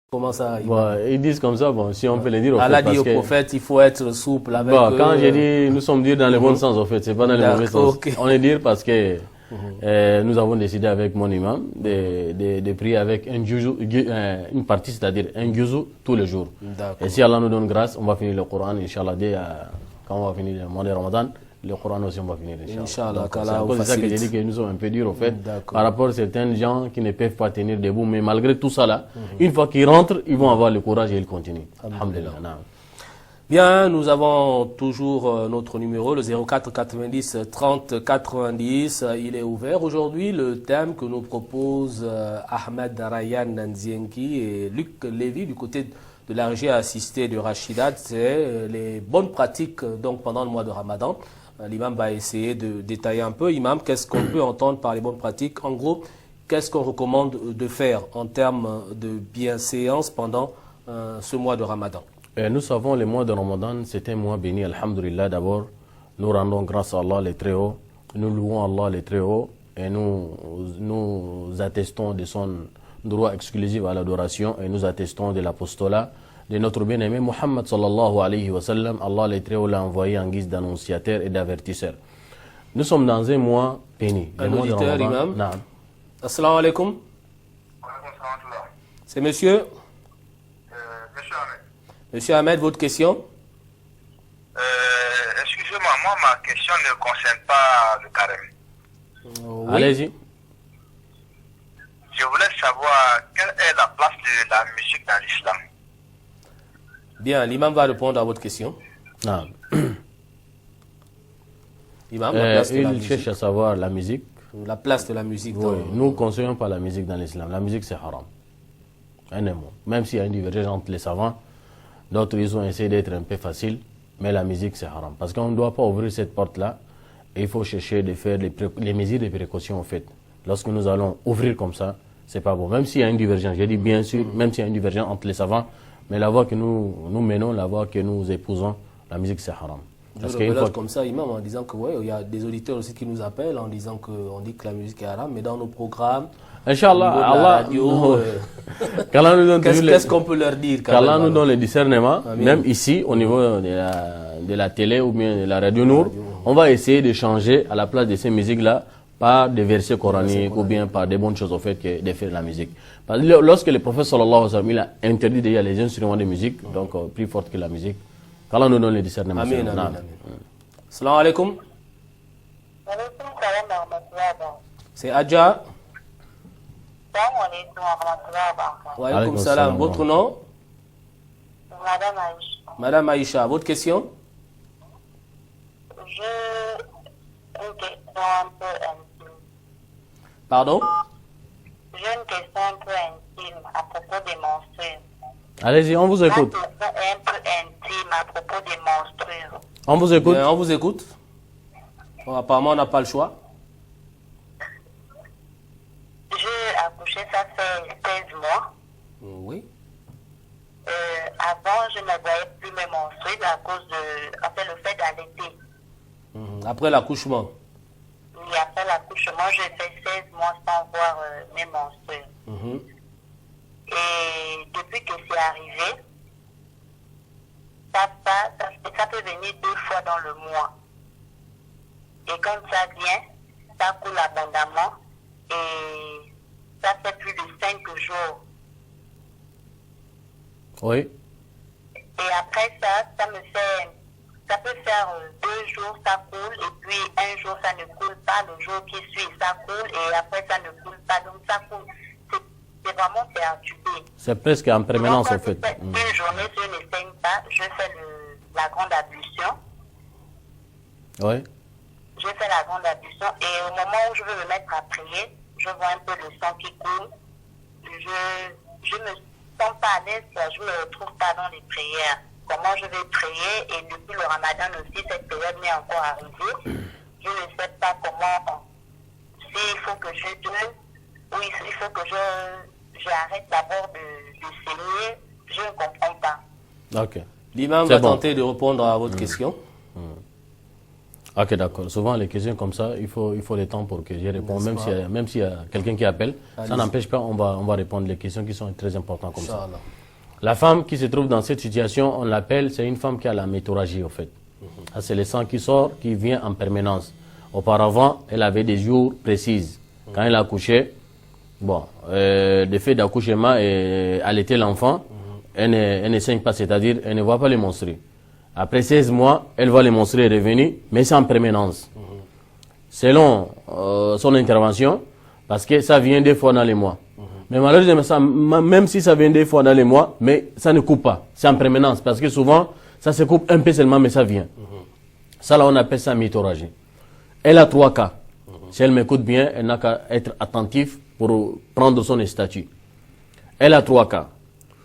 Comment ça Bon, ils disent comme ça, bon, si on peut le dire au Allah fait, dit au prophète, il faut être souple avec bon, eux. quand j'ai dit, nous sommes dits dans le bon sens, au fait, c'est pas dans le mauvais sens. Okay. On est dire parce que nous avons décidé avec mon imam de prier avec un juzu, une partie, c'est-à-dire un juzu tous les jours. Et si Allah nous donne grâce, on va finir le Coran, Inch'Allah, quand on va finir le mois de Ramadan, le Coran aussi on va finir, Inch'Allah. C'est ça que j'ai dit que nous sommes un peu durs, au fait, par rapport à certains gens qui ne peuvent pas tenir debout, mais malgré tout ça là, une fois qu'ils rentrent, ils vont avoir le courage et ils continuent. Alhamdulillah. Bien, nous avons toujours notre numéro, le 04 90 30 90. Il est ouvert aujourd'hui. Le thème que nous propose Ahmed Ryan Nzienki et Luc Lévy du côté de la régie assistée de Rachidat, c'est les bonnes pratiques donc pendant le mois de Ramadan. L'imam va essayer de détailler un peu. Imam, qu'est-ce qu'on peut entendre par les bonnes pratiques? En gros, qu'est-ce qu'on recommande de faire en termes de bienséance pendant ce mois de Ramadan? Nous savons le mois de Ramadan, c'est un mois béni, alhamdulillah. D'abord, nous rendons grâce à Allah le Très-Haut, nous louons Allah le Très-Haut et nous attestons de son droit exclusif à l'adoration et nous attestons de l'apostolat de notre bien-aimé Muhammad sallallahu alayhi wa sallam. Allah le Très-Haut l'a envoyé en guise d'annonciateur et d'avertisseur. Nous sommes dans un mois béni. Un auditeur, imam. Assalamu alaikum. C'est monsieur Monsieur Ahmed, votre question? Excusez-moi, moi ma question ne concerne pas le carême. Oui. Allez-y. Je voulais savoir quelle est la place de la musique dans l'islam. Bien, l'imam va répondre à votre question. Non. Imam, la place de la il musique. cherche à savoir la musique. La place de la musique. Oui, nous ne conseillons pas la musique dans l'islam. La musique, c'est haram. Un mot. Même s'il y a une divergence entre les savants, d'autres, ils ont essayé d'être un peu faciles, mais la musique, c'est haram. Parce qu'on ne doit pas ouvrir cette porte-là. Il faut chercher de faire les mesures de précaution, en fait. Lorsque nous allons ouvrir comme ça, c'est pas bon. Même s'il y a une divergence, j'ai dit bien sûr, même s'il y a une divergence entre les savants, mais la voie que nous menons, la voie que nous épousons, la musique, c'est haram. Parce je le comme ça, imam, en disant que, ouais, il y a des auditeurs aussi qui nous appellent en disant qu'on dit que la musique est haram, mais dans nos programmes, Inch'Allah, Allah, qu'est-ce qu'on peut leur dire? Qu'Allah nous donne le discernement, même ici, au niveau de la télé ou bien de la radio Nour, on va essayer de changer à la place de ces musiques-là par des versets coraniques ou bien par des bonnes choses au fait que de faire la musique. Parce que lorsque le prophète sallallahu alayhi wa sallam il a interdit déjà les instruments de musique, donc plus forte que la musique, qu'Allah nous donne le discernement. Amen, amen, amen. Salam alaikum. C'est Adja. Wa alaikum salam. Votre nom? Madame Aïcha. Madame Aïcha, votre question? Une question un peu intime. Pardon? J'ai une question un peu intime à propos des menstrues. Allez-y, on vous écoute. Un peu intime à propos des menstrues. On vous écoute. Bien, on vous écoute. Bon, apparemment, on n'a pas le choix. J'ai accouché, ça fait 16 mois. Oui. Avant, je ne voyais plus mes menstrues à cause de le fait d'allaiter. Après l'accouchement? Oui, après l'accouchement, j'ai fait 16 mois sans voir mes menstrues. Et depuis que c'est arrivé, ça peut venir 2 fois dans le mois. Et quand ça vient, ça coule abondamment et ça fait plus de 5 jours. Oui. Et après ça peut faire 2 jours, ça coule, et puis un jour, ça ne coule pas, le jour qui suit, ça coule, et après, ça ne coule pas, donc ça coule. C'est vraiment perturbé. C'est presque en permanence, en fait. Une journée, je ne saigne pas, je fais la grande ablution. Oui. Je fais la grande ablution, et au moment où je veux me mettre à prier, je vois un peu le sang qui coule. Je me sens pas à l'aise, je ne me retrouve pas dans les prières. Comment je vais prier, et depuis le Ramadan aussi, cette période m'est encore arrivée. Je ne sais pas comment, s'il faut que je donne, ou il faut que j'arrête d'abord de saigner, je ne comprends pas. Ok. L'imam va tenter de répondre à votre question. Ok, d'accord. Souvent, les questions comme ça, il faut le temps pour que j'y réponde, même s'il y a quelqu'un qui appelle. Ça n'empêche pas, on va répondre les questions qui sont très importantes comme ça. La femme qui se trouve dans cette situation, on l'appelle, c'est une femme qui a la métorragie, au fait. C'est le sang qui sort, qui vient en permanence. Auparavant, elle avait des jours précis. Quand elle a accouché, bon, le fait d'accouchement et allaiter l'enfant, elle ne saigne pas, c'est-à-dire elle ne voit pas les menstrues. Après 16 mois, elle voit les menstrues revenir, mais c'est en permanence. Selon son intervention, parce que ça vient des fois dans les mois. Mais malheureusement, même si ça vient des fois dans les mois, mais ça ne coupe pas. C'est en permanence, parce que souvent, ça se coupe un peu seulement, mais ça vient. Ça, là, on appelle ça métorragie. Elle a 3 cas. Si elle m'écoute bien, elle n'a qu'à être attentive pour prendre son statut. Elle a 3 cas.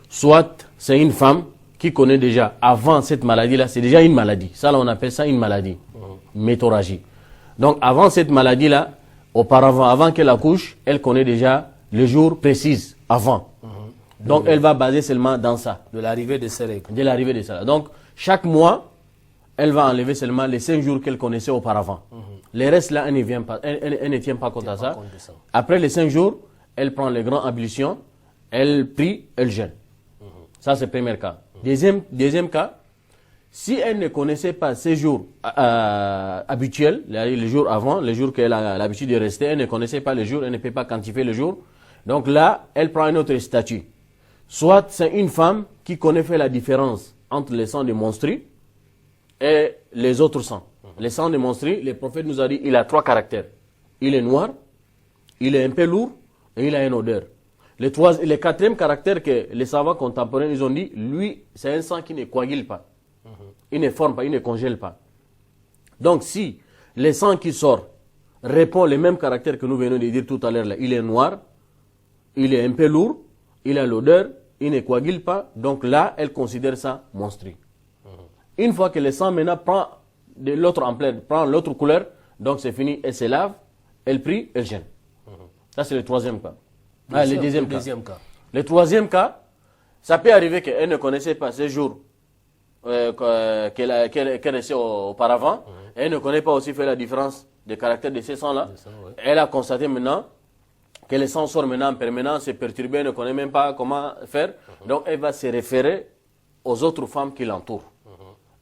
Soit c'est une femme qui connaît déjà, avant cette maladie-là, c'est déjà une maladie. Ça, là, on appelle ça une maladie. Métorragie. Donc, avant cette maladie-là, auparavant, avant qu'elle accouche, elle connaît déjà le jour précis, avant. Donc, elle va baser seulement dans ça. De l'arrivée de ces règles. De l'arrivée de ça. Donc, chaque mois, elle va enlever seulement les 5 jours qu'elle connaissait auparavant. Les restes là, elle ne vient pas, elle ne tient pas compte à ça. Après les 5 jours, elle prend les grandes ablutions, elle prie, elle jeûne. Ça, c'est le premier cas. Deuxième cas, si elle ne connaissait pas ces jours habituels, les jours avant, les jours qu'elle a l'habitude de rester, elle ne connaissait pas les jours, elle ne peut pas quantifier les jours. Donc là, elle prend un autre statut. Soit c'est une femme qui connaît faire la différence entre les sangs de menstrues et les autres sangs. Les sangs de menstrues, le prophète nous a dit, il a 3 caractères. Il est noir, il est un peu lourd et il a une odeur. Le 4e caractère que les savants contemporains ils ont dit, lui, c'est un sang qui ne coagule pas. Il ne forme pas, il ne congèle pas. Donc si le sang qui sort répond les mêmes caractères que nous venons de dire tout à l'heure, il est noir, il est un peu lourd, il a l'odeur, il ne coagule pas, donc là, elle considère ça menstrué. Une fois que le sang maintenant prend de l'autre ampleur, prend l'autre couleur, donc c'est fini, elle se lave, elle prie, elle gêne. Ça c'est le 3e cas. Le deuxième cas. Le 3e cas, ça peut arriver qu'elle ne connaissait pas ces jours qu'elle restait auparavant. Elle ne connaît pas aussi faire la différence des caractères de ces sangs-là. Elle a constaté maintenant que le sang sort maintenant en permanence, c'est perturbé, elle ne connaît même pas comment faire. Donc elle va se référer aux autres femmes qui l'entourent.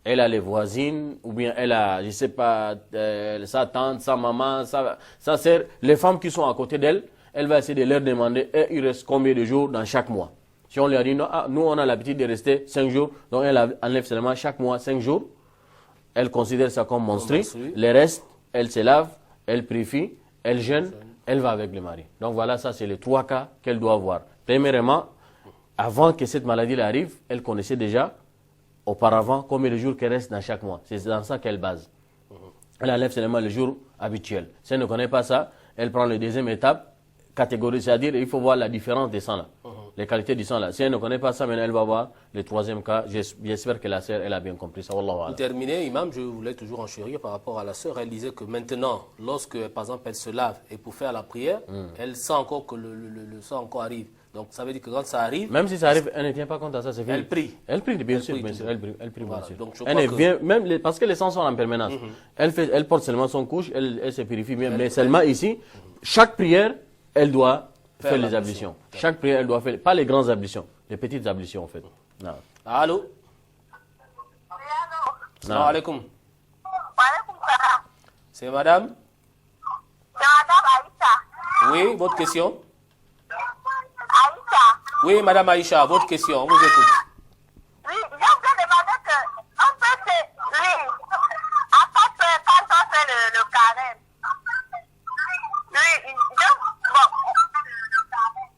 Elle a les voisines, ou bien elle a, je ne sais pas, sa tante, sa maman, sa sœur, les femmes qui sont à côté d'elle, elle va essayer de leur demander, il reste combien de jours dans chaque mois. Si on lui a dit, non, nous on a l'habitude de rester 5 jours, donc elle enlève seulement chaque mois 5 jours, elle considère ça comme menstrué, les restes, elle se lave, elle purifie, elle jeûne, elle va avec le mari. Donc voilà, ça c'est les 3 cas qu'elle doit avoir. Premièrement, avant que cette maladie arrive, elle connaissait déjà auparavant combien de jours qu'elle reste dans chaque mois. C'est dans ça qu'elle base. Elle enlève seulement le jour habituel. Si elle ne connaît pas ça, elle prend la 2e étape, catégorie, c'est-à-dire il faut voir la différence des sangs là, les qualités du sang là. Si elle ne connaît pas ça, maintenant elle va voir le 3e cas. J'espère que la sœur, elle a bien compris ça. Pour terminer, Imam, je voulais toujours enchérir par rapport à la sœur. Elle disait que maintenant, lorsque par exemple elle se lave et pour faire la prière, elle sent encore que le sang encore arrive. Donc ça veut dire que quand ça arrive... Même si ça arrive, elle ne tient pas compte à ça, c'est fini. Elle prie. Elle prie, bien sûr, bien sûr. Elle prie, voilà. bien sûr. Donc, parce que les sangs sont en permanence. Elle porte seulement son couche, elle se purifie bien. Mais seulement ici, chaque prière, elle doit faire les ablutions. Chaque prière, elle doit faire, pas les grandes ablutions, les petites ablutions en fait. Non. Allô? Salam alaikum. C'est madame? C'est madame Aïcha. Oui, votre question? Aïcha. Oui, madame Aïcha, votre question, on vous écoute. Oui, je voulais demander qu'on peut se lire quand on fait le carême. Oui,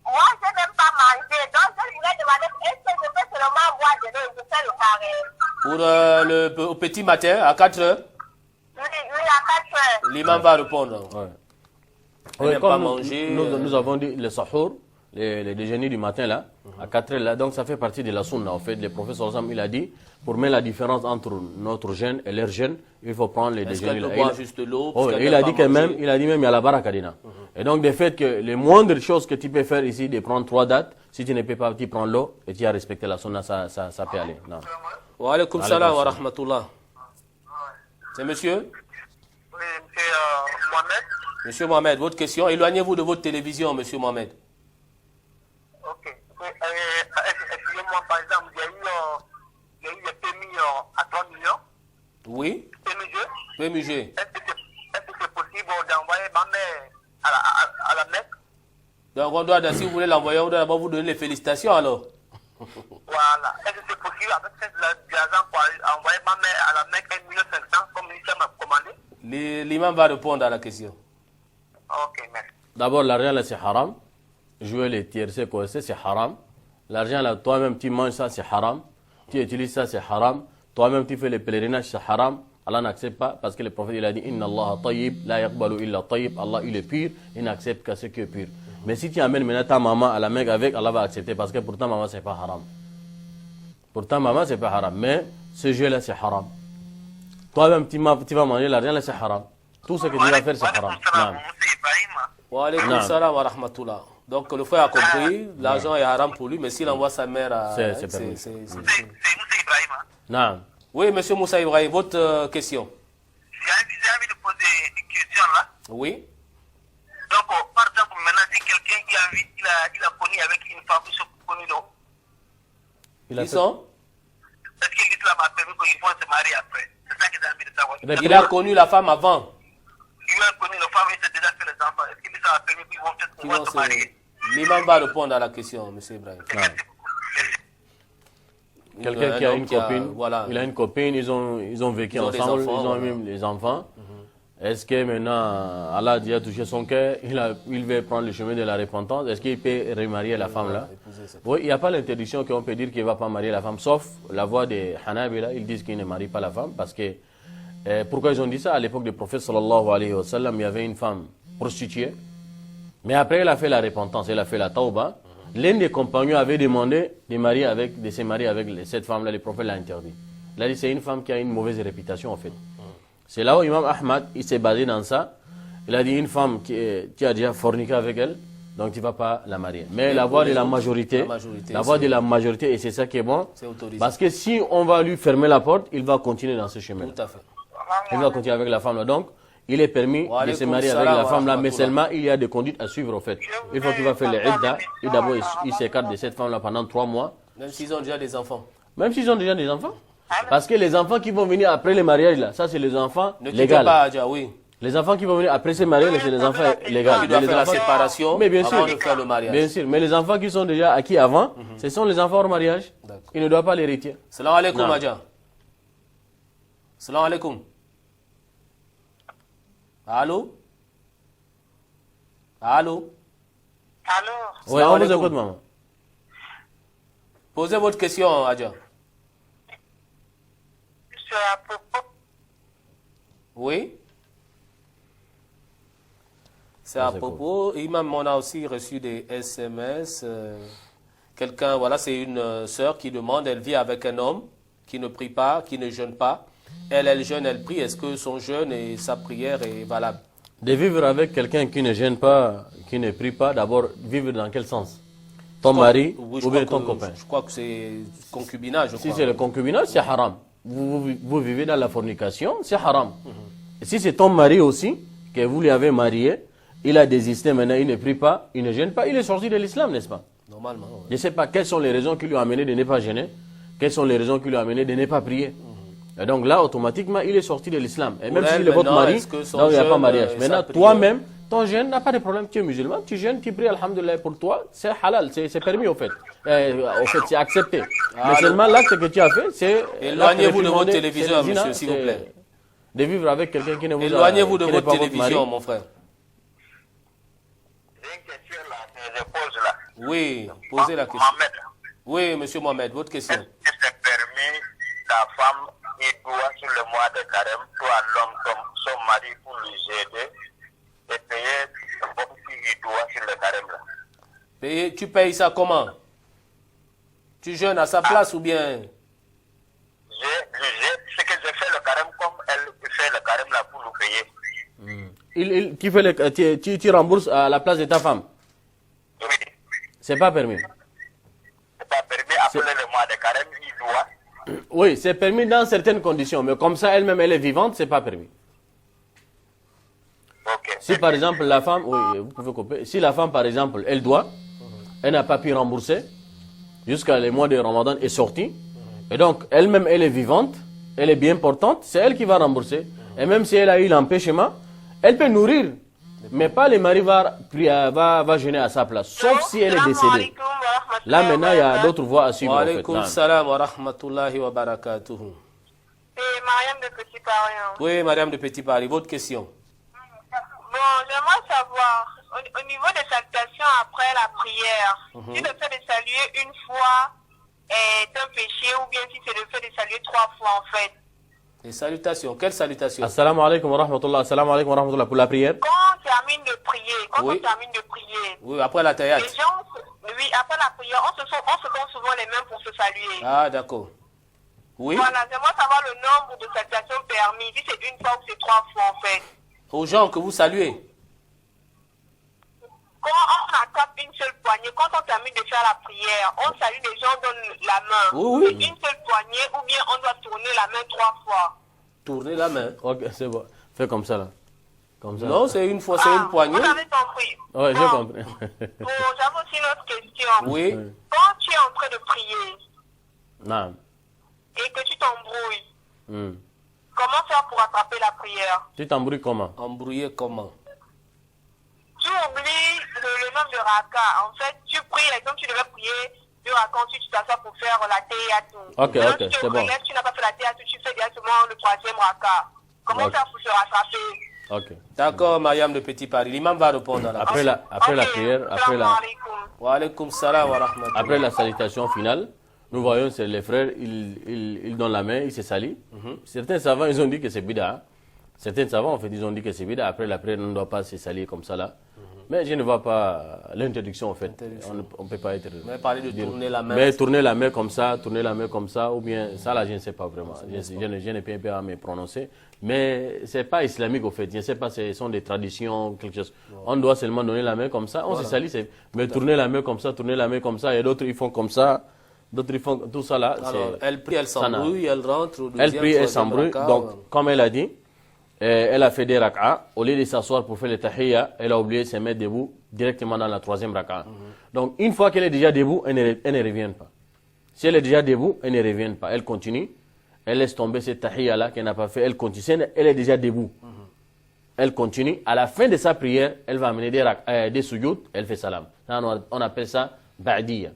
moi je n'aime pas manger, donc je voulais demander est-ce que je peux seulement boire de l'eau et je fais le carême. Pour au petit matin, à 4 heures? Oui, à 4 heures. L'imam va répondre. Elle n'aime pas manger. Nous avons dit le sahur, le déjeuner du matin là, à 4 heures là, donc ça fait partie de la sunna. En fait, le professeur Sam, il a dit, pour mettre la différence entre notre jeûne et leur jeûne, il faut prendre les déjeuners là. Boire juste l'eau. Il a dit que même, il a dit même, il y a la barakadina. Et donc, de fait que les moindres choses que tu peux faire ici, de prendre 3 dates, si tu ne peux pas, tu prends l'eau et tu as respecté la sunna, ça peut aller. Non. Wa alaykoum salam wa rahmatullah. C'est monsieur? Mohamed. Monsieur Mohamed, votre question. Éloignez-vous de votre télévision, monsieur Mohamed. Ok. Excusez-moi, par exemple, il y a eu le PMI à 30 millions. Oui. PMG. PMG. Est-ce que c'est possible d'envoyer ma mère à la Mecque? Donc, on doit, si vous voulez l'envoyer, on doit d'abord vous donner les félicitations alors. Voilà. Est-ce que c'est possible avec cette l'argent pour envoyer ma mère à la Mecque 1,5 million comme l'Islam m'a commandé? L'imam va répondre à la question. Ok, merci. D'abord, l'argent là, c'est haram. Jouer les tiercés, c'est haram. L'argent là, toi-même, tu manges ça, c'est haram. Tu utilises ça, c'est haram. Toi-même, tu fais les pèlerinages, c'est haram. Allah n'accepte pas parce que le prophète il a dit Inna Allah tayyib, la yaqbalu illa tayyib. Allah il est pur, il n'accepte que ce qui est pur. Mais si tu amènes maintenant ta maman à la Mecque avec, Allah va accepter parce que pourtant maman c'est pas haram. Pourtant maman c'est pas haram. Mais ce jeu là c'est haram. Toi-même tu vas manger l'argent là c'est haram. Tout ce que tu vas faire c'est haram. Wa alaykoum salam wa rahmatullah. Donc le frère a compris, l'argent est haram pour lui, mais s'il envoie sa mère à... C'est permis. C'est Moussa Ibrahim. Non. Oui, monsieur Moussa Ibrahim, votre question. J'ai envie de poser une question là. Oui. Donc, par exemple, maintenant, si quelqu'un il a connu avec une femme, ils sont connus là. Ils sont Est-ce que l'islam a permis qu'ils vont se marier après? C'est ça que j'ai envie de savoir. Il a connu la femme avant. Il a connu la femme et s'est déjà fait les enfants. Est-ce que l'islam a permis qu'ils vont peut-être pouvoir se marier? L'imam va répondre à la question, monsieur Ibrahim. Quelqu'un qui a une copine, voilà. il a une copine, ils ont vécu ensemble, ils ont même des enfants. Est-ce que maintenant, Allah a déjà touché son cœur, il veut prendre le chemin de la repentance, est-ce qu'il peut remarier la femme là? Oui, il n'y a pas l'interdiction qu'on peut dire qu'il ne va pas marier la femme, sauf la voix des Hanabila, ils disent qu'ils ne marient pas la femme, parce que, pourquoi ils ont dit ça? À l'époque du prophète sallallahu alayhi wa sallam, il y avait une femme prostituée, mais après elle a fait la repentance, elle a fait la tauba. L'un des compagnons avait demandé de se marier avec cette femme-là, le prophète l'a interdit. Il a dit c'est une femme qui a une mauvaise réputation en fait. C'est là où Imam Ahmad, il s'est basé dans ça. Il a dit une femme qui a déjà forniqué avec elle, donc tu ne vas pas la marier. Mais la voix de la majorité, et c'est ça qui est bon. Parce que si on va lui fermer la porte, il va continuer dans ce chemin. Tout à fait. Il va continuer avec la femme là. Donc, il est permis de se marier avec la femme là, mais seulement il y a des conduites à suivre au fait. Une fois qu'il va faire les idda, d'abord il s'écarte de cette femme là pendant 3 mois. Même s'ils ont déjà des enfants. Même s'ils ont déjà des enfants. Parce que les enfants qui vont venir après le mariage là, ça c'est les enfants légaux. Oui. Les enfants qui vont venir après ce mariage, c'est les enfants légaux. Ils doivent faire la séparation mais bien sûr, avant de faire le mariage. Bien sûr, mais les enfants qui sont déjà acquis avant, ce sont les enfants hors mariage. Ils ne doivent pas l'hériter. Salam alaikum, Adja. Salam alaikum. Allô? Allô? Allô? Oui, on vous écoute, maman. Posez votre question, Adja. C'est à propos. Oui? C'est à propos. Imam, on a aussi reçu des SMS. Quelqu'un, voilà, c'est une sœur qui demande, elle vit avec un homme qui ne prie pas, qui ne jeûne pas. Elle jeûne, elle prie. Est-ce que son jeûne et sa prière est valable? De vivre avec quelqu'un qui ne jeûne pas, qui ne prie pas, d'abord, vivre dans quel sens? Ton mari ou bien ton copain? Je crois que c'est concubinage. Si c'est le concubinage, c'est haram. Vous vivez dans la fornication, c'est haram. Et si c'est ton mari aussi, que vous lui avez marié, il a désisté maintenant, il ne prie pas, il ne jeûne pas, il est sorti de l'islam, n'est-ce pas? Normalement. Ouais. Je ne sais pas quelles sont les raisons qui lui ont amené de ne pas jeûner, quelles sont les raisons qui lui ont amené de ne pas prier. Et donc là, automatiquement, il est sorti de l'islam. Et même s'il est votre mari, donc il n'y a pas mariage. Maintenant, toi-même, ton jeûne n'a pas de problème, tu es musulman, tu jeûnes, tu pries, alhamdoulilah, pour toi, c'est halal, c'est permis au fait. Au fait, c'est accepté. Mais seulement l'acte que tu as fait, c'est... Éloignez-vous de votre télévision, monsieur, s'il vous plaît. De vivre avec quelqu'un qui ne vous a... Éloignez-vous de votre télévision, mon frère. J'ai une question là, que je pose là. Oui, posez la question. Mohamed, Oui, monsieur Mohamed, votre question. est-ce que c'est permis ta femme et toi sur le mois de carême, toi l'homme comme son mari pour lui aider et payer comme s'il doit sur le carême là? Tu payes ça comment? Tu jeûnes à sa place ou bien? C'est que je fais le carême comme elle fait le carême là pour nous payer. Tu rembourses à la place de ta femme? Oui. C'est pas permis. C'est pas permis après le mois de carême, il doit. Oui, c'est permis dans certaines conditions, mais comme ça, elle-même, elle est vivante, c'est pas permis. Si par exemple la femme, oui, vous pouvez couper. Si la femme par exemple, elle doit, elle n'a pas pu rembourser jusqu'à le mois de Ramadan est sorti, et donc elle-même elle est vivante, elle est bien portante, c'est elle qui va rembourser. Et même si elle a eu l'empêchement, elle peut nourrir, mais pas le mari va jeûner à sa place, sauf si elle est décédée. Là maintenant il y a d'autres voies à suivre. Wa En fait. alaykoum salam wa rahmatullahi wa barakatuhu. C'est Mariam de Petit Paris. Oui, Madame de Petit Paris, votre question. Bon, j'aimerais savoir, au niveau des salutations après la prière, si le fait de saluer une fois est un péché ou bien si c'est le fait de saluer 3 fois en fait. Les salutations, quelles salutations? Assalamu alaikum wa rahmatullah, assalamu alaikum wa rahmatullah pour la prière. Quand on termine de prier, Oui. Oui, après la taillade. les gens, oui, après la prière, on se tend souvent les mains pour se saluer. Ah, d'accord. Oui, Voilà, j'aimerais savoir le nombre de salutations permis, si c'est une fois ou c'est 3 fois en fait. aux gens que vous saluez. Quand on attrape une seule poignée, quand on termine de faire la prière, on salue les gens, donne la main. Oui, oui. C'est une seule poignée ou bien on doit tourner la main 3 fois. Tournez la main. Ok, c'est bon. Fais comme ça là. Comme ça. Non, c'est une fois, c'est une poignée. Vous avez compris. Ouais, j'ai Bon. compris. Bon, j'avais aussi une autre question. Oui. Quand tu es en train de prier Non. et que tu t'embrouilles, Hmm. comment faire pour attraper la prière? Tu t'embrouilles comment? Embrouillé comment? Tu oublies le nombre de rakas. En fait, tu pries, par exemple, tu devais prier 2 rakas, ensuite tu t'assois pour faire la théâtre. Ok, Maintenant, ok, tu te c'est bon. relèves, tu n'as pas fait la théâtre, tu fais directement le 3e raka. Comment Ok. faire pour se rattraper? Ok. D'accord, Mariam de Petit Paris. L'imam va répondre à la Après la Ok, prière, salam alaikum. Wa alaykoum salam wa rahmatullah. après la salutation finale, nous voyons c'est les frères, ils donnent la main, ils se saluent. Certains savants, ils ont dit que c'est bida. Certains savants, en fait, ils ont dit que c'est bida. Après la prière, on ne doit pas se saluer comme ça là. Mais je ne vois pas l'interdiction, en fait. L'interdiction. On ne peut pas être... Mais parler de tourner la main. Mais tourner la main comme ça, ou bien ça là, je ne sais pas vraiment. Je ne peux pas me prononcer. Mais c'est pas islamique au fait. Je ne sais pas, ce sont des traditions, quelque chose. On doit seulement donner la main comme ça, on se salue. Mais tourner la main comme ça, et d'autres ils font comme ça, d'autres ils font tout ça là. Alors, elle prie, elle ça n'a- s'embrouille, elle rentre au Elle deuxième, prie, elle troisième s'embrouille. raka. Donc, comme elle a dit, elle a fait des rak'as. Au lieu de s'asseoir pour faire le tahiyya, elle a oublié de se mettre debout directement dans la 3e rak'a. Donc, une fois qu'elle est déjà debout, elle ne revient pas. Si elle est déjà debout, elle ne revient pas. Elle continue. Elle laisse tomber cette tahiyya là qu'elle n'a pas fait. Elle continue. Si elle est déjà debout. Elle continue. À la fin de sa prière, elle va amener des sujoud. Elle fait salam. Ça, on appelle ça ba'diyya.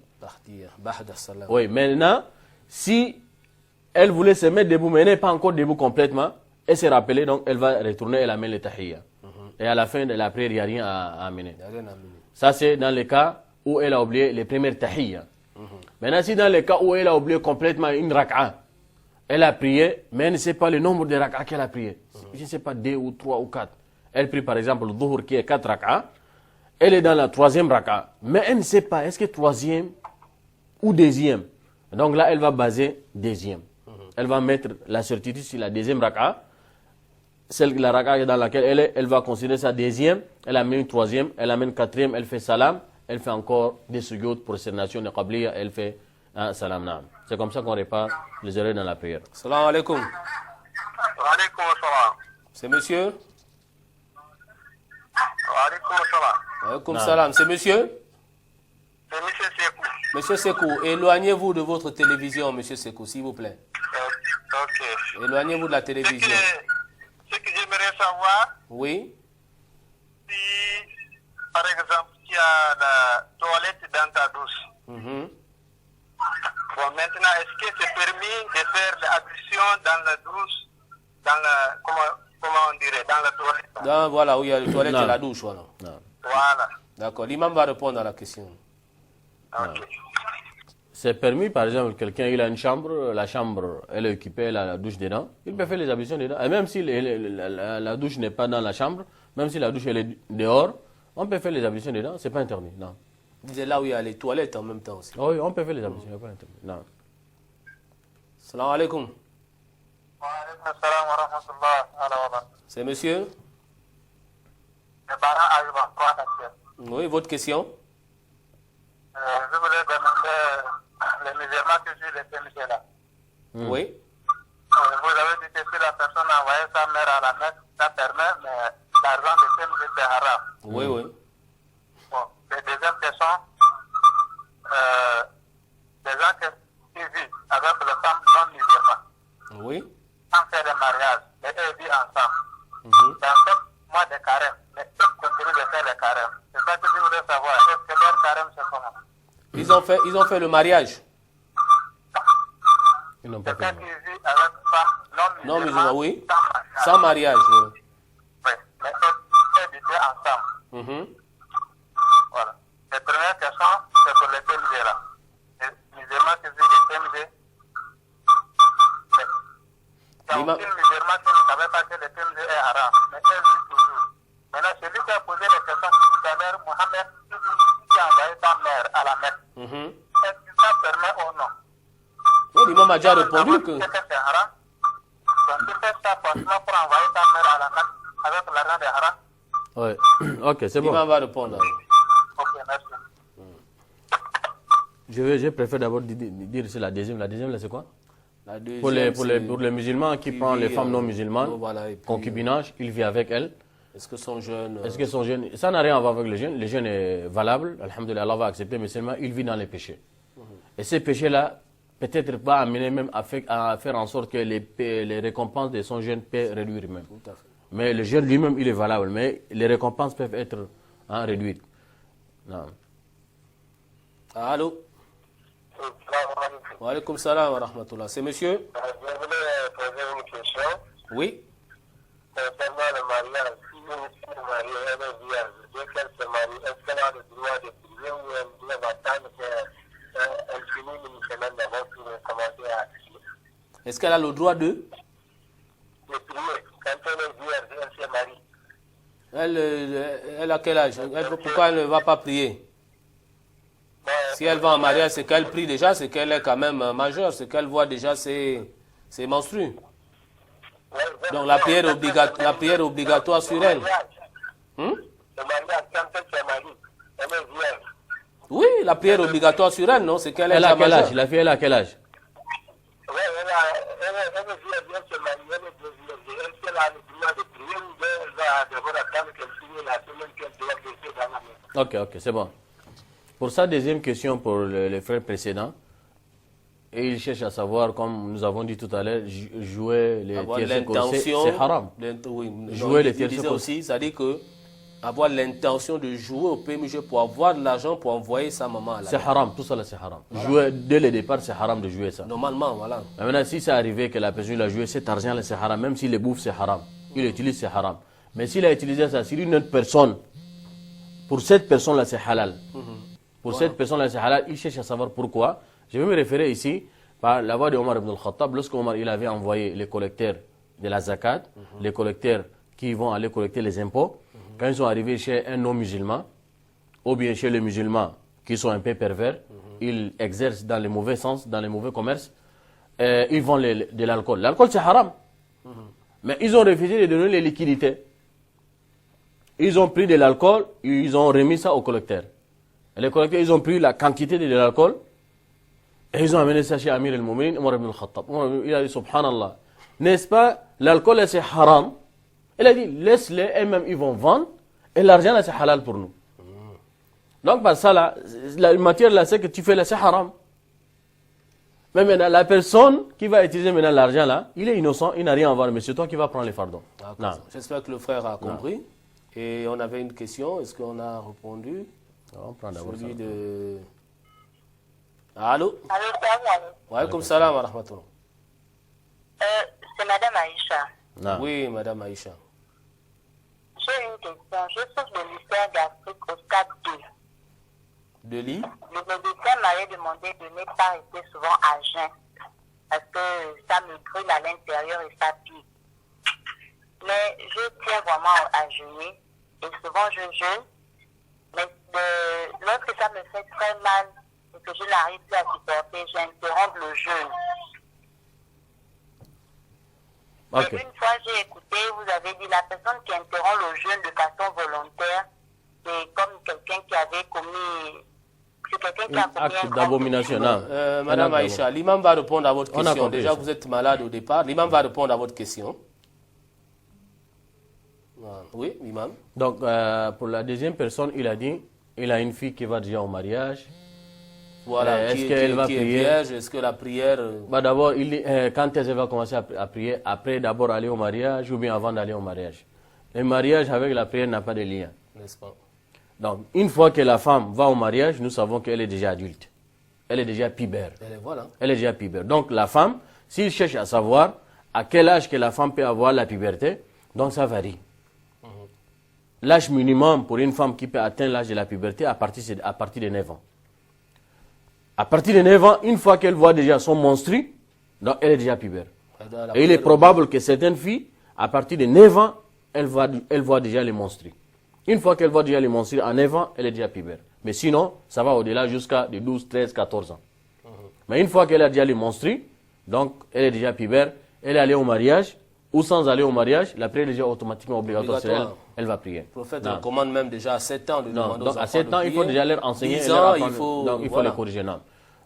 Bahda salam. Oui, maintenant, si elle voulait se mettre debout, mais elle n'est pas encore debout complètement, elle s'est rappelée, donc elle va retourner, elle amène le tahiyya. Et à la fin de la prière, il n'y a rien à amener. Il y a rien à mener. Ça, c'est dans le cas où elle a oublié les premières tahiyya. Maintenant, si dans le cas où elle a oublié complètement une rak'a, elle a prié, mais elle ne sait pas le nombre de rak'a qu'elle a prié. Je ne sais pas, 2 ou 3 ou 4. Elle prie par exemple le dhuhr qui est 4 rak'a. Elle est dans la 3e rak'a. Mais elle ne sait pas, est-ce que 3e ou 2e. Donc là, elle va baser 2e. Elle va mettre la certitude sur la 2e rak'a. La rak'a dans laquelle elle est, elle va considérer sa 2e. Elle amène une 3e, elle amène 4e, elle fait salam. Elle fait encore des sujoud pour cette nation de Qabliya, elle fait un salam naam. C'est comme ça qu'on répare les erreurs dans la prière. Salam alaikum. Wa alaykum salam. C'est monsieur? Wa alaykum salam. Alaykoum salam. C'est monsieur? C'est monsieur Sekou. Monsieur Sekou, éloignez-vous de votre télévision, monsieur Sekou, s'il vous plaît. Ok. Éloignez-vous de la télévision. Ce que j'aimerais savoir, Oui? si par exemple tu as la toilette dans ta douche. Mhm. Bon, maintenant, est-ce que c'est permis de faire l'ablution dans la douche, comment on dirait, dans la toilette? Voilà, où il y a les toilettes Non. et la douche, voilà. Non. Voilà. D'accord, l'imam va répondre à la question. Ok. C'est permis, par exemple, quelqu'un il a une chambre, la chambre elle est occupée, elle a la douche dedans, il peut faire les ablutions dedans. Et même si la douche n'est pas dans la chambre, même si la douche elle est dehors, on peut faire les ablutions dedans, c'est pas interdit. Non. C'est là où il y a les toilettes en même temps aussi. Oui, on peut faire les ablutions, c'est pas interdit. Non. Salam alaikum. Wa alaykum salam wa rahmatullah wa barakatuh. C'est monsieur? Les parents Ayuba, quoi d'acteur? Oui, votre question? Je voulais demander les musulmans que je les permis là. Oui. Vous avez dit que si la personne a envoyé sa mère à la Mecque, ça permet, mais l'argent de TMG c'est haram. Oui, oui. Bon, la deuxième question, les gens qui vivent avec les femmes non musulmanes, Oui. sans faire des mariages, mais eux vivent ensemble. Mhm. Dans 7 mois de carême, mais eux continuent de faire les carèmes. C'est ça que je voudrais savoir. Est-ce que leur carême c'est comment? Ils ont fait le mariage. Ils n'ont pas Quelqu'un fait. qui vit avec une femme non Non musulmane, musulman, oui. sans mariage. Sans mariage. Oui. Oui, mais eux vivent ensemble. Mhm. Voilà. La première question, c'est pour les TMG là. Les musulmans qui vivent les TMG. Il y a L'imam- aucun musulman qui ne savait pas que le TMG est haram, mais eux vivent toujours. Maintenant, celui qui a posé les questions tout à l'heure, Mohamed, qui a envoyé ta mère à la Mecque, Mhm. est-ce que ça permet ou non? Oui, l'imam a déjà répondu que... C'est haram. Donc, tu fais ça forcément pour envoyer ta mère à la Mecque avec l'argent de haram. Ouais. Ok, c'est bon. L'imam va répondre. Ok, merci. Je préfère d'abord dire c'est la deuxième. La deuxième, là, c'est quoi? La deuxième, Pour les musulmans qui prennent les femmes non musulmanes, voilà, et puis, concubinage, il vit avec elles. est-ce que son jeune... Est-ce que son jeûne, ça n'a rien à voir avec le jeûne. Le jeûne est valable, alhamdoulilah, Allah va accepter, mais seulement il vit dans les péchés. Et ces péchés-là, peut-être pas amener même à faire en sorte que les récompenses de son jeûne peuvent réduire même. Tout à fait. Mais le jeûne lui-même, il est valable, mais les récompenses peuvent être réduites. Non. Allô? Wa alaykoum salam wa rahmatullah. C'est monsieur? Je voulais poser une question Oui. concernant le mariage. Si une fille mariée, elle est vierge, dès qu'elle se marie, est-ce qu'elle a le droit de prier ou elle doit attendre qu'elle finisse une semaine d'avant pour commencer à prier? Est-ce qu'elle a le droit de... De prier, quand elle est vierge, elle se marie. Elle a quel âge? Pourquoi elle ne va pas prier? Si elle va en mariage, c'est qu'elle prie déjà, c'est qu'elle est quand même majeure, c'est qu'elle voit déjà ses menstrues. Donc la prière est obligatoire sur elle. Le mariage, quand elle se marie, elle est vierge. Oui, la prière est obligatoire sur elle, non? C'est qu'elle est Elle a déjà quel âge? majeure. La fille, elle a quel âge? Oui, elle est vierge, elle se marie, elle est vierge. Est-ce qu'elle a le droit de prier ou bien elle va d'abord attendre qu'elle finisse la semaine qu'elle doit rester dans la maison? Ok, c'est bon. Pour sa deuxième question pour les frères précédents, et il cherche à savoir, comme nous avons dit tout à l'heure, jouer les Avoir tierces l'intention... c'est haram. Oui, Jouer les il tierces disait aussi, c'est-à-dire que avoir l'intention de jouer au PMG pour avoir de l'argent pour envoyer sa maman à la C'est haram, tout ça là c'est haram. Jouer dès le départ, c'est haram de jouer ça. Normalement, voilà. Mais maintenant, si c'est arrivé que la personne a joué cet argent là, c'est haram. Même s'il le bouffe, c'est haram. Il l'utilise, c'est haram. Mais s'il a utilisé ça sur une autre personne, pour cette personne là, c'est halal. Pour cette personne là, c'est halal. Il cherche à savoir pourquoi. Je vais me référer ici par la voix de Omar ibn al-Khattab. Lorsqu'Omar il avait envoyé les collecteurs de la zakat, les collecteurs qui vont aller collecter les impôts, quand ils sont arrivés chez un non-musulman, ou bien chez les musulmans qui sont un peu pervers, ils exercent dans le mauvais sens, dans les mauvais commerces, ils vendent de l'alcool. L'alcool c'est haram. Mais ils ont refusé de donner les liquidités. Ils ont pris de l'alcool, ils ont remis ça aux collecteurs. Et les collecteurs, ils ont pris la quantité de l'alcool et ils ont amené ça chez Amir al-Mouminin, Omar ibn al-Khattab. Il a dit, subhanallah, n'est-ce pas, l'alcool c'est haram. Il a dit, laisse-les, eux-mêmes ils vont vendre, et l'argent là c'est halal pour nous. Donc par ça là, la matière là c'est que tu fais là c'est haram. Mais maintenant la personne qui va utiliser maintenant l'argent là, il est innocent, il n'a rien à voir, mais c'est toi qui vas prendre les fardons. Non. J'espère que le frère a compris. Et on avait une question, est-ce qu'on a répondu? On prend d'abord ça. Celui de... Allô? Allô, salam. Wa alaykoum salam wa rahmatullah. C'est Madame Aïcha. Non. Oui, Madame Aïcha. J'ai une question. Je souffre de l'ulcère gastrique au stade 2. De lit? Le médecin m'avait demandé de ne pas rester souvent à jeun parce que ça me brûle à l'intérieur et ça pique. Mais je tiens vraiment à jeûner et souvent je jeûne. Mais lorsque ça me fait très mal et que je n'arrive plus à supporter, j'interromps le jeûne. Ok. Et une fois j'ai écouté, vous avez dit la personne qui interrompt le jeûne de façon volontaire, c'est comme quelqu'un qui avait commis... C'est quelqu'un qui a commis Acte un d'abomination. Non. Madame Aïcha, l'imam va répondre à votre On a question. compris Déjà, ça. vous êtes malade au départ. L'imam va répondre à votre question. Oui, imam. Donc, pour la deuxième personne, il a dit, il a une fille qui va déjà au mariage. Voilà, Est-ce qu'elle va qui est prier? vierge? Est-ce que la prière... Bah, d'abord, il dit, quand elle va commencer à prier, après d'abord aller au mariage ou bien avant d'aller au mariage. Le mariage avec la prière n'a pas de lien. N'est-ce pas? Donc, une fois que la femme va au mariage, nous savons qu'elle est déjà adulte. Elle est déjà pubère. Voilà. Elle est déjà pubère. Donc, la femme, s'il cherche à savoir à quel âge que la femme peut avoir la puberté, donc ça varie. L'âge minimum pour une femme qui peut atteindre l'âge de la puberté, à partir de 9 ans. À partir de 9 ans, une fois qu'elle voit déjà son menstru, donc elle est déjà pubère. Et il est probable que certaines filles, à partir de 9 ans, elles voient déjà les menstrues. Une fois qu'elle voit déjà les menstrues, à 9 ans, elle est déjà pubère. Mais sinon, ça va au-delà jusqu'à de 12, 13, 14 ans. Mais une fois qu'elle a déjà les menstrues, donc elle est déjà pubère, elle est allée au mariage, ou sans aller au mariage, la prière est déjà automatiquement obligatoire sur elle, elle va prier. Le prophète recommande même déjà à 7 ans de demander aux enfants à 7 ans, il faut déjà leur enseigner. 10 ans, il faut les corriger. Non.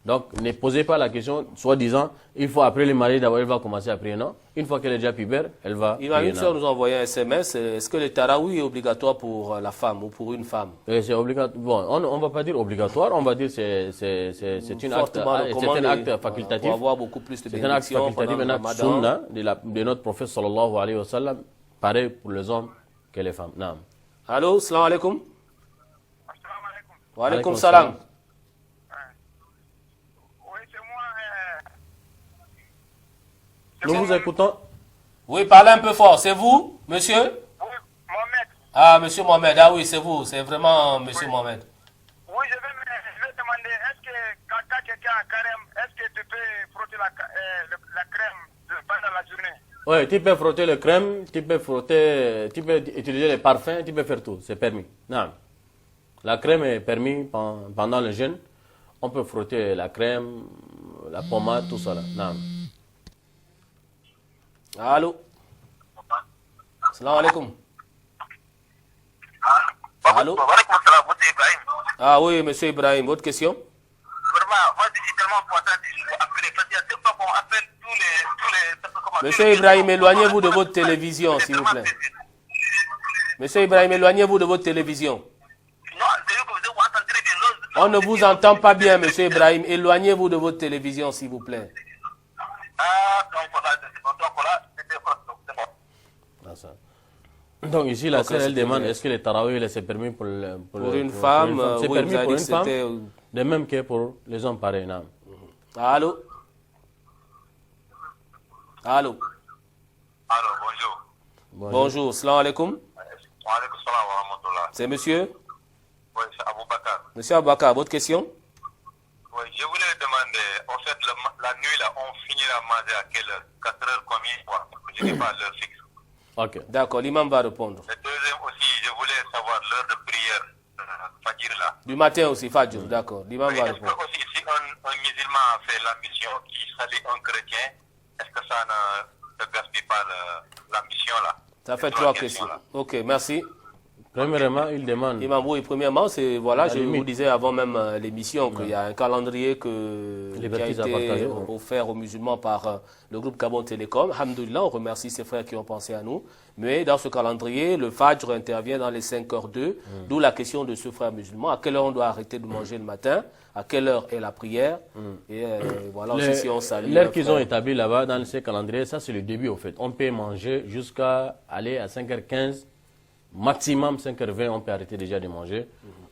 Donc, ne posez pas la question, soi-disant, il faut après le mariage, d'abord, elle va commencer à prier. Non. Une fois qu'elle est déjà pubère, elle va prier. Une soeur nous a envoyé un SMS. Est-ce que le taraoui est obligatoire pour la femme ou pour une femme? C'est obligatoire. Bon, on ne va pas dire obligatoire, on va dire que c'est un acte facultatif. Pour avoir beaucoup plus de c'est un acte facultatif, un acte sunna de notre prophète sallallahu alayhi wa sallam, pareil pour les hommes que les femmes. Non. Allô, salam alaikum. Wa alaikum salam. Nous vous écoutons. Oui, parlez un peu fort. C'est vous, monsieur? Oui, Mohamed. Ah, monsieur Mohamed. Ah oui, c'est vous. C'est vraiment monsieur Mohamed. Oui, je vais demander, est-ce que quand quelqu'un a carême, est-ce que tu peux frotter la crème pendant la journée? Oui, tu peux frotter le crème, tu peux utiliser les parfums, tu peux faire tout. C'est permis. Non. La crème est permise pendant le jeûne. On peut frotter la crème, la pommade, tout ça. Là. Non. Allô. Salam alaikum. Allô. Ah oui, monsieur Ibrahim, votre question? Vraiment, moi je suis tellement content après les fêtes. C'est pas qu'on appelle tous les... Monsieur Ibrahim, éloignez-vous de votre télévision, s'il vous plaît. Monsieur Ibrahim, éloignez-vous de votre télévision. On ne vous entend pas bien, monsieur Ibrahim. Éloignez-vous de votre télévision, s'il vous plaît. Donc ici, la sœur, elle demande, est-ce que le tarawih c'est permis pour une femme? C'est oui, permis pour une femme, de même que pour les hommes pareils. Non. Allô? Allô? Allô, bonjour. Bonjour, salam alaikum. Wa alaikum salam wa rahmatullah. C'est monsieur? Oui, c'est Aboubakar. Monsieur Aboubakar, votre question? Oui, je voulais demander, en fait, la nuit, là, on finit à manger à quelle heure? 4 heures, combien? Je n'ai pas l'heure fixe. Ok. D'accord, l'imam va répondre. Le deuxième aussi, je voulais savoir l'heure de prière, Fajr là. Du matin aussi, Fajr, d'accord. L'imam va répondre. Est-ce que aussi, si un musulman fait la mission qui salue un chrétien, est-ce que ça ne gaspille pas la mission là? Ça fait 3 questions. Ok, merci. Premièrement, il demande. Imam, oui, premièrement, c'est, voilà, je vous disais avant même l'émission qu'il y a un calendrier qui a été offert aux musulmans par le groupe Gabon Télécom. Alhamdoulilah, on remercie ces frères qui ont pensé à nous. Mais dans ce calendrier, le Fajr intervient dans les 5h02, d'où la question de ce frère musulman. À quelle heure on doit arrêter de manger le matin? À quelle heure est la prière? Et voilà aussi si on salue. L'heure qu'ils ont établie là-bas dans ce calendrier, ça c'est le début au fait. On peut manger jusqu'à aller à 5h15. Maximum 5h20, on peut arrêter déjà de manger.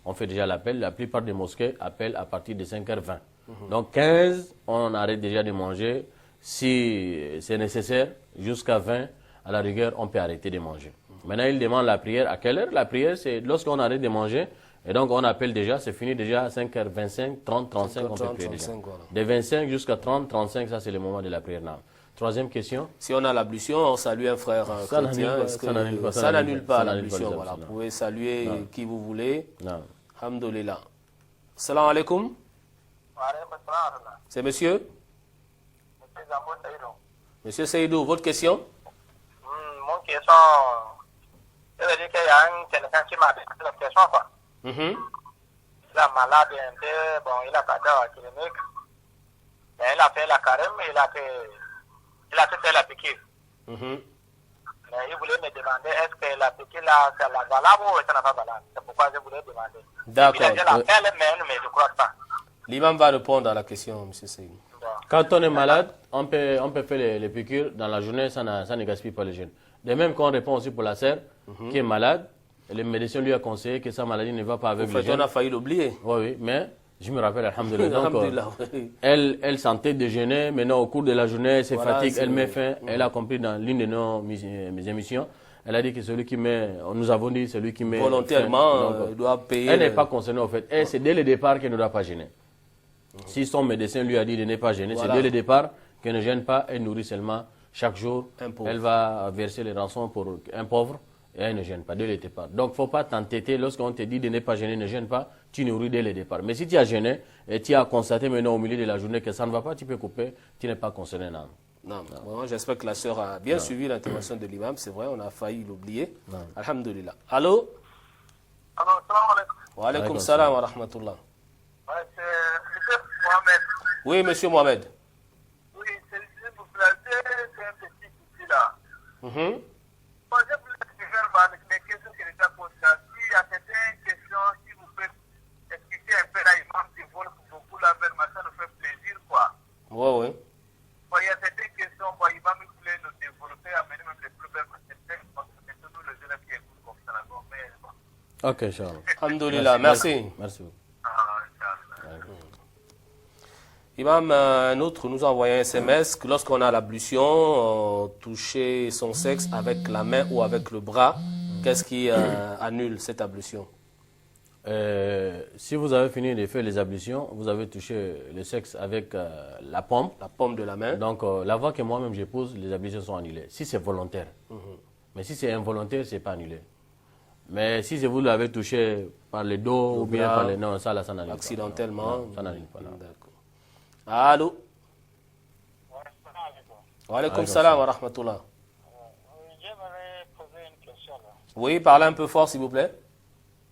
On fait déjà l'appel. La plupart des mosquées appellent à partir de 5h20. Donc 15, on arrête déjà de manger. Si c'est nécessaire, jusqu'à 20, à la rigueur, on peut arrêter de manger. Maintenant, il demande la prière. À quelle heure? La prière, c'est lorsqu'on arrête de manger. Et donc, on appelle déjà, c'est fini déjà à 5h25, 30, 35, on peut prier déjà. Voilà. De 25 jusqu'à 30, 35, ça c'est le moment de la prière. Troisième question. Si on a l'ablution, on salue un frère chrétien. Ça n'annule pas l'ablution. Voilà. Vous pouvez saluer qui vous voulez. Alhamdoulilah. Salam alaikum. C'est monsieur? Monsieur Seydou, votre question? Mon question, je veux dire qu'il y a un quelqu'un qui m'a posé la question, quoi. Il est malade un peu, bon, il a pas d'air à la clinique. Mais il a fait la carême, il a fait la piqûre. Mais il voulait me demander est-ce que la petite là, c'est la valable ou ça n'a pas valable. C'est pourquoi je voulais demander. D'accord. Il a l'appel, mais je ne crois pas. L'imam va répondre à la question, M. Seydou. Quand on est malade, on peut faire les piqûres dans la journée, ça ne gaspille pas les jeunes. De même qu'on répond aussi pour la sœur qui est malade, le médecin lui a conseillé que sa maladie ne va pas avec le jeûne. On a failli l'oublier. Oui, mais je me rappelle, alhamdoulilah. Oui. Elle sentait de jeûner, maintenant au cours de la journée, elle se fatigue, elle met faim. Elle a compris dans l'une de mes émissions, elle a dit que celui qui met, nous avons dit celui qui met volontairement doit payer. Elle n'est pas concernée au fait. C'est dès le départ qu'elle ne doit pas gêner. Si son médecin lui a dit de ne pas gêner, c'est dès le départ qu'elle ne gêne pas, elle nourrit seulement chaque jour. Elle va verser les rançons pour un pauvre et elle ne gêne pas dès le départ. Donc il ne faut pas t'entêter lorsqu'on te dit de ne pas gêner, ne gêne pas, tu nourris dès le départ. Mais si tu as gêné et tu as constaté maintenant au milieu de la journée que ça ne va pas, tu peux couper, tu n'es pas concerné. Non. J'espère que la sœur a bien suivi l'intervention de l'imam. C'est vrai, on a failli l'oublier. Alhamdulillah. Allô? Allô, salam alaikum. Wa alaikum salam wa rahmatullah. C'est M. Mohamed. Oui, monsieur Mohamed. Oui, c'est vous plaît, c'est un petit souci là. Moi, je voulais faire mes questions que les gens posent là. S'il y a certaines questions, si vous pouvez expliquer un peu là, imam, qui vole beaucoup la vers ça nous fait plaisir, quoi. Oui. Il y a certaines questions, imam, il voulait nous développer, amener même les problèmes à certains, parce que c'est nous les élèves qui écoutent comme ça. Ok, Inch'Allah. Alhamdulillah, merci. Merci. Imam, un autre nous a envoyé un SMS que lorsqu'on a l'ablution, toucher son sexe avec la main ou avec le bras, qu'est-ce qui annule cette ablution? Si vous avez fini de faire les ablutions, vous avez touché le sexe avec la paume. La paume de la main. Donc, la voie que moi-même j'épouse, les ablutions sont annulées. Si c'est volontaire. Mais si c'est involontaire, ce n'est pas annulé. Mais si vous l'avez touché par le dos ou bien par les... Non, ça n'annule pas. Accidentellement. Non, ça n'annule pas. D'accord. Allô? Wa alaikum salam wa rahmatullah. J'aimerais poser une question là. Oui, parlez un peu fort s'il vous plaît.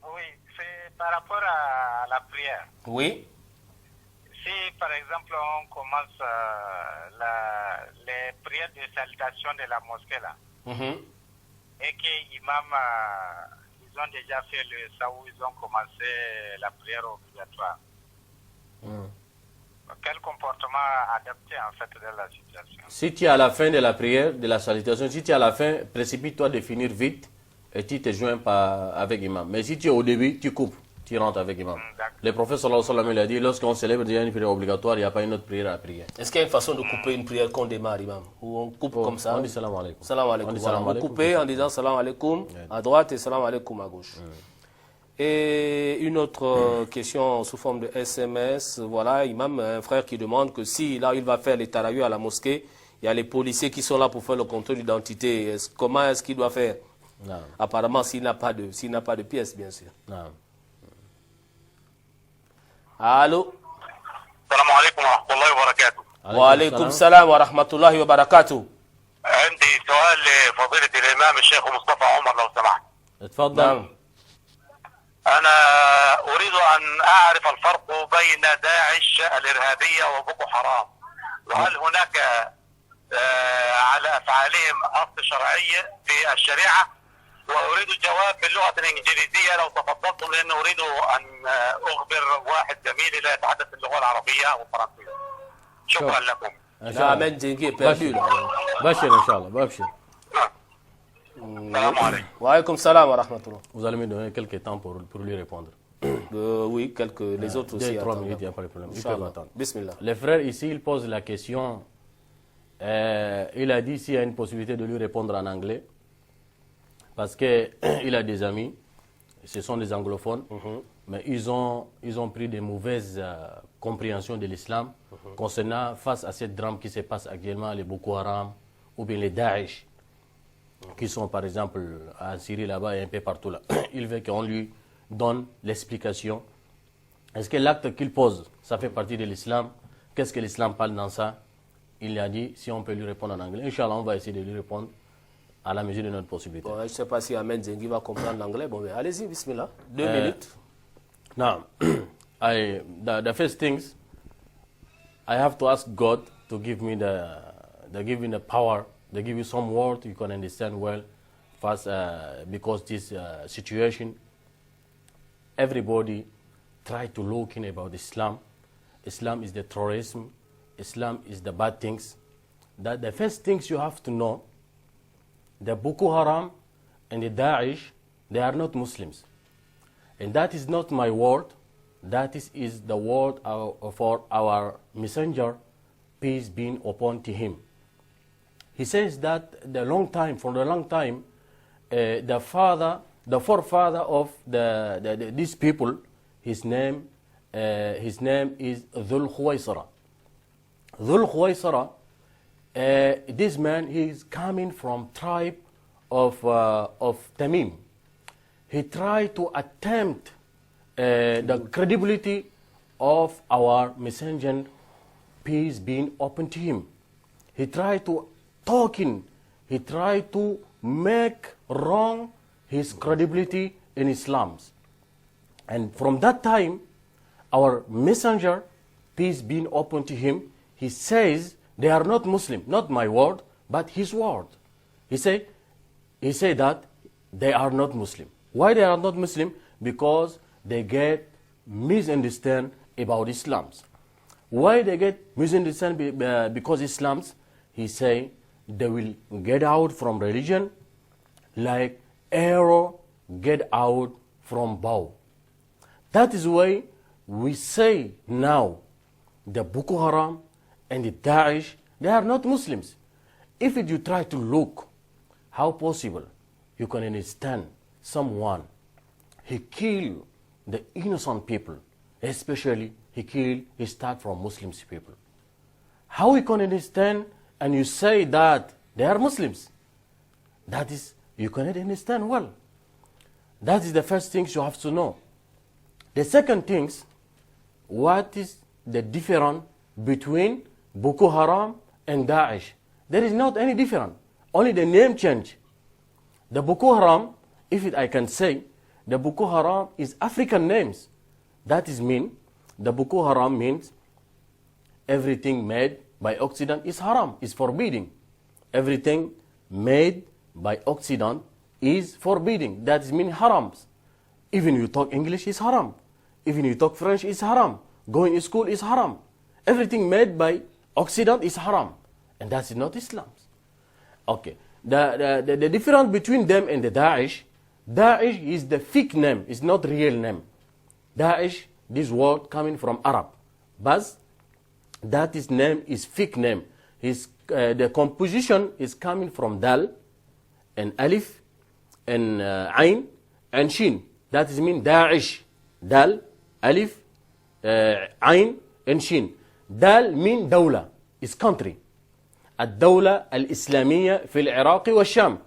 Oui, c'est par rapport à la prière. Oui. Si par exemple on commence les prières de salutation de la mosquée là, et que l'imam, ils ont déjà fait le saoud, ils ont commencé la prière obligatoire. Quel comportement adapter en fait dans la situation? Si tu es à la fin de la prière, de la salutation, si tu es à la fin, précipite-toi de finir vite et tu te joins avec l'imam. Mais si tu es au début, tu coupes, tu rentres avec l'imam. Le prophète sallallahu alayhi wa sallam a dit, lorsqu'on célèbre déjà une prière obligatoire, il n'y a pas une autre prière à prier. Est-ce qu'il y a une façon de couper une prière qu'on démarre, imam? Ou on coupe comme ça? On dit salam alaikum. Salam alaikum. Vous coupez en disant salam alaikum à droite et salam alaikum à gauche. Et une autre question sous forme de SMS, voilà, imam, un frère qui demande que si là il va faire les tarawih à la mosquée, il y a les policiers qui sont là pour faire le contrôle d'identité. Comment est-ce qu'il doit faire? Non. Apparemment, s'il n'a pas de pièce, bien sûr. Non. Allô? Salam alaikum wa rahmatullahi wa barakatuh. Wa alaikum salam wa rahmatullahi wa barakatuh. عندي سؤال لفضيلة الإمام الشيخ مصطفى عمر لو سمحت. اتفضل. أنا أريد أن أعرف الفرق بين داعش الإرهابية وبوكو حرام، وهل هناك على أفعالهم أصل شرعي في الشريعة؟ وأريد الجواب باللغة الإنجليزية لو تفضلتم، لأن أريد أن أخبر واحد زميلي لا يتحدث اللغة العربية والفرنسية. شكرا لكم. Ahmed Djengi est perdu là. Bachir, Inch'Allah, Bachir. Wa alaikum salam wa rahmatullah. Vous allez me donner quelques temps pour lui répondre. Oui, les autres aussi. 2-3 minutes, il n'y a pas de problème. Ils peuvent attendre. Bismillah. Les frères ici, ils posent la question. Il a dit s'il y a une possibilité de lui répondre en anglais. Parce qu'il a des amis, ce sont des anglophones, mais ils ont pris des mauvaises compréhensions de l'islam concernant, face à cette drame qui se passe actuellement, les Boko Haram ou bien les Daesh, qui sont par exemple en Syrie là-bas et un peu partout là. Il veut qu'on lui donne l'explication. Est-ce que l'acte qu'il pose, ça fait partie de l'islam? Qu'est-ce que l'islam parle dans ça? Il a dit, si on peut lui répondre en anglais, Inch'Allah, on va essayer de lui répondre à la mesure de notre possibilité. Bon, je ne sais pas si Ahmed Djengi va comprendre l'anglais. Bon, allez-y, bismillah. 2 minutes. Now, the first things, I have to ask God to give me the power, to give you some word you can understand well, first, because this situation, everybody try to look in about Islam. Islam is the terrorism. Islam is the bad things. That the first things you have to know, the Boko Haram and the Daesh, they are not Muslims. And that is not my word. That is the word for our messenger, peace be upon to him. He says that for the long time, the forefather of these people, his name is Dhul Khuwaisara. Dhul Khuwaisara, this man, he is coming from tribe of Tamim. He tried to attempt the credibility of our messenger, peace being open to him. He tried to he tried to make wrong his credibility in Islam. And from that time, our messenger, peace being open to him, he says they are not Muslim, not my word, but his word. He said that they are not Muslim. Why they are not Muslim? Because they get misunderstand about Islam. Why they get misunderstand because Islam? He say they will get out from religion like arrow get out from bow. That is why we say now the Boko Haram and the Daesh, they are not Muslims. If you try to look how possible you can understand someone, he killed the innocent people, especially he start from Muslim people. How we can understand and you say that they are Muslims? That is, you cannot understand well. That is the first things you have to know. The second things, what is the difference between Boko Haram and Daesh? There is not any difference, only the name change. The Boko Haram, I can say, the Boko Haram is African names. That is mean, the Boko Haram means everything made by Occident is haram, is forbidding. Everything made by Occident is forbidding. That is mean harams. Even you talk English is haram. Even you talk French is haram. Going to school is haram. Everything made by Occident is haram. And that is not Islam. Okay. The difference between them and the Daesh is the fake name, it's not real name. Daesh, this word coming from Arab. But that is name is fake name. The composition is coming from Dal and Alif and Ain and Shin. That is mean Daesh. Dal, Alif, Ain and Shin. Dal mean Dawla, is country. الدولة الإسلامية في العراق والشام.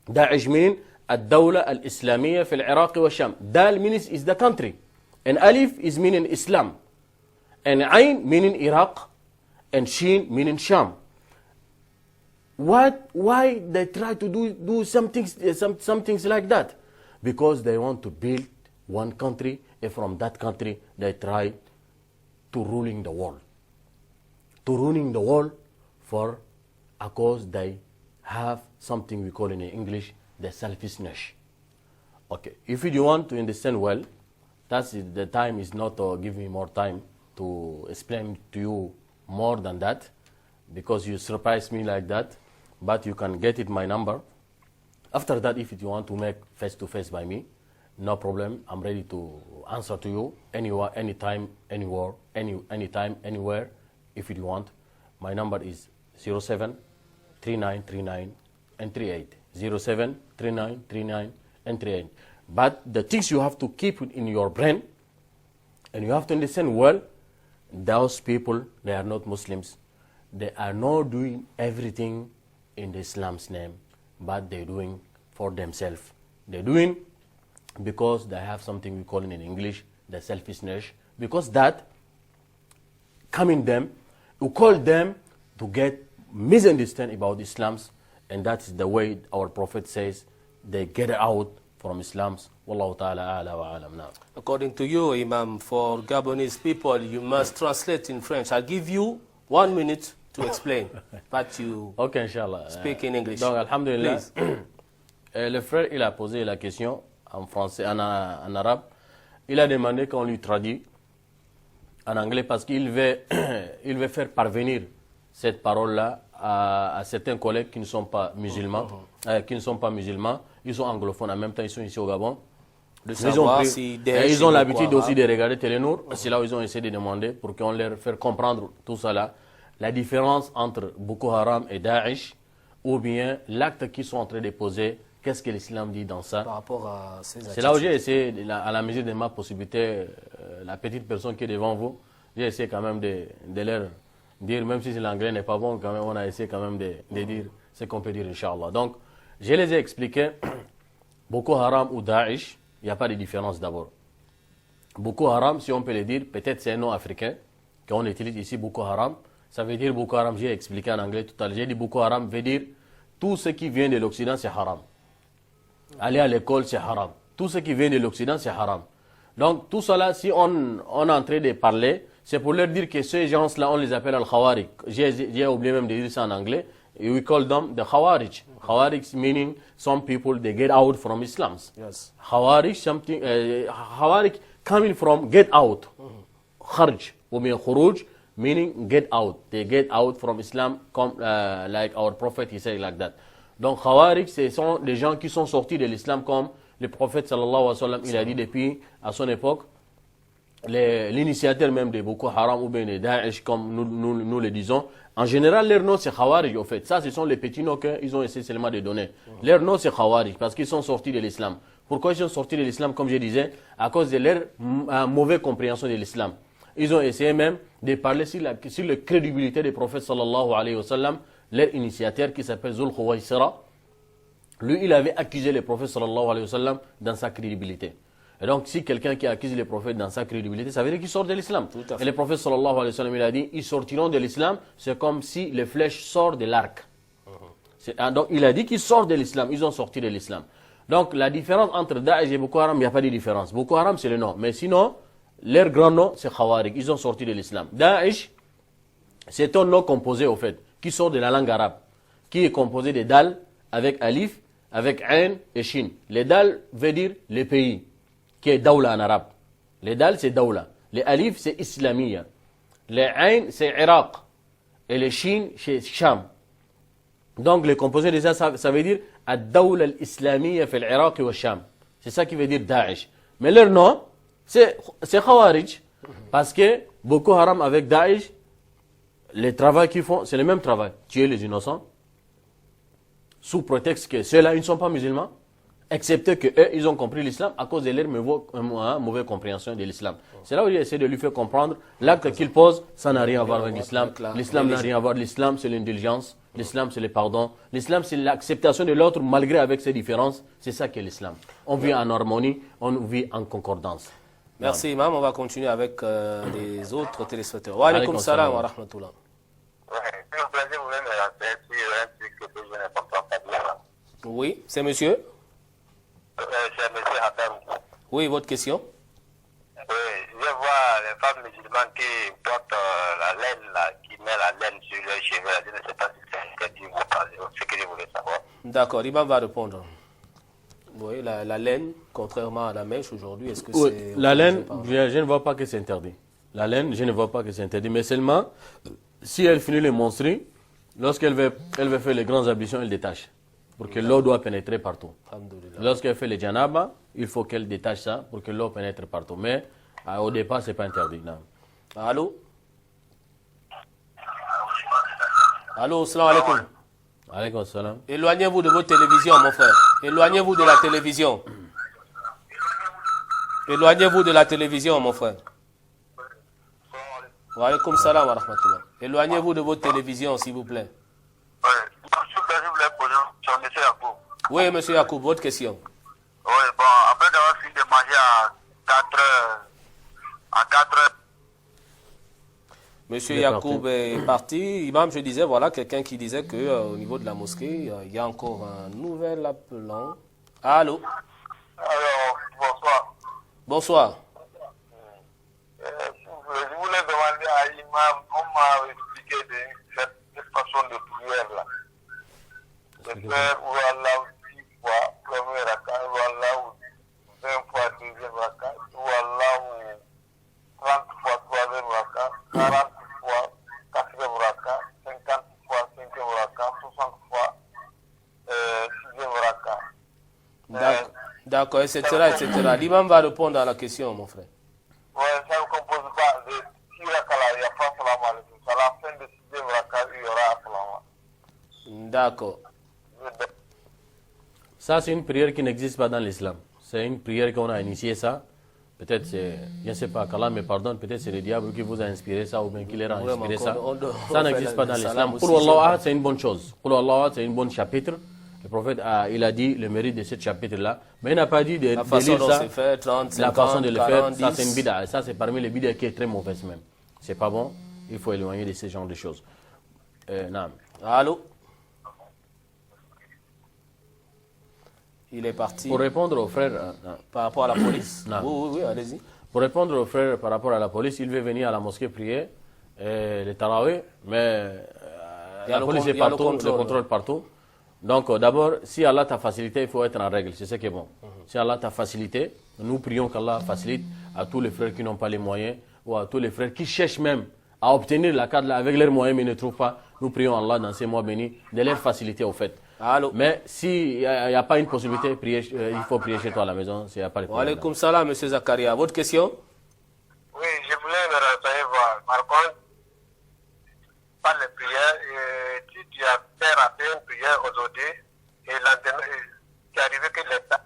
داعش mean الدولة الإسلامية في العراق والشام. Dal means is the country. And Alif is meaning Islam. And Ain meaning Iraq. And Shin meaning Sham. Why they try to do some things like that? Because they want to build one country, and from that country they try to ruling the world. To ruling the world because they have something we call in English the selfishness. Okay, if you want to understand well, the time is not to give me more time to explain to you more than that, because you surprise me like that. But you can get it my number. After that, if you want to make face-to-face by me, no problem. I'm ready to answer to you anywhere, anytime, anywhere, anytime, anywhere. If you want, my number is 07 3939 and 38. 07 3939 and 38. But the things you have to keep in your brain, and you have to understand well, those people, they are not Muslims. They are not doing everything in the Islam's name, but they're doing for themselves. They're doing because they have something we call in English the selfishness, because that coming them, we call them to get misunderstand about Islam, and that is the way our Prophet says they get out from Islam. Wallahu ta'ala a'la wa a'lam. According to you, Imam, for Gabonese people, you must translate in French. I'll give you 1 minute to explain, but you okay, inshallah. Speak in English. Donc, alhamdulillah. Le frère, il a posé la question en français, en arabe. Il a demandé qu'on lui traduise en anglais parce qu'il veut, il veut faire parvenir cette parole-là à certains collègues qui ne sont pas musulmans, Ils sont anglophones, en même temps ils sont ici au Gabon. Ils ont l'habitude aussi de regarder Télénour. C'est là où ils ont essayé de demander pour qu'on leur fasse comprendre tout ça là. La différence entre Boko Haram et Daesh, ou bien l'acte qu'ils sont en train de poser, qu'est-ce que l'islam dit dans ça? Par rapport à ces attitudes. C'est là où j'ai essayé, à la mesure de ma possibilité, la petite personne qui est devant vous, j'ai essayé quand même de leur dire, même si l'anglais n'est pas bon, quand même, on a essayé quand même de dire ce qu'on peut dire, Inch'Allah. Donc, je les ai expliqués, Boko Haram ou Daesh, il n'y a pas de différence d'abord. Boko Haram, si on peut le dire, peut-être c'est un nom africain, qu'on utilise ici, Boko Haram. Ça veut dire Boko Haram, j'ai expliqué en anglais tout à l'heure. J'ai dit Boko Haram veut dire tout ce qui vient de l'Occident, c'est haram. Aller à l'école, c'est haram. Tout ce qui vient de l'Occident, c'est haram. Donc, tout cela, si on est en train de parler, c'est pour leur dire que ces gens-là, on les appelle al-Khawarij. J'ai oublié même de dire ça en anglais. We call them the Khawarij. Khawarij meaning some people, they get out from Islam. Yes. Khawarij, Khawarij coming from get out. Kharj, ou bien khuruj, meaning get out. They get out from Islam, like our prophet, he said like that. Donc, Khawarij, ce sont des gens qui sont sortis de l'islam comme le prophète sallallahu alayhi wa sallam, il a dit depuis à son époque, l'initiateur même de Boko Haram ou bien de Daesh, comme nous le disons, en général, leur nom c'est Khawarij au fait. Ça, ce sont les petits noms qu'ils ont essayé seulement de donner. Leur nom c'est Khawarij parce qu'ils sont sortis de l'islam. Pourquoi ils sont sortis de l'islam, comme je disais? À cause de leur mauvaise compréhension de l'islam. Ils ont essayé même de parler sur la crédibilité du prophète sallallahu alayhi wa sallam, leur initiateur qui s'appelle Zul Khuwaisira. Lui, il avait accusé le prophète sallallahu alayhi wa sallam dans sa crédibilité. Et donc, si quelqu'un qui accuse le prophète dans sa crédibilité, ça veut dire qu'il sort de l'islam. Et le prophète sallallahu alayhi wa sallam, il a dit, ils sortiront de l'islam, c'est comme si les flèches sortent de l'arc. Donc, il a dit qu'ils sortent de l'islam, ils ont sorti de l'islam. Donc, la différence entre Daesh et Boko Haram, il n'y a pas de différence. Boko Haram, c'est le nom. Mais sinon, leur grand nom, c'est Khawarij. Ils ont sorti de l'islam. Daesh, c'est un nom composé, au fait, qui sort de la langue arabe, qui est composé de dal, avec alif, avec ain et shin. Les dal veut dire les pays, qui est Dawla en arabe. Les dal, c'est Dawla. Les alif, c'est Islamia. Les ain, c'est Irak. Et les shin, c'est Sham. Donc, le composé de ça, ça veut dire Ad-Dawla al-Islamiyya fil Irak wa Sham. C'est ça qui veut dire Daesh. Mais leur nom, c'est Khawarij. Parce que Boko Haram avec Daesh, le travail qu'ils font, c'est le même travail. Tuer les innocents. Sous prétexte que ceux-là, ils ne sont pas musulmans. Excepté qu'eux, ils ont compris l'islam à cause de leur mauvaise compréhension de l'islam. C'est là où j'essaie de lui faire comprendre l'acte qu'il pose, ça n'a rien à voir avec l'islam. L'islam n'a rien à voir. L'islam, c'est l'indulgence. L'islam, c'est le pardon. L'islam, c'est l'acceptation de l'autre malgré avec ses différences. C'est ça qu'est l'islam. On vit en harmonie, on vit en concordance. Merci, Imam. On va continuer avec les autres téléspectateurs. Wa alaykoum salam wa rahmatullah. Oui, c'est monsieur? C'est monsieur Hadarou. Oui, votre question? Oui, je vois les femmes musulmanes qui portent la laine, là, qui mettent la laine sur leurs cheveux. Je ne sais pas si c'est ce que vous parlez, ce que je voulais savoir. D'accord, Imam va répondre. Oui, la laine, contrairement à la mèche aujourd'hui, est-ce que oui, c'est... La laine, je ne vois pas que c'est interdit. La laine, je ne vois pas que c'est interdit. Mais seulement, si elle finit les monstries, lorsqu'elle veut faire les grandes ablutions, elle détache. Pour que l'eau doit pénétrer partout. Lorsqu'elle fait les janaba, il faut qu'elle détache ça pour que l'eau pénètre partout. Mais au départ, ce n'est pas interdit. Non. Allô? Allô, salam alaikum. Alaykoum salam. Éloignez-vous de votre télévision, mon frère. Éloignez-vous de la télévision. Éloignez-vous de la télévision, mon frère. Wa alaykoum salam wa rahmatullah. Éloignez-vous de votre télévision, s'il vous plaît. Oui, monsieur Yacoub, votre question. Oui, bon, après d'avoir fini de manger à 4 heures. Monsieur Yacoub est parti. Imam, je disais, voilà, quelqu'un qui disait qu'au niveau de la mosquée, il y a encore un nouvel appelant. Allô? Alors, bonsoir. Bonsoir. Je voulais demander à l'imam, on m'a expliqué cette façon de prière là. De faire ou Allah 10 fois, D'accord, etc., etc. L'imam va répondre à la question, mon frère. Ouais, ça ne compose pas de 6 rakats, il n'y a pas salam alaikum. C'est à la fin de 6e rakat, il y aura salam. D'accord. Ça, c'est une prière qui n'existe pas dans l'islam. C'est une prière qu'on a initiée, ça. Peut-être c'est, je ne sais pas, qu'Allah me pardonne, peut-être c'est le diable qui vous a inspiré ça ou bien qui leur a inspiré ça. Ça n'existe pas dans l'islam. Pour Allah, c'est une bonne chose. Pour Allah, c'est une bonne chapitre. Le prophète, il a dit le mérite de ce chapitre-là. Mais il n'a pas dit de lire ça. Fait, 30, 50, la façon de le 40, faire, 10. ça c'est une bid'a. Ça c'est parmi les bid'a qui est très mauvaise même. C'est pas bon. Il faut éloigner de ce genre de choses. Non. Allô? Il est parti. Pour répondre aux frères... Par rapport à la police? Non. Oui, allez-y. Pour répondre aux frères par rapport à la police, il veut venir à la mosquée prier le tarawih, mais la police est partout, le contrôle partout. Donc d'abord, si Allah t'a facilité, il faut être en règle, c'est ce qui est bon. Si Allah t'a facilité, nous prions qu'Allah facilite à tous les frères qui n'ont pas les moyens, ou à tous les frères qui cherchent même à obtenir la carte avec leurs moyens mais ne trouvent pas. Nous prions Allah dans ces mois bénis de leur faciliter au fait. Allô? Mais s'il n'y a pas une possibilité, il faut prier chez toi à la maison, s'il n'y a pas de problème. Wa alaykoum salam, M. Zakaria. Votre question? Oui, je voulais me renseigner, voir. Par contre, par les prières, tu as fait rater une prière aujourd'hui et lendemain, tu es arrivé que l'État.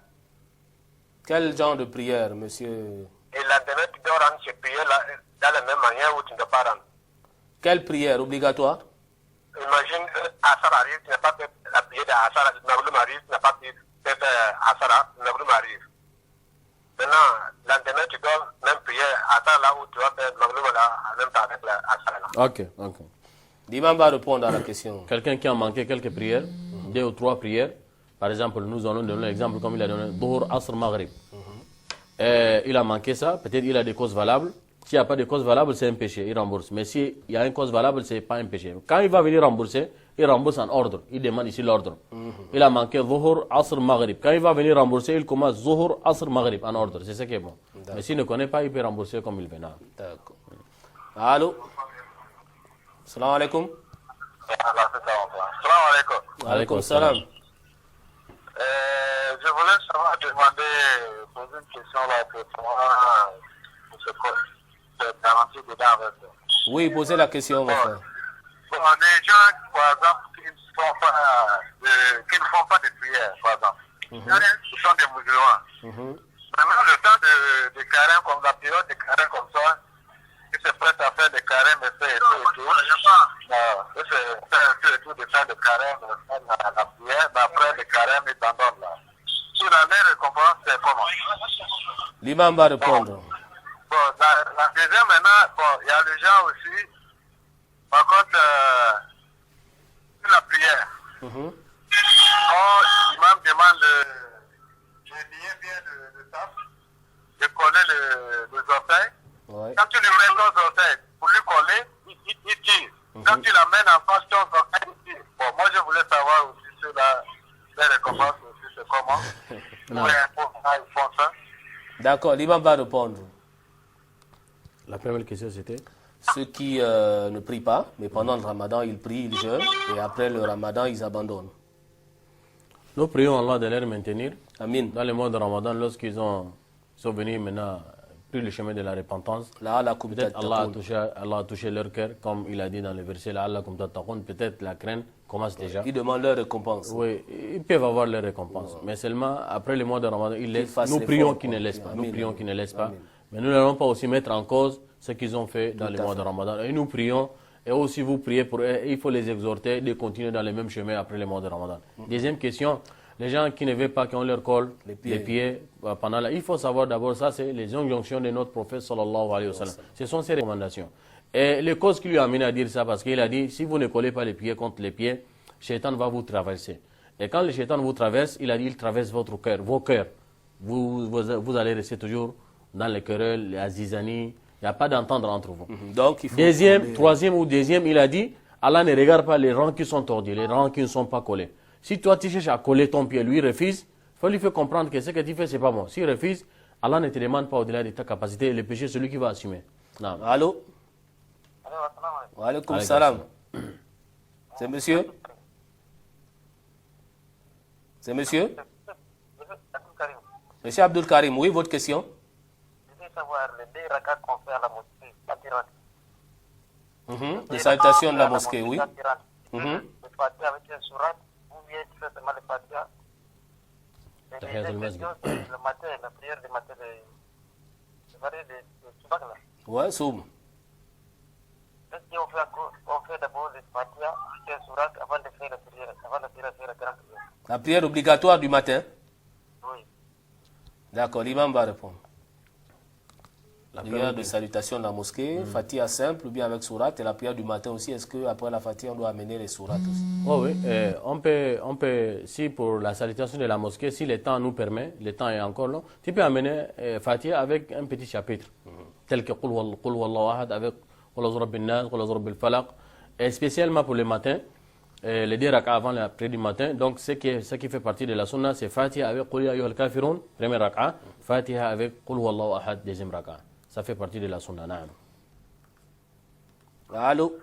Quel genre de prière, monsieur? Et lendemain, tu dois rendre ces prières-là dans la même manière où tu ne dois pas rendre. Quelle prière obligatoire? Imagine, Assar arrive, tu n'as pas fait la prière d'Assar, Nagloum arrive, tu n'as pas fait Assar, Nagloum arrive. Maintenant, lendemain, tu dois même prier Assar là où tu vas faire Nagloum là, en même temps avec Assar là. Ok. L'imam va répondre à la question. Quelqu'un qui a manqué quelques prières, 2 ou 3 prières, par exemple, nous allons donner l'exemple comme il a donné, Dhuhr, Asr, Maghrib. Il a manqué ça, peut-être il a des causes valables. S'il n'y a pas de cause valable, c'est un péché, il rembourse. Mais s'il y a une cause valable, ce n'est pas un péché. Quand il va venir rembourser, il rembourse en ordre. Il demande ici l'ordre. Il a manqué Dhuhr, Asr, Maghrib. Quand il va venir rembourser, il commence Dhuhr, Asr, Maghrib en ordre. C'est ce qui est bon. Mais s'il ne connaît pas, il peut rembourser comme il veut. D'accord. Allô? Salam alaikum. Salam alaikum. Alaikum salam. Je voulais savoir, poser une question là pour ce code. Garantie dedans avec. Oui, posez la question, mon frère. Bon, les gens, par exemple, qui ne font pas de prière, par exemple, ce sont des musulmans. Maintenant, le temps de carême, comme la période de carême comme ça, ils se prêtent à faire des carèmes et faire tout. Ils se fait tout de faire des carèmes, la prière, mais après les carèmes, ils t'endorment là. Sur la récompense, c'est comment? L'imam va répondre. Bon, la deuxième maintenant, bon, il y a les gens aussi, par contre, sur la prière, quand l'imam demande de lier bien le taf, de coller les orteils, quand tu lui mets ton orteil pour lui coller, il tire. Quand tu l'amènes en face, ton orteil, il tire. Bon, moi je voulais savoir aussi sur les récompenses aussi, c'est comment? Ils font ça. D'accord, l'imam va répondre. La première question c'était? Ceux qui ne prient pas, mais pendant le ramadan, ils prient, ils jeûnent, et après le ramadan, ils abandonnent. Nous prions Allah de les maintenir. Amin. Dans le mois de ramadan, lorsqu'ils sont venus maintenant, pris le chemin de la repentance, peut-être Allah a touché leur cœur, comme il a dit dans le verset là, peut-être la crainte commence déjà. Ils demandent leur récompense. Oui, ils peuvent avoir leur récompense. Mais seulement après le mois de ramadan, nous prions qu'ils ne laissent pas. Nous prions qu'ils ne laissent pas. Mais nous n'allons pas aussi mettre en cause ce qu'ils ont fait dans le mois de ramadan. Et nous prions, et aussi vous priez pour eux, il faut les exhorter de continuer dans le même chemin après le mois de ramadan. Deuxième question, les gens qui ne veulent pas qu'on leur colle les pieds pendant la... Il faut savoir d'abord, ça c'est les injonctions de notre prophète sallallahu alayhi wa sallam. Ce sont ses recommandations. Et les causes qui lui ont amené à dire ça, parce qu'il a dit, si vous ne collez pas les pieds contre les pieds, Shaitan va vous traverser. Et quand le Shaitan vous traverse, il a dit, il traverse votre cœur, vos cœurs. Vous allez rester toujours dans les querelles, les azizani, il n'y a pas d'entendre entre vous. Donc, il faut troisième, il a dit, Allah ne regarde pas les rangs qui sont tordus, les rangs qui ne sont pas collés. Si toi tu cherches à coller ton pied, lui refuse, il faut lui faire comprendre que ce que tu fais, c'est pas bon. S'il refuse, Allah ne te demande pas au-delà de ta capacité, le péché, c'est celui qui va assumer. Non. Allô? Wa alaykoum salam. C'est monsieur? C'est monsieur? Monsieur Abdul Karim, oui, votre question? Je veux savoir les 2 rakats qu'on fait à la mosquée, Les salutations de la mosquée, oui. Le Fatiha avec un surat, ou bien tu fais seulement le Fatiha. Tahiyatul masjid. Le matin, la prière du matin, c'est varié de Soubak là. Ouais, Soum. Est-ce qu'on fait d'abord le Fatiha avec un surat avant de faire la prière, avant de faire la grande prière? La prière obligatoire du matin? Oui. D'accord, l'imam va répondre. La prière de salutation de la mosquée, Fatiha simple ou bien avec surat, et la prière du matin aussi, est-ce qu'après la Fatiha, on doit amener les surats aussi? Oh oui, on peut, si pour la salutation de la mosquée, si le temps nous permet, le temps est encore long, tu peux amener Fatiha avec un petit chapitre, tel que Qul Huwallahu Ahad, avec Qul A'udhu Birabbin Nas, Qul A'udhu Birabbil Falaq, et spécialement pour le matin, les 2 rak'ah avant la prière du matin. Donc ce qui fait partie de la sunna, c'est Fatiha avec Qul Ya Ayyuhal Kafirun, première rak'ah, Fatiha avec Qul Huwallahu Ahad, deuxième rak'ah. Ça fait partie de la sunna. Naam. Allô?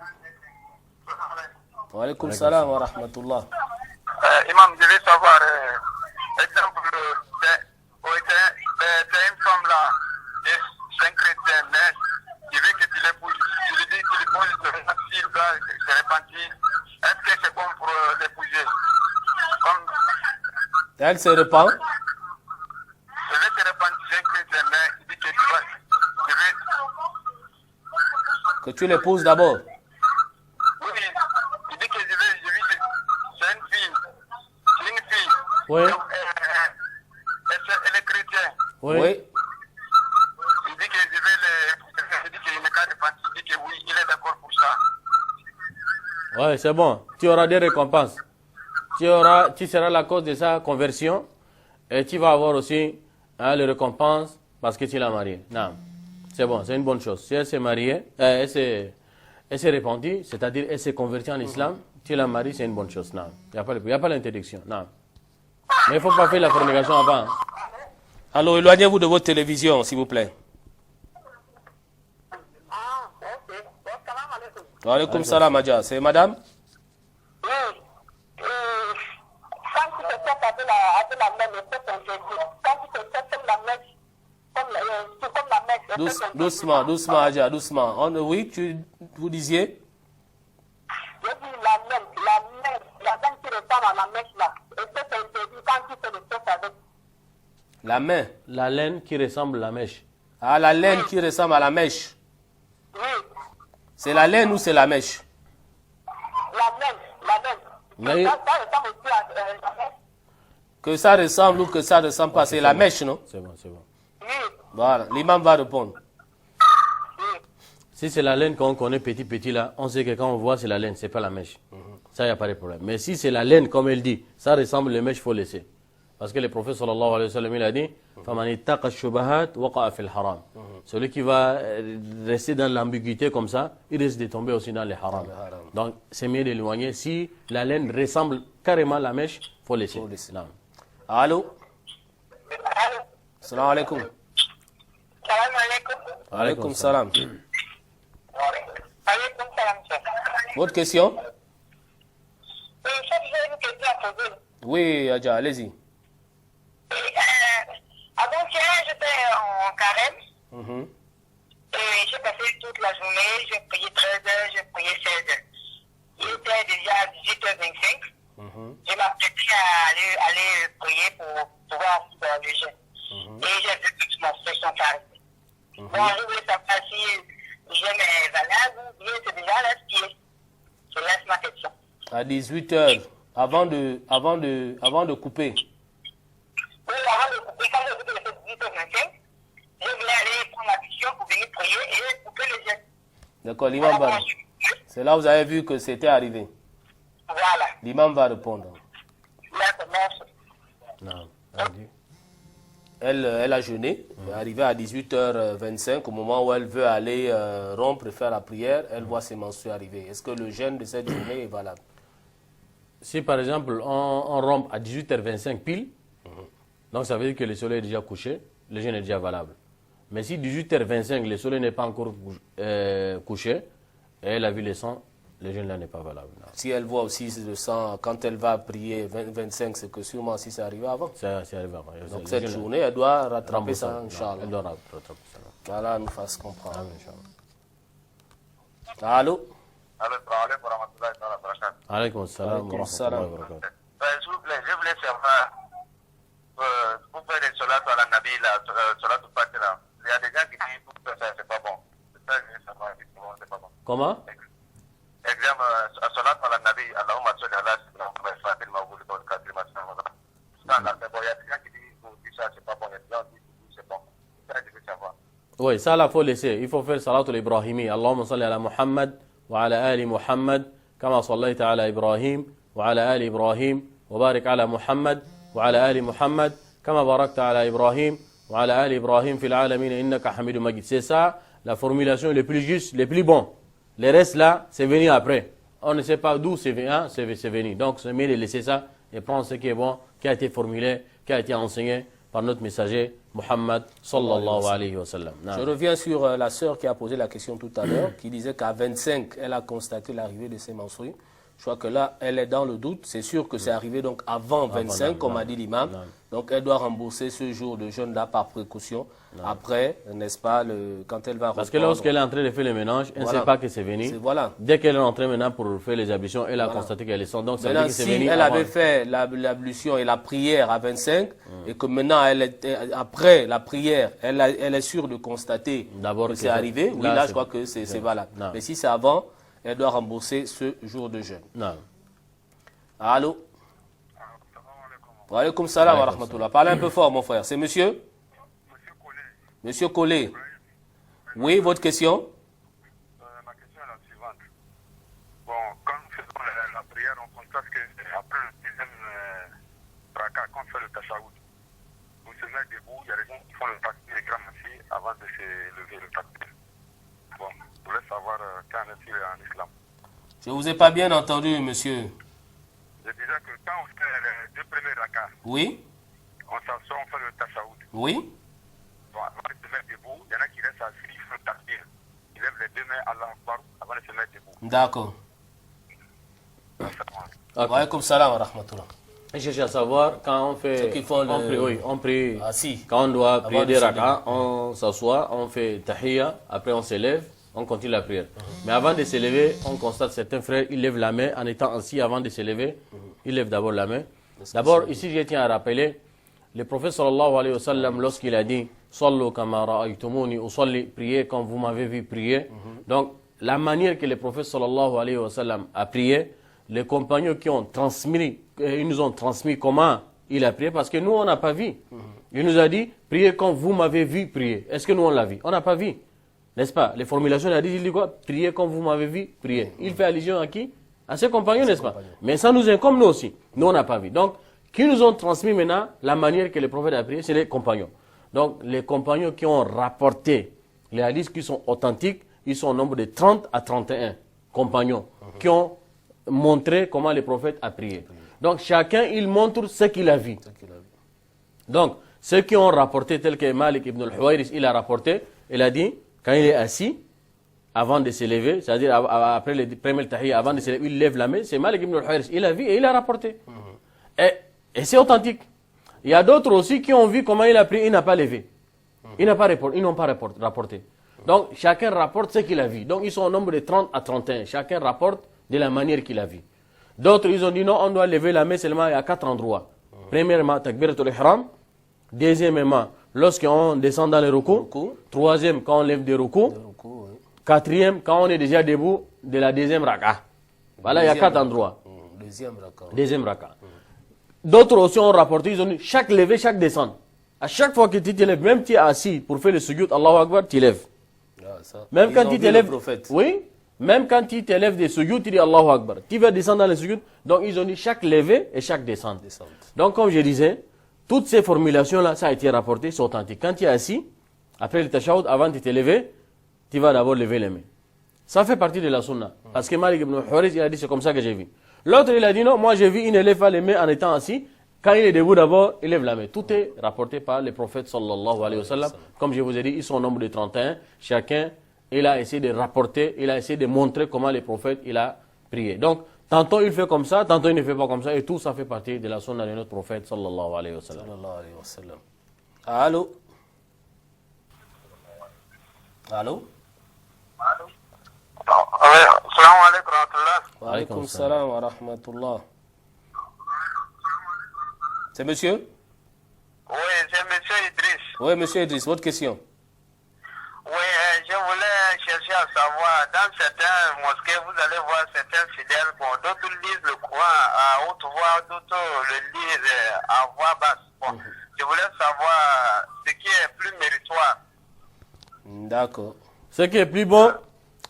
Wa alaykoum salam wa rahmatullah. Imam, je veux savoir, exemple, c'est une femme là, c'est un chrétien, mais je veux que tu l'épouses, tu lui dis que tu l'épouses, s'il doit se repentir, est-ce que c'est bon pour l'épouser? Comme Elle se répand? je vais te répondre, c'est un chrétien, mais il dit que tu vas, Que tu l'épouses d'abord? oui, il dit que c'est une fille, Oui. elle est chrétienne. Oui. Oui. Il dit que il dit qu'il n'est qu'à répondre, il dit que oui, il est d'accord pour ça. Ouais, c'est bon. Tu auras des récompenses. Tu seras la cause de sa conversion et tu vas avoir aussi les récompenses parce que tu l'as mariée. Non. C'est bon, c'est une bonne chose. Si elle s'est mariée, elle s'est répandue, c'est-à-dire elle s'est convertie en islam, tu la maries, c'est une bonne chose. Non. Il n'y a pas l'interdiction. Non. Mais il ne faut pas faire la fornication avant. Alors, éloignez-vous de votre télévision, s'il vous plaît. Ah, ok. Bon, salam alaikum. Wa alaykoum salam, Adja. C'est madame? Oui. Quand tu te fais avec la mèche, le fait interdit. Quand tu te fais comme la mèche, comme la mèche, le fait interdit. Doucement, Adja, doucement. Oui, vous disiez? Je dis la mèche qui ressemble à la mèche là, le fait interdit quand tu fais le fait avec. La main. La laine qui ressemble à la mèche. Ah, la laine qui ressemble à la mèche. Oui, C'est la laine ou c'est la mèche? la mèche. Mais- Ça ressemble aussi à la mèche. Que ça ressemble ou que ça ne ressemble pas, c'est la mèche, non? C'est bon, c'est bon. Oui, Voilà, l'imam va répondre. oui. Si c'est la laine qu'on connaît petit là, on sait que quand on voit c'est la laine, c'est pas la mèche. Ça, il n'y a pas de problème. Mais si c'est la laine, comme elle dit, ça ressemble les mèches, il faut laisser. Parce que le prophète sallallahu alayhi wa sallam, il a dit فَمَنِ اتَّقَى الشُّبَهَاتِ وَقَعَ فِي الْحَرَامِ. Celui qui va rester dans l'ambiguïté comme ça, il risque de tomber aussi dans les haram. Donc, c'est mieux d'éloigner. Si la laine ressemble carrément à la mèche, il faut laisser. Non. Allô? Allô? Salam alaikum. Salam alaikum. Alaikum salam. Alaikum salam, chef. Votre question? Chef, j'ai une question à poser. Oui, Adja, allez-y. Avant-hier, j'étais en carême. Mhm. Et j'ai passé toute la journée, j'ai prié 13 heures, j'ai prié 16 heures. Il était déjà à 18h25. Mhm. Je m'apprêtais à aller prier pour pouvoir faire le jeûne. Et j'ai vu que mon frère sont arrêtés. Bon, je voulais savoir si le jeûne est valable ou bien c'est déjà l'aspiré. Je laisse ma question. À 18h, avant de couper. Oui, avant de couper, quand j'ai vu que c'était 18h25, je voulais aller prendre ma question pour venir prier et couper le jeûne. D'accord, l'imam va répondre. C'est là où vous avez vu que c'était arrivé. Voilà. L'imam va répondre. D'accord, merci. Non. Elle a jeûné, elle est arrivée à 18h25, au moment où elle veut aller rompre et faire la prière, elle voit ses menstrues arriver. Est-ce que le jeûne de cette journée est valable? Si par exemple on rompt à 18h25 pile, donc ça veut dire que le soleil est déjà couché, le jeûne est déjà valable. Mais si 18h25 le soleil n'est pas encore couché, et elle a vu le sang, Le jeûne-là n'est pas valable. Non. Si elle voit aussi le sang, quand elle va prier 25, c'est que sûrement si c'est arrivé avant. C'est arrivé avant. Donc cette journée, elle doit rattraper ça, Inch'Allah. Elle doit rattraper ça. Qu'Allah nous fasse comprendre. Allô? Allô, salam alaikum wa rahmatullahi wa barakatuh. Alaykoum salam wa rahmatullahi wa barakatuh. S'il vous plaît, je voulais savoir, pour faire des salats à la Nabi, salat au Fatiha, là, il y a des gens qui disent que ça, c'est pas bon. C'est ça que je veux savoir, effectivement, c'est pas bon. Comment? Exemple, salat à la Nabi, Allahumma salli ala sayyidina Muhammad Fatil Mawlid wa al-Qadir Masna. Ça, là, c'est bon. Il y a des gens qui disent que ça, c'est pas bon. Il y a des gens qui disent que c'est bon. C'est ça que je veux savoir. Oui, ça là, il faut laisser. Il faut faire salat al-Ibrahimi. Allahumma salli ala Muhammad wa ala ali Muhammad, kama sallaita ala Ibrahim wa ala ali Ibrahim, wa barik ala Muhammad wa ala ali Muhammad, kama barakta ala Ibrahim wa ala ali Ibrahim fil alamin innaka Hamidou Majid. C'est ça, la formulation le plus juste, le plus bon. Les restes là, c'est venu après. On ne sait pas d'où c'est venu. Donc, c'est mieux de laisser ça et prendre ce qui est bon, qui a été formulé, qui a été enseigné par notre messager Muhammad sallallahu alayhi wa sallam. Je reviens sur la sœur qui a posé la question tout à l'heure, qui disait qu'à 25, elle a constaté l'arrivée de ses menstrues. Je crois que là, elle est dans le doute. C'est sûr que c'est arrivé donc avant 25, comme a dit l'imam. Donc, elle doit rembourser ce jour de jeûne-là par précaution. Après, n'est-ce pas, quand elle va reprendre... Parce que lorsqu'elle est en train de faire le ménage, elle ne sait pas que c'est venu. Dès qu'elle est entrée maintenant pour faire les ablutions, elle a constaté qu'elle est sans. Donc, ça veut dire que c'est venu elle avait fait l'ablution et la prière à 25, et que maintenant, après la prière, elle est sûre de constater que c'est arrivé, oui, là, je crois que c'est valable. Mais si c'est avant, elle doit rembourser ce jour de jeûne. Non. Allô? Wa alaykoum salam wa rahmatullah. Parlez un peu fort, mon frère. C'est monsieur? Monsieur Collet. Oui, votre question? Ma question est la suivante. Bon, quand nous faisons la prière, on constate qu'après le deuxième raka, quand on fait le tashaoud, on se met debout, il y a des gens qui font le takbir, les grands massis, avant de se lever le takbir. Bon, je voulais savoir qu'en est-il en islam. Je ne vous ai pas bien entendu, monsieur. Je disais que quand on fait les deux premiers rakas, oui, on s'assoit, on fait le tashaoud. Oui. Bon, avant de se mettre debout, il y en a qui restent assis, ils font le takbir. Ils lèvent les deux mains à l'Akbar avant de se mettre debout. D'accord. Wa alaykoum salam wa rahmatullah. Je cherche à savoir quand on fait. On prie. Quand on doit prier des rakas, on s'assoit, on fait tahiyya, après on se lève, on continue la prière. Mais avant de se lever, on constate certains frères, ils lèvent la main en étant assis avant de se lever. Ils lèvent d'abord la main. D'abord, ici, je tiens à rappeler, le prophète sallallahu alayhi wa sallam, lorsqu'il a dit Sallu kama ra'aytumuni usalli, priez comme vous m'avez vu prier. Donc, la manière que le prophète sallallahu alayhi wa sallam a prié, les compagnons qui ont transmis, ils nous ont transmis comment il a prié, parce que nous, on n'a pas vu. Il nous a dit, priez comme vous m'avez vu prier. Est-ce que nous, on l'a vu? On n'a pas vu. N'est-ce pas? Les formulations, il dit quoi? Priez comme vous m'avez vu prier. Il fait allusion à qui? À ses compagnons, n'est-ce pas? Mais ça nous incombe, nous aussi. Nous, on n'a pas vu. Donc, qui nous ont transmis maintenant la manière que le prophète a prié, c'est les compagnons. Donc, les compagnons qui ont rapporté les hadiths qui sont authentiques, ils sont au nombre de 30 à 31 compagnons qui ont montré comment le prophète a prié. Donc, chacun, il montre ce qu'il a vu. Donc, ceux qui ont rapporté, tel que Malik ibn al-Huwairis, il a rapporté, il a dit, quand il est assis, avant de se lever, c'est-à-dire après le premier tahiyya, avant de se lever, il lève la main, c'est Malik ibn al-Huwairis, il a vu et il a rapporté. Et c'est authentique. Il y a d'autres aussi qui ont vu comment il a prié, il n'a pas levé. Ils n'ont pas rapporté. Donc, chacun rapporte ce qu'il a vu. Donc, ils sont au nombre de 30 à 31. Chacun rapporte de la manière qu'il a vu. D'autres, ils ont dit non, on doit lever la main seulement à 4 endroits. Premièrement, takbiratul ihram. Deuxièmement, lorsqu'on descend dans les rukus. Troisième, quand on lève des rukus. Quatrième, quand on est déjà debout de la deuxième raka. Voilà, il y a 4 endroits. Deuxième raka. D'autres aussi ont rapporté, ils ont dit chaque lever, chaque descente. À chaque fois que tu te lèves, même tu es assis pour faire le sujoud, Allahu Akbar, tu lèves. Même quand tu te lèves, même quand tu te lèves des sujoud, tu dis Allahu Akbar. Tu vas descendre dans le sujoud. Donc ils ont dit chaque lever et chaque descente. Donc comme je disais, toutes ces formulations-là, ça a été rapporté, c'est authentique. Quand tu es assis, après le tashahhud, avant de te lever, tu vas d'abord lever les mains. Ça fait partie de la sunna. Parce que Malik ibn Huwairis, il a dit c'est comme ça que j'ai vu. L'autre, il a dit non, moi j'ai vu, il ne lève pas les mains en étant assis. Quand il est debout d'abord, il lève la main. Tout est rapporté par les prophètes sallallahu alayhi wa sallam. Comme je vous ai dit, ils sont au nombre de 31. Chacun, il a essayé de rapporter, il a essayé de montrer comment les prophètes, il a prier. Donc, tantôt il fait comme ça, tantôt il ne fait pas comme ça, et tout ça fait partie de la sunna de notre prophète, sallallahu alayhi wa sallam. Sallallahu alayhi wa sallam. Allô? Allô? Salam alaikum rahmatullah. Wa alaykum salam wa rahmatullah. C'est monsieur? Oui, c'est monsieur Idriss. Oui, monsieur Idriss, votre question. Oui, je voulais chercher à savoir, dans certains mosquées, vous allez voir certains fidèles, bon, d'autres lisent le Coran à haute voix, d'autres le lisent à voix basse. Bon, je voulais savoir ce qui est plus méritoire. D'accord. Ce qui est plus bon,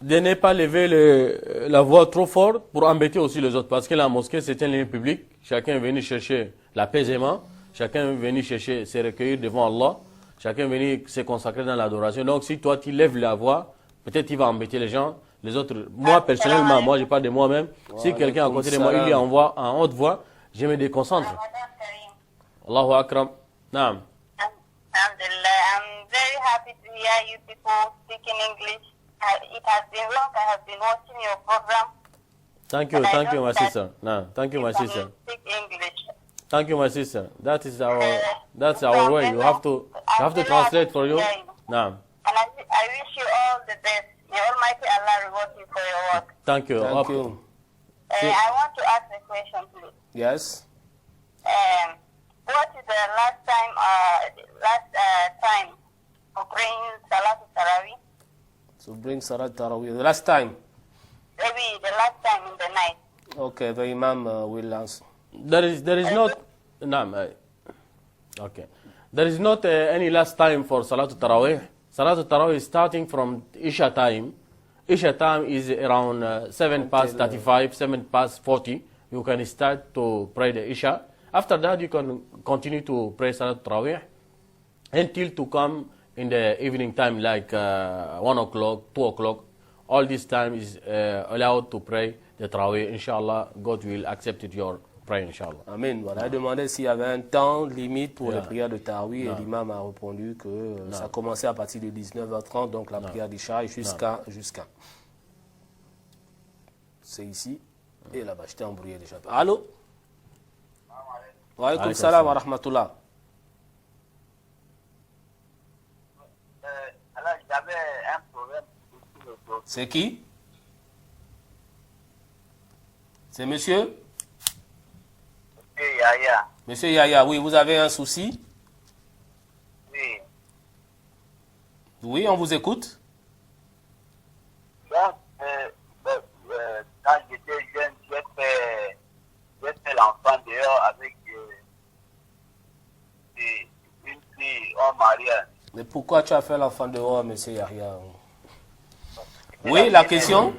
de ne pas lever la voix trop fort pour embêter aussi les autres. Parce que la mosquée, c'est un lieu public. Chacun est venu chercher l'apaisément. Chacun est venu chercher se recueillir devant Allah. Chacun est venu se consacrer dans l'adoration. Donc, si toi, tu lèves la voix, peut-être il va embêter les gens. Les autres, moi, personnellement, moi, je parle de moi-même. Si quelqu'un à côté de moi, il est en haute voix, je me déconcentre. Allahu Akram. Naam. Alhamdulillah, I'm very happy to hear you people speaking English. It has been long I have been watching your program. Thank you, my sister. No, thank you, my sister. Speak English. Thank you, my sister. That's our way. You have to translate for you. No. And I wish you all the best. May Almighty Allah reward you for your work. Thank you. Thank you. I want to ask a question, please. Yes. What is the last time for praying Salatul Tarawih? So bring Salat Tarawih. The last time. Maybe the last time in the night. Okay, the Imam will answer. There is not. No, okay. There is not any last time for Salatul Tarawih. Salatul Tarawih is starting from Isha time. Isha time is around 7 past 35, 7 past 40. You can start to pray the Isha. After that, you can continue to pray Salatul Tarawih until to come in the evening time, like 1 o'clock, 2 o'clock. All this time is allowed to pray the Tarawih. Inshallah, God will accept it, your prayer, Inshallah. Amen. Voilà, il demandait s'il y avait un temps limite pour les prières de Tarawih et l'imam a répondu que ça commençait à partir de 19h30, donc la prière d'Isha jusqu'à. C'est ici et là-bas. J'étais embrouillé déjà. Allô? Wa alaykum salam wa rahmatullah. Alors, j'avais un problème. C'est qui? C'est monsieur? Monsieur Yaya. Monsieur Yaya, oui, vous avez un souci? Oui. Oui, on vous écoute. Donc, quand j'étais jeune, j'ai fait l'enfant dehors avec une fille en mariage. Mais pourquoi tu as fait l'enfant dehors, monsieur Yaya? Oui, la question?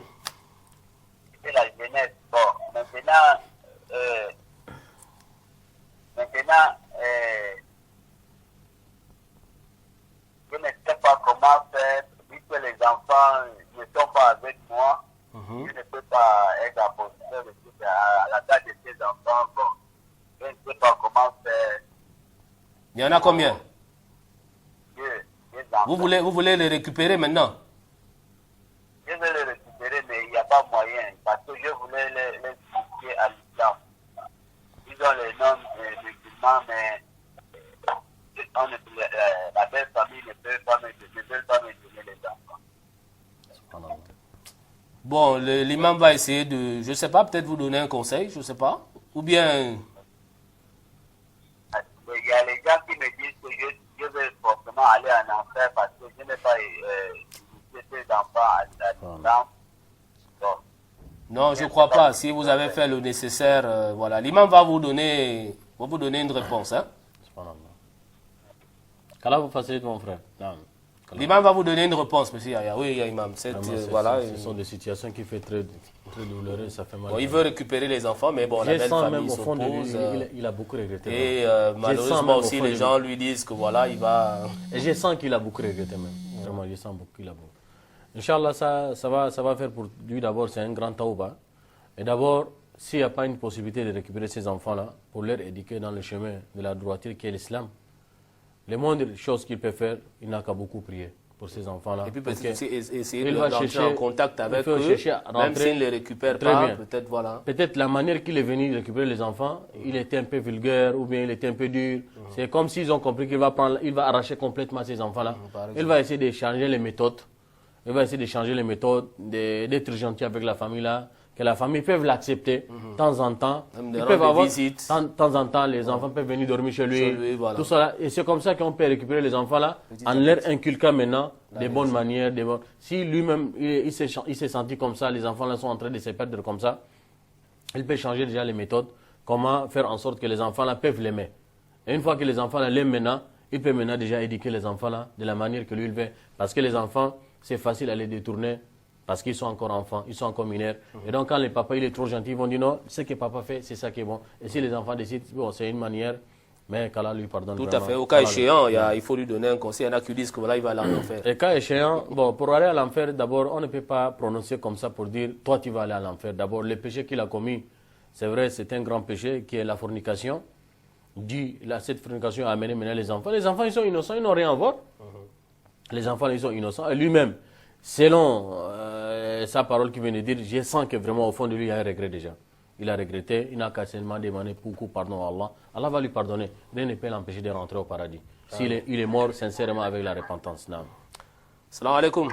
C'était la jeunesse. Bon, maintenant, je ne sais pas comment faire, vu que les enfants ne sont pas avec moi. Je ne peux pas être à la tête de ces enfants. Bon, je ne sais pas comment faire. Il y en a combien? Deux enfants. Vous voulez les récupérer maintenant? Je veux les récupérer, mais il n'y a pas moyen. Parce que je voulais les expliquer à l'islam. Ils ont les noms musulmans, mais la belle famille ne peut pas me donner les enfants. Bon, l'imam va essayer de, je ne sais pas, peut-être vous donner un conseil, je ne sais pas. Ou bien... Il y a les gens qui me disent que je veux forcément aller en enfer parce que je n'ai pas initié ces enfants à l'islam. Non, je ne crois pas. Si vous avez fait le nécessaire, voilà. L'imam va vous donner une réponse. Hein? Qu'Allah vous facilite, mon frère. L'imam va vous donner une réponse, monsieur Yaya. Oui, imam. Voilà. Ce sont des situations qui font très douloureuses, ça fait mal. Bon, il veut récupérer les enfants, mais bon, la belle famille s'oppose. Il a beaucoup regretté. Et malheureusement aussi, les gens lui disent que voilà, il va... Et je sens qu'il a beaucoup regretté même. Vraiment, je sens beaucoup qu'il a beaucoup. Inch'Allah, ça va faire pour lui d'abord, c'est un grand tauba. Et d'abord, s'il n'y a pas une possibilité de récupérer ces enfants-là, pour leur éduquer dans le chemin de la droiture qui est l'islam, les moindres choses qu'il peut faire, il n'a qu'à beaucoup prier pour ces enfants-là. Et puis peut-être essayer il de va rentrer chercher, en contact avec eux, même rentrer, s'il ne les récupère très pas, bien. peut-être voilà. Peut-être la manière qu'il est venu récupérer les enfants, il était un peu vulgaire ou bien il était un peu dur. C'est comme s'ils ont compris qu'il va arracher complètement ces enfants-là. Il va essayer de changer les méthodes. Il va essayer de changer les méthodes, d'être gentil avec la famille là, que la famille peut l'accepter de temps en temps. Même Ils peuvent avoir, visites. de temps en temps, les enfants peuvent venir dormir chez lui. Voilà. Tout ça là. Et c'est comme ça qu'on peut récupérer les enfants là, en leur inculquant maintenant des bonnes manières. Si lui-même il s'est senti comme ça, les enfants là sont en train de se perdre comme ça, il peut changer déjà les méthodes, comment faire en sorte que les enfants là peuvent l'aimer. Et une fois que les enfants là l'aiment maintenant, il peut maintenant déjà éduquer les enfants là de la manière que lui il veut. Parce que les enfants, c'est facile à les détourner parce qu'ils sont encore enfants, ils sont encore mineurs. Et donc quand le papa il est trop gentil, ils vont dire non, ce que papa fait, c'est ça qui est bon. Et si les enfants décident, bon, c'est une manière, mais qu'Allah lui pardonne. Tout vraiment. à fait. Au cas échéant, il faut lui donner un conseil. Il y en a qui disent que voilà, il va aller en enfer. Et cas échéant, bon, pour aller à l'enfer, d'abord, on ne peut pas prononcer comme ça pour dire toi tu vas aller à l'enfer. D'abord, le péché qu'il a commis, c'est vrai, c'est un grand péché qui est la fornication. Cette fornication a amené maintenant les enfants. Les enfants, ils sont innocents, ils n'ont rien à voir. Les enfants, ils sont innocents. Et lui-même, selon sa parole qui vient de dire, je sens que vraiment au fond de lui, il y a un regret déjà. Il a regretté, il n'a qu'à seulement demander beaucoup pardon à Allah. Allah va lui pardonner. Rien ne peut l'empêcher de rentrer au paradis. S'il est mort sincèrement avec la repentance. Salam alaikum.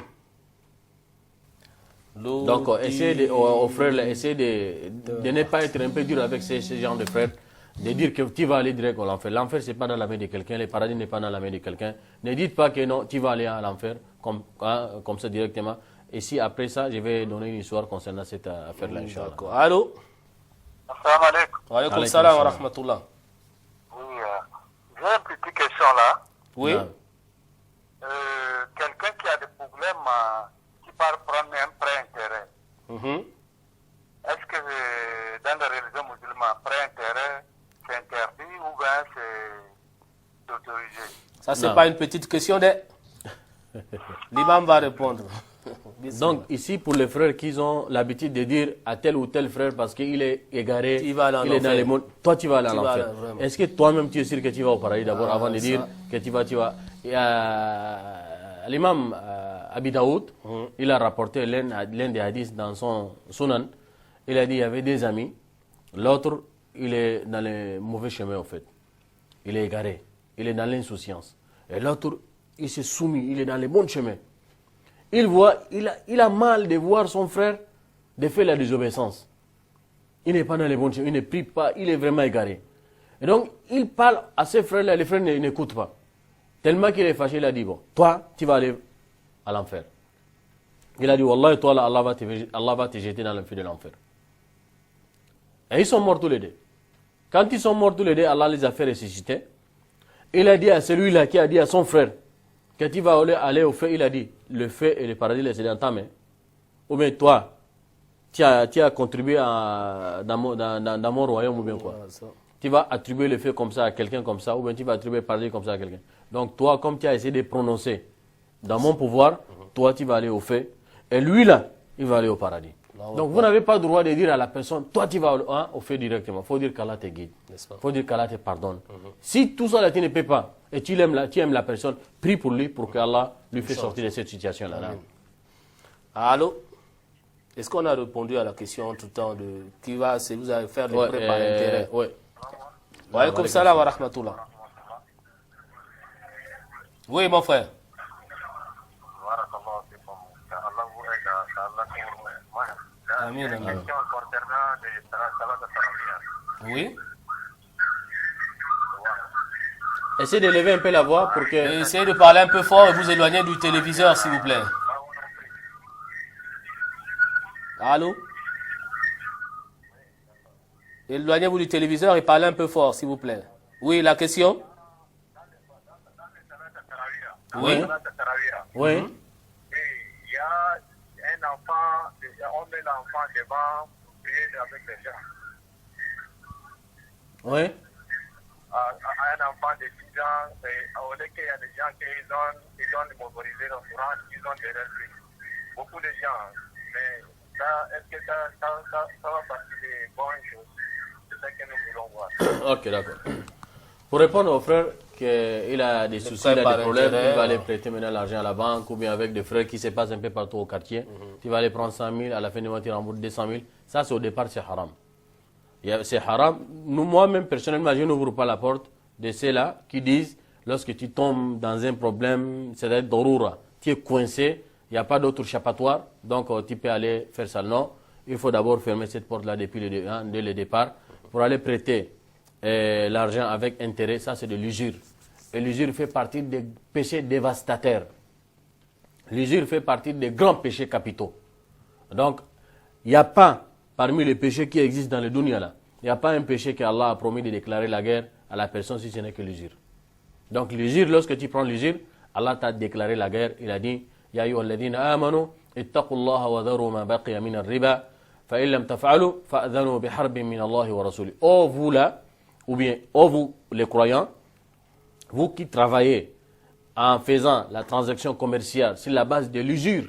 Donc, essayez aux frères, essayez de ne pas être un peu dur avec ces gens de frères. De dire que tu vas aller direct à l'enfer. L'enfer, ce n'est pas dans la main de quelqu'un. Le paradis n'est pas dans la main de quelqu'un. Ne dites pas que non, tu vas aller à l'enfer comme ça directement. Et si après ça, je vais donner une histoire concernant cette affaire-là, Inch'Allah. D'accord. Allô? Assalamu alaikum. Wa alaikum salam wa rahmatullah. Oui, j'ai une petite question là. Oui. Quelqu'un qui a des problèmes, qui part prendre un prêt intérêt. Est-ce que dans la religion musulmane, prêt intérêt, c'est interdit ou bien c'est autorisé? Ça, c'est pas une petite question de... L'imam va répondre. Donc, ici, pour les frères qui ont l'habitude de dire à tel ou tel frère parce qu'il est égaré, il est dans les mondes, toi, tu vas aller à l'enfer. Est-ce que toi-même, tu es sûr que tu vas au paradis d'abord avant de dire que tu vas... L'imam Abi Daoud, il a rapporté l'un des hadiths dans son Sunan. Il a dit qu'il y avait des amis. L'autre, il est dans le mauvais chemin, en fait. Il est égaré. Il est dans l'insouciance. Et l'autre, il s'est soumis. Il est dans le bon chemin. Il a mal de voir son frère de faire la désobéissance. Il n'est pas dans le bon chemin. Il ne prie pas. Il est vraiment égaré. Et donc, il parle à ses frères-là. Les frères n'écoutent pas. Tellement qu'il est fâché, il a dit, bon, toi, tu vas aller à l'enfer. Il a dit, Wallah, toi, là, Allah va te jeter dans l'enfer de l'enfer. Et ils sont morts tous les deux. Quand ils sont morts tous les deux, Allah les a fait ressusciter. Il a dit à celui-là qui a dit à son frère que tu vas aller au feu, il a dit, le feu et le paradis, c'est dans ta main. Ou bien toi, tu as contribué dans mon royaume ou bien quoi. Tu vas attribuer le feu comme ça à quelqu'un comme ça, ou bien tu vas attribuer le paradis comme ça à quelqu'un. Donc toi, comme tu as essayé de prononcer dans mon pouvoir, toi tu vas aller au feu, et lui là, il va aller au paradis. Donc vous n'avez pas le droit de dire à la personne, toi tu vas au feu directement. Il faut dire qu'Allah te guide. Il faut dire qu'Allah te pardonne. Si tout ça là, tu ne peux pas, et tu aimes la personne, prie pour lui, pour qu'Allah lui fasse sortir de cette situation-là. Allô? Est-ce qu'on a répondu à la question tout le temps de qui va, si vous allez faire des prêts par intérêt? Oui. Wa alaikum salam wa rahmatullah. Oui, mon frère. Amin, amin. Oui. Essayez de lever un peu la voix pour que... Essayez de parler un peu fort et vous éloigner du téléviseur, s'il vous plaît. Allô? Éloignez-vous du téléviseur et parlez un peu fort, s'il vous plaît. Oui, la question? Oui. Oui. Il y a un enfant, on met l'enfant devant pour prier avec les gens. Oui. Un enfant de 10 ans, au lieu qu'il y a des gens qui ont mobilisé le courant, ils ont des regrets. Beaucoup de gens. Mais ça, est-ce que ça va partir des bonnes choses? C'est ça que nous voulons voir. Ok, d'accord. Pour répondre aux frères qu'il a des soucis, il a des problèmes, il va aller prêter maintenant l'argent à la banque ou bien avec des frères qui se passent un peu partout au quartier. Tu vas aller prendre 100 000, à la fin du mois tu rembourses 200 000. Ça, c'est au départ, c'est haram. C'est haram. Moi-même, personnellement, je n'ouvre pas la porte de ceux-là qui disent, lorsque tu tombes dans un problème, c'est-à-dire d'oroura, tu es coincé, il n'y a pas d'autre échappatoire, donc tu peux aller faire ça. Non, il faut d'abord fermer cette porte-là dès le départ pour aller prêter l'argent avec intérêt. Ça, c'est de l'usure. Et l'usure fait partie des péchés dévastateurs. L'usure fait partie des grands péchés capitaux. Donc, il n'y a pas, parmi les péchés qui existent dans le dunya là, il n'y a pas un péché qu'Allah a promis de déclarer la guerre à la personne si ce n'est que l'usure. Donc l'usure, lorsque tu prends l'usure, Allah t'a déclaré la guerre. Il a dit, Ya ayyuhalladhina amanu, ittaqullaha wa dharu ma baqiya min ar-riba, fa in lam taf'alu, fa'adhanu biharbin min Allahi wa rasuli. Oh vous là, ou bien, oh vous les croyants, vous qui travaillez en faisant la transaction commerciale sur la base de l'usure,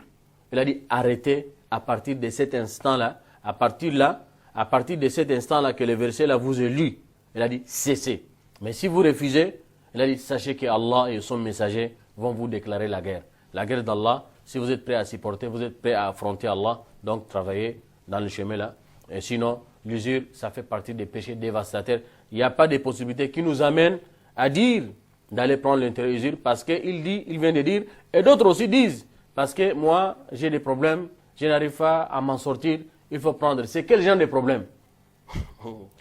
il a dit, arrêtez à partir de cet instant-là, à partir de cet instant-là que le verset là vous est lu, il a dit, cessez. Mais si vous refusez, il a dit, sachez que Allah et son messager vont vous déclarer la guerre. La guerre d'Allah, si vous êtes prêt à supporter, vous êtes prêt à affronter Allah, donc travaillez dans le chemin là. Et sinon, l'usure, ça fait partie des péchés dévastateurs. Il n'y a pas de possibilité qui nous amène à dire d'aller prendre l'intérêt usure parce qu'il vient de dire, et d'autres aussi disent, parce que moi, j'ai des problèmes, je n'arrive pas à m'en sortir, il faut prendre. C'est quel genre de problème?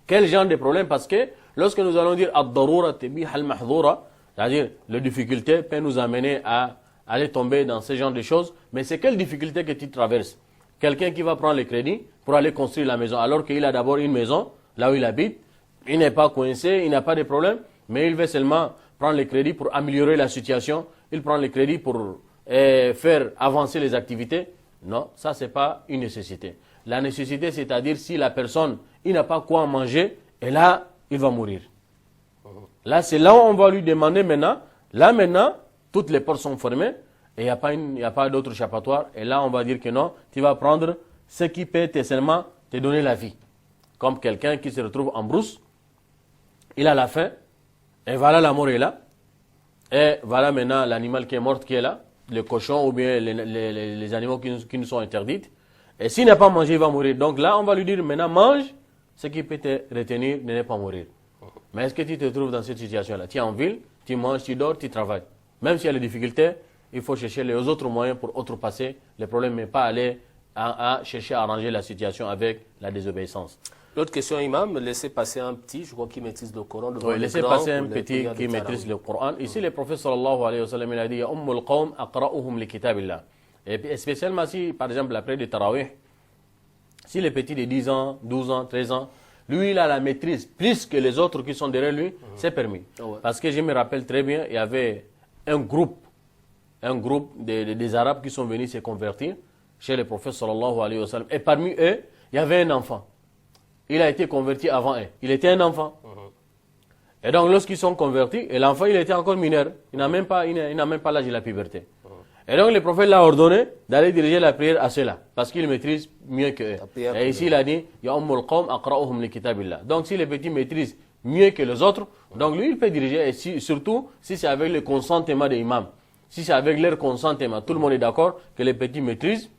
Quel genre de problème? Parce que lorsque nous allons dire ad-darura tabiha al-mahdhura, c'est-à-dire les difficultés peuvent nous amener à aller tomber dans ce genre de choses, mais c'est quelle difficulté que tu traverses? Quelqu'un qui va prendre le crédit pour aller construire la maison, alors qu'il a d'abord une maison, là où il habite, il n'est pas coincé, il n'a pas de problème, mais il veut seulement prendre le crédit pour améliorer la situation, il prend le crédit pour faire avancer les activités. Non, ça c'est pas une nécessité. La nécessité, c'est-à-dire si la personne, il n'a pas quoi manger, et là, il va mourir. Là, c'est là où on va lui demander maintenant. Là, maintenant, toutes les portes sont fermées et il n'y a pas d'autre échappatoire. Et là, on va dire que non, tu vas prendre ce qui peut seulement te donner la vie. Comme quelqu'un qui se retrouve en brousse, il a la faim, et voilà la mort est là. Et voilà maintenant l'animal qui est mort qui est là, le cochon ou bien les animaux qui nous sont interdits. Et s'il n'a pas mangé, il va mourir. Donc là, on va lui dire maintenant, mange ce qui peut te retenir de ne pas mourir. Mais est-ce que tu te trouves dans cette situation-là? Tu es en ville, tu manges, tu dors, tu travailles. Même s'il y a des difficultés, il faut chercher les autres moyens pour outrepasser le problème, mais pas aller à chercher à arranger la situation avec la désobéissance. L'autre question, imam, laissez passer un petit, je crois qu'il maîtrise le Coran. Oui, laissez passer un petit qui maîtrise le Coran. Ici, le prophète sallallahu alayhi wa sallam, il a dit, Ya ummul qawm aqra'uhum li kitabillah. Et spécialement si, par exemple, après le tarawih, si le petit de 10 ans, 12 ans, 13 ans, lui, il a la maîtrise plus que les autres qui sont derrière lui, c'est permis. Ouais. Parce que je me rappelle très bien, il y avait un groupe des Arabes qui sont venus se convertir chez le prophète sallallahu alayhi wa sallam. Et parmi eux, il y avait un enfant. Il a été converti avant eux. Il était un enfant. Et donc, lorsqu'ils sont convertis, et l'enfant, il était encore mineur. Il n'a même pas l'âge de la puberté. Et donc, le prophète l'a ordonné d'aller diriger la prière à ceux-là, parce qu'il maîtrise mieux qu'eux. Et ici, il a dit, Ya ummul qawm aqra'uhum li kitabillah. Donc, si les petits maîtrisent mieux que les autres, donc lui, il peut diriger, et surtout, si c'est avec le consentement des imams. Si c'est avec leur consentement, tout le monde est d'accord que les petits maîtrisent,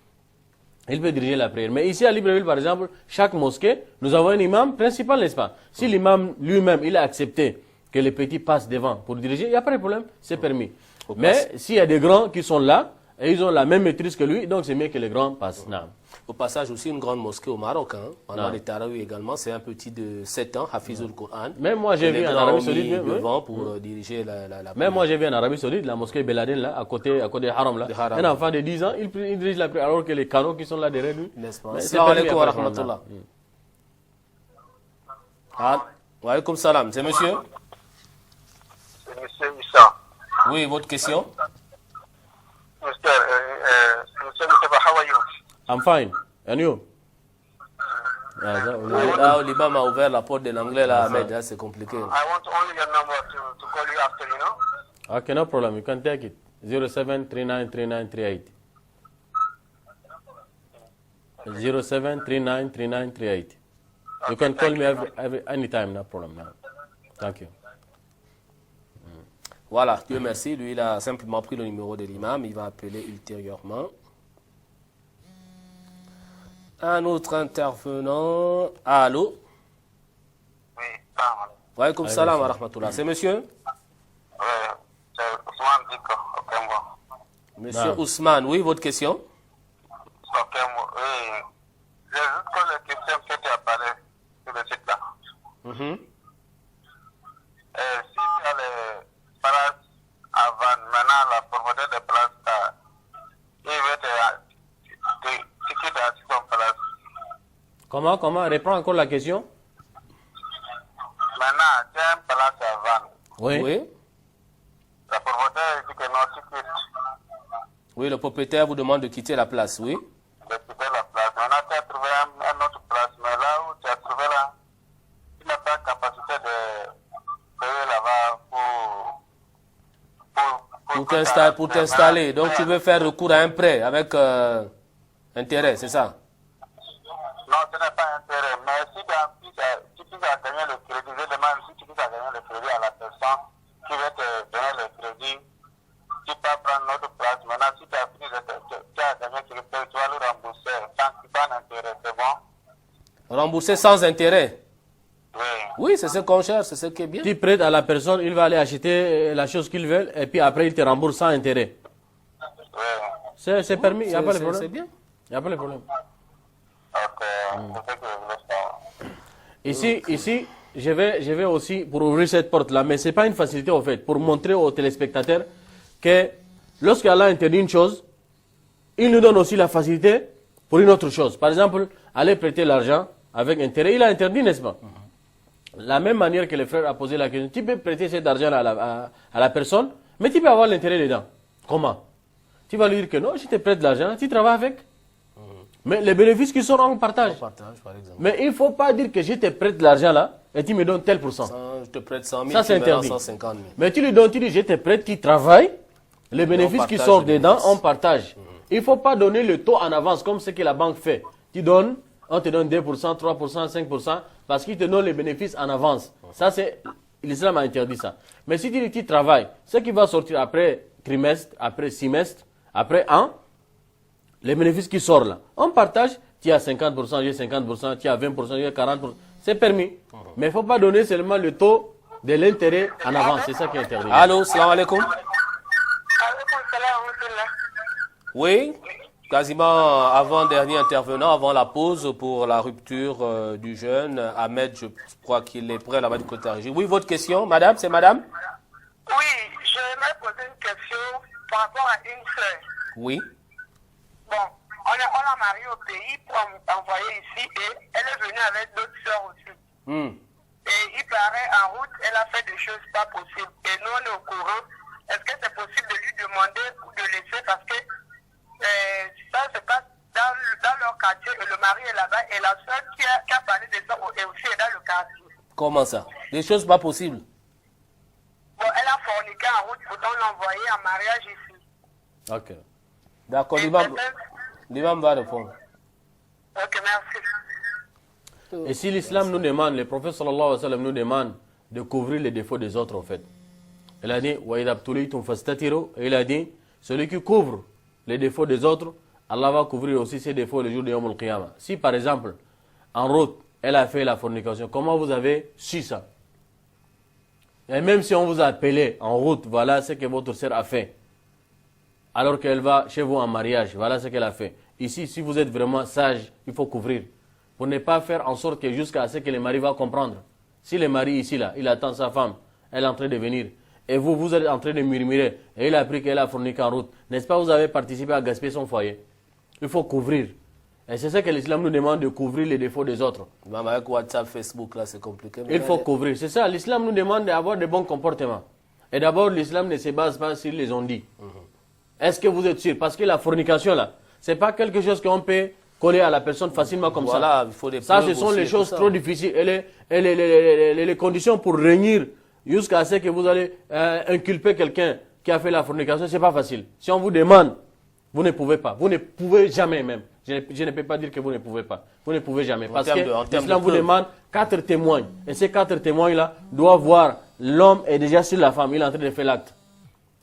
il peut diriger la prière. Mais ici, à Libreville, par exemple, chaque mosquée, nous avons un imam principal, n'est-ce pas? Si l'imam lui-même, il a accepté que les petits passent devant pour diriger, il n'y a pas de problème, c'est permis. Mais s'il y a des grands qui sont là, et ils ont la même maîtrise que lui, donc c'est mieux que les grands passent. Non. Au passage, aussi une grande mosquée au Maroc, hein, pendant les tarawih également, c'est un petit de 7 ans, Hafizul Coran. Même moi, j'ai vu en Arabie Saoudite. Devant pour diriger la Même moi, j'ai vu en Arabie Saoudite, la mosquée Beladine, là, à côté de Haram, là. Un enfant de 10 ans, il dirige la prière, alors que les canaux qui sont là derrière lui. N'est-ce pas? Salam alaikum wa rahmatullah. Wa alaikum salam. C'est monsieur? C'est monsieur Issa. Oui, votre question? Monsieur Mustafa, how are you? I'm fine. And you? Là, l'imam a ouvert la porte de l'anglais, là, Ahmed, c'est compliqué. I want only your number to call you after, you know? Okay, no problem. You can take it. 07393938. 07393938. You can call me anytime, no problem. No. Thank you. Voilà, Dieu merci. Lui, il a simplement pris le numéro de l'imam. Il va appeler ultérieurement. Un autre intervenant. Allô? Oui, salam. Wa alaykoum salam wa rahmatullah. C'est monsieur? Oui, c'est Ousmane Diko, au Cameroun. Monsieur Non. Ousmane, oui, votre question? Au Cameroun, oui. J'ai juste que les questions que tu as parlé sur le site là. Mhm. Si tu as les places à vendre, maintenant la propriété des places, il veut te quitter à ton place. Comment? Reprends encore la question. Maintenant, tu as une place à vendre. Oui. Oui. La propriété dit que non, tu quittes. Oui, le propriétaire vous demande de quitter la place, oui. De quitter la place. Maintenant, tu as trouvé une autre place, mais là où tu as trouvé là, tu n'as pas la capacité de payer là-bas Pour t'installer. Donc, tu veux faire recours à un prêt avec intérêt, c'est ça? Non, ce n'est pas intérêt. Mais si tu as gagné le crédit, je demande si tu as gagné le crédit à la personne qui veut te donner le crédit, tu peux prendre notre place. Maintenant, si tu as fini tu as gagné le crédit, tu vas le rembourser sans pas d'intérêt, c'est bon? Rembourser sans intérêt? Oui. Oui, c'est ce qu'on cherche, c'est ce qui est bien. Tu prêtes à la personne, il va aller acheter la chose qu'il veut et puis après il te rembourse sans intérêt. Oui. C'est permis, il n'y a pas de C'est problème. bien. Il n'y a pas de problème. Ok, c'est ce que je voulais savoir. Ici, je vais aussi pour ouvrir cette porte-là, mais ce n'est pas une facilité au fait, pour montrer aux téléspectateurs que lorsqu'Allah interdit une chose, il nous donne aussi la facilité pour une autre chose. Par exemple, aller prêter l'argent avec intérêt, il a interdit, n'est-ce pas? La même manière que le frère a posé la question, tu peux prêter cet argent à la personne, mais tu peux avoir l'intérêt dedans. Comment? Tu vas lui dire que non, je te prête l'argent, tu travailles avec. Mais les bénéfices qui sont en partage. Partage, par exemple. Mais il ne faut pas dire que je te prête l'argent là et tu me donnes tel pourcent. Je te prête 100 000, Ça, c'est tu me rends interdit. 150 000. Mais tu lui donnes, tu dis je te prête, tu travailles, les bénéfices qui partage sortent les dedans, bénéfices. on partage. Il ne faut pas donner le taux en avance comme ce que la banque fait. Tu donnes, on te donne 2%, 3%, 5% parce qu'il te donne les bénéfices en avance. Ça, c'est l'islam a interdit ça. Mais si tu dis tu travailles, ce qui va sortir après trimestre, après semestre, après an, les bénéfices qui sortent là, on partage. Tu as 50%, j'ai 50%, tu as 20%, j'ai 40%. C'est permis. Mais il ne faut pas donner seulement le taux de l'intérêt en avance. C'est ça qui est interdit. Allô, salam alaikum. Oui, quasiment avant-dernier intervenant, avant la pause pour la rupture du jeûne. Ahmed, je crois qu'il est prêt là-bas du côté de la régie. Oui, votre question, madame, c'est madame? Oui, je vais poser une question par rapport à une sœur. Oui. Bon, on l'a mariée au pays pour envoyer ici et elle est venue avec d'autres sœurs aussi. Et il paraît en route, elle a fait des choses pas possibles. Et nous, on est au courant. Est-ce que c'est possible de lui demander ou de laisser parce que ça se passe dans leur quartier et le mari est là-bas et la sœur qui a parlé de ça est aussi dans le quartier. Comment ça? Des choses pas possibles. Bon, elle a forniqué en route, pourtant l'envoyer en mariage ici. Ok. D'accord, Et l'imam va répondre. Ok, merci. Et si l'islam nous demande, le prophète sallallahu alayhi wa sallam nous demande de couvrir les défauts des autres, en fait. Il a dit, il a dit, celui qui couvre les défauts des autres, Allah va couvrir aussi ses défauts le jour de Yawm al-Qiyamah. Si par exemple, en route, elle a fait la fornication, comment vous avez su ça? Et même si on vous a appelé en route, voilà ce que votre sœur a fait. Alors qu'elle va chez vous en mariage, voilà ce qu'elle a fait. Ici, si vous êtes vraiment sage, il faut couvrir. Pour ne pas faire en sorte que jusqu'à ce que le mari va comprendre. Si le mari ici, là, il attend sa femme, elle est en train de venir, et vous êtes en train de murmurer, et il a appris qu'elle a forniqué en route, n'est-ce pas, vous avez participé à gaspiller son foyer? Il faut couvrir. Et c'est ça que l'islam nous demande, de couvrir les défauts des autres. Même avec WhatsApp, Facebook, là, c'est compliqué. Il faut couvrir. C'est ça, l'islam nous demande d'avoir de bons comportements. Et d'abord, l'islam ne se base pas sur les on-dit. Est-ce que vous êtes sûr? Parce que la fornication, là, c'est pas quelque chose qu'on peut coller à la personne facilement comme voilà, ça. Il faut des Ça, preuves ce sont aussi les et choses tout ça. trop difficiles. Et les conditions pour réunir jusqu'à ce que vous allez inculper quelqu'un qui a fait la fornication, c'est pas facile. Si on vous demande, vous ne pouvez pas. Vous ne pouvez jamais même. Je ne peux pas dire que vous ne pouvez pas. Vous ne pouvez jamais. Parce que l'islam vous demande 4 témoins. Et ces 4 témoins-là doivent voir l'homme est déjà sur la femme. Il est en train de faire l'acte.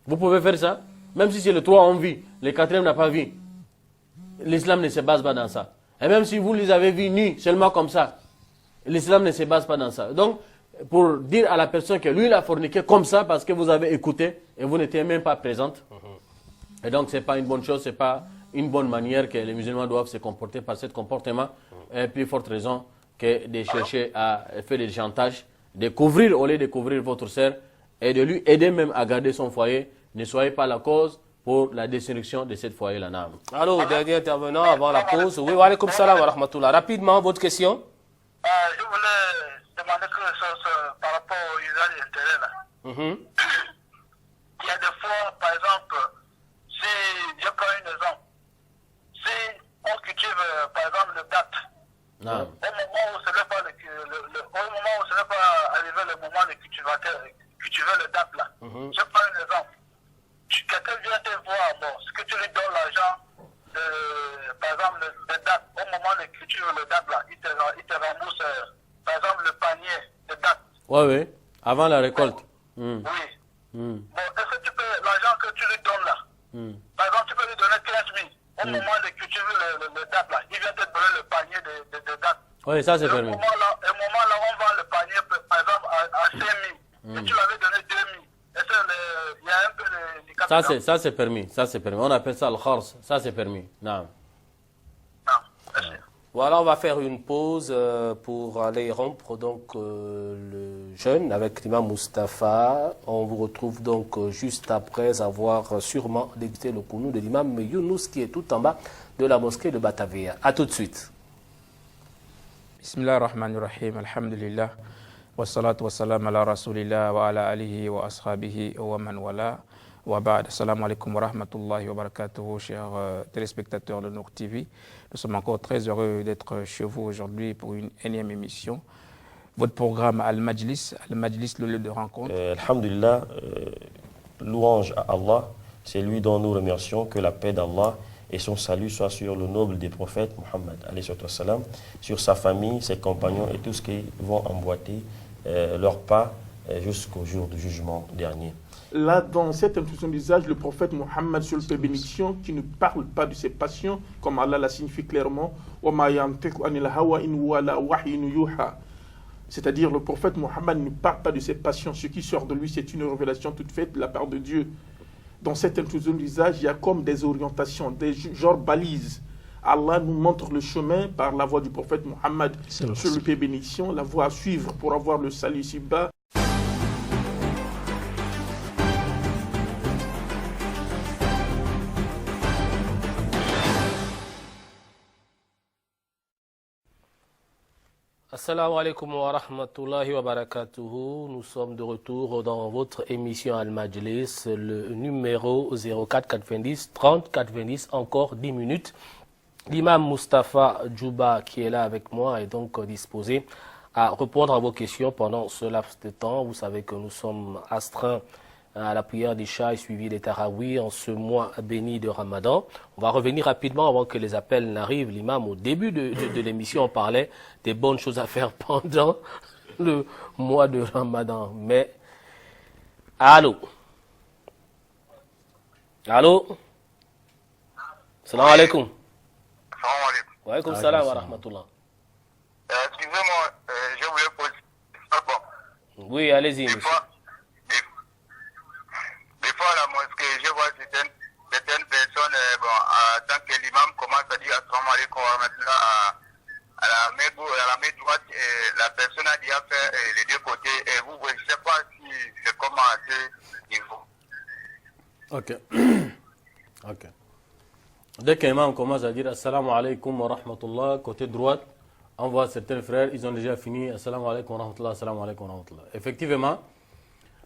Vous pouvez faire ça. Même si c'est le 3 en vie, le 4e n'a pas vu. L'islam ne se base pas dans ça. Et même si vous les avez vus nus, seulement comme ça, l'islam ne se base pas dans ça. Donc, pour dire à la personne que lui, il a forniqué comme ça parce que vous avez écouté et vous n'étiez même pas présente. Et donc, ce n'est pas une bonne chose, ce n'est pas une bonne manière que les musulmans doivent se comporter par ce comportement. Et plus forte raison que de chercher à faire des chantages, de couvrir au lieu de couvrir votre sœur et de lui aider même à garder son foyer. Ne soyez pas la cause pour la destruction de ce foyer-là. Allô, dernier intervenant avant la pause. Oui, wa alaykoum salam wa rahmatullah. Rapidement, votre question. Je voulais demander quelque chose par rapport au usage des intérêts là. Il y a des fois, par exemple, si je prends une exemple, si on cultive par exemple le date, au moment où ce n'est pas arrivé le moment de cultiver le date là, je prends un exemple. Quelqu'un vient te voir, bon, ce que tu lui donnes l'argent, par exemple, le date, au moment de culture, le date là, il te rembourse, par exemple, le panier de date. Oui, avant la récolte. Oui. Bon, est-ce que tu peux, l'argent que tu lui donnes là, par exemple, tu peux lui donner 15 000, au moment de cultiver le date là, il vient te donner le panier de date. Oui, ça c'est permis. Au moment là, on vend le panier, par exemple, à 5 000, et tu l'avais donné 2 000. Il y a un peu de... Ça c'est permis, On appelle ça le khars, ça c'est permis. Non. Voilà, on va faire une pause pour aller rompre donc le jeûne avec l'imam Mustafa. On vous retrouve donc juste après avoir sûrement débuté le kounou de l'imam Younous qui est tout en bas de la mosquée de Batavia. A tout de suite. Bismillah ar-Rahman ar-Rahim, alhamdulillah. Wassalatu wassalam ala rasulillah wa ala alihi wa ashabihi wa man wala wa ba'd. Assalamu alaikum wa rahmatullahi wa barakatuhu, chers téléspectateurs de Nour TV. Nous sommes encore très heureux d'être chez vous aujourd'hui pour une énième émission. Votre programme Al-Majlis, le lieu de rencontre. Alhamdulillah, louange à Allah, c'est lui dont nous remercions, que la paix d'Allah et son salut soit sur le noble des prophètes, Muhammad, sur sa famille, ses compagnons et tous ceux qui vont emboîter leur pas jusqu'au jour du jugement dernier. Là, dans cette introduction d'usage, le prophète Muhammad, sur le bénédiction, qui ne parle pas de ses passions, comme Allah l'a signifie clairement, c'est-à-dire le prophète Muhammad ne parle pas de ses passions. Ce qui sort de lui, c'est une révélation toute faite de la part de Dieu. Dans cette introduction d'usage, il y a comme des orientations, des genres balises. Allah nous montre le chemin par la voie du prophète Muhammad sur le paix bénédiction, la voie à suivre pour avoir le salut ici-bas. Assalamu alaikum wa rahmatullahi wa barakatuhu. Nous sommes de retour dans votre émission Al-Majlis, le numéro 04 90 30 90, encore 10 minutes. L'imam Mustafa Djouba qui est là avec moi est donc disposé à répondre à vos questions pendant ce laps de temps. Vous savez que nous sommes astreints à la prière d'Isha et suivi des Taraouis en ce mois béni de Ramadan. On va revenir rapidement avant que les appels n'arrivent. L'imam, au début de l'émission, on parlait des bonnes choses à faire pendant le mois de Ramadan. Mais, allô? Allô? Salam alaikum. Salam alaikum. Wa alaikum salam wa rahmatullah. Excusez-moi, je voulais poser... Oui, allez-y, monsieur. Des fois, à la mosquée, je vois certaines personnes, en tant que l'imam commence à dire assalamu alaikum wa rahmatullah à la main droite, et la personne a déjà fait les deux côtés, et vous, je ne sais pas si c'est comment à ce niveau. Ok. Dès qu'un imam commence à dire assalamu alaikum wa rahmatullah, côté droite, on voit certains frères, ils ont déjà fini assalamu alaikum wa rahmatullah, assalamu alaikum wa rahmatullah. Effectivement,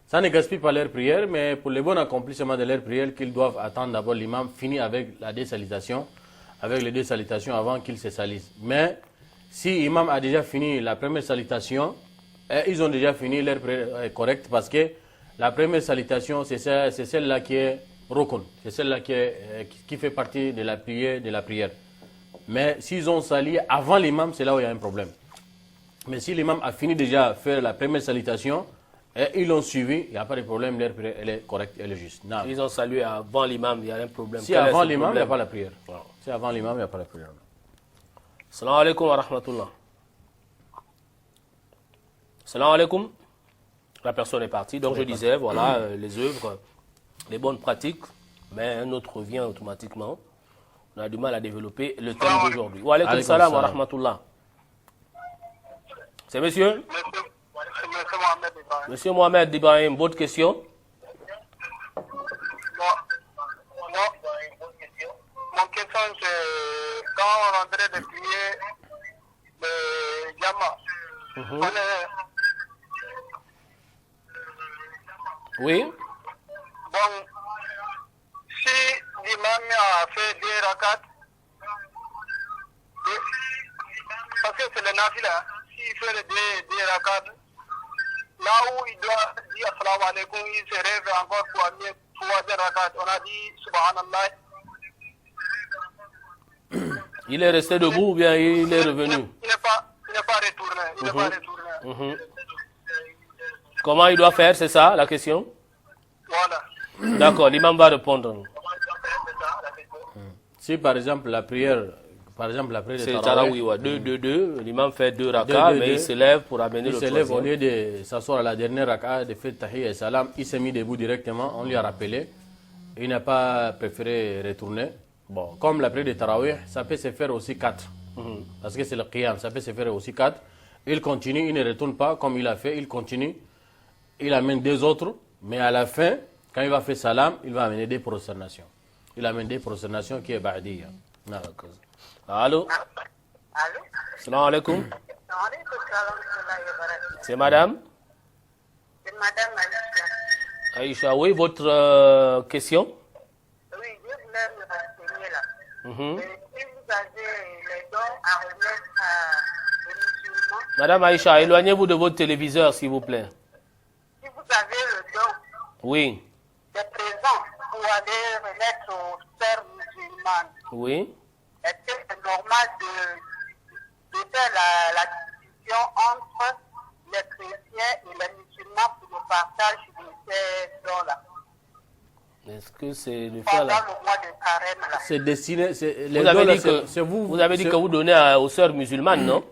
ça ne gaspille pas leur prière, mais pour le bon accomplissement de leur prière, qu'ils doivent attendre d'abord l'imam finit avec la désalitation, avec les deux salutations avant qu'ils se salissent. Mais si l'imam a déjà fini la première salutation, ils ont déjà fini leur prière correcte parce que la première salutation, c'est celle-là qui est rokun, c'est celle-là qui fait partie de la prière. Mais s'ils ont sali avant l'imam, c'est là où il y a un problème. Mais si l'imam a fini déjà de faire la première salutation, Et ils l'ont suivi, il n'y a pas de problème, leur prière elle est correcte, elle est juste. Non. Ils ont salué avant l'imam, il y a un problème. Si avant l'imam, il n'y a pas la prière. Si avant l'imam, il n'y a pas la prière. Salam alaikum wa rahmatullah. Salam alaikum. La personne est partie. Donc je disais, voilà, les œuvres, les bonnes pratiques, mais un autre revient automatiquement. On a du mal à développer le thème d'aujourd'hui. Wa alaikum salam wa rahmatullah. C'est monsieur? Monsieur Mohamed Ibrahim, votre question? Mon question, c'est quand on est en train de prier le Jama, Oui. Bon, si l'imam a fait des rakats, parce que c'est le nafila, s'il fait des rakats, là où il doit dire assalamu alaikum, il se rêve encore pour amener 3 rakats. On a dit subhanallah. Il est resté debout ou bien il est revenu? Il n'est pas retourné. Il n'est pas retourné. Comment il doit faire, c'est ça la question? Voilà. D'accord, l'imam va répondre. Si par exemple la prière de C'est Tarawih, Tarawih, 2, l'imam fait 2 rakats, mais il se lève pour amener le il se lève au troisième. lieu de s'asseoir à la dernière raka, de faire tahiyya et salam, il s'est mis debout directement, on lui a rappelé, il n'a pas préféré retourner. Bon, comme la prière de Tarawih, ça peut se faire aussi 4, parce que c'est le qiyam, ça peut se faire aussi 4. Il continue, il ne retourne pas comme il a fait, il continue, il amène 2 autres, mais à la fin, quand il va faire salam, il va amener des prosternations. Il amène des prosternations qui est ba'diyya. Allô? Allô? Salam alaikum. Alaikum salam wa barakatuh. C'est madame? C'est Madame Aïcha. Aïcha, oui, votre question? Oui, je voulais me renseigner là. Mhm. Si vous avez les dons à remettre aux musulmans, Madame Aïcha, éloignez-vous de votre téléviseur, s'il vous plaît. si vous avez le don Oui, des présents pour aller remettre aux sœurs musulmanes, oui. est-ce que c'est normal de faire la distinction entre les chrétiens et les musulmans pour le partage de ces dons-là Est-ce que c'est le faire pendant là? le mois de carême là? C'est destiné, Vous avez dit que c'est vous. vous avez dit que vous donnez aux sœurs musulmanes, non?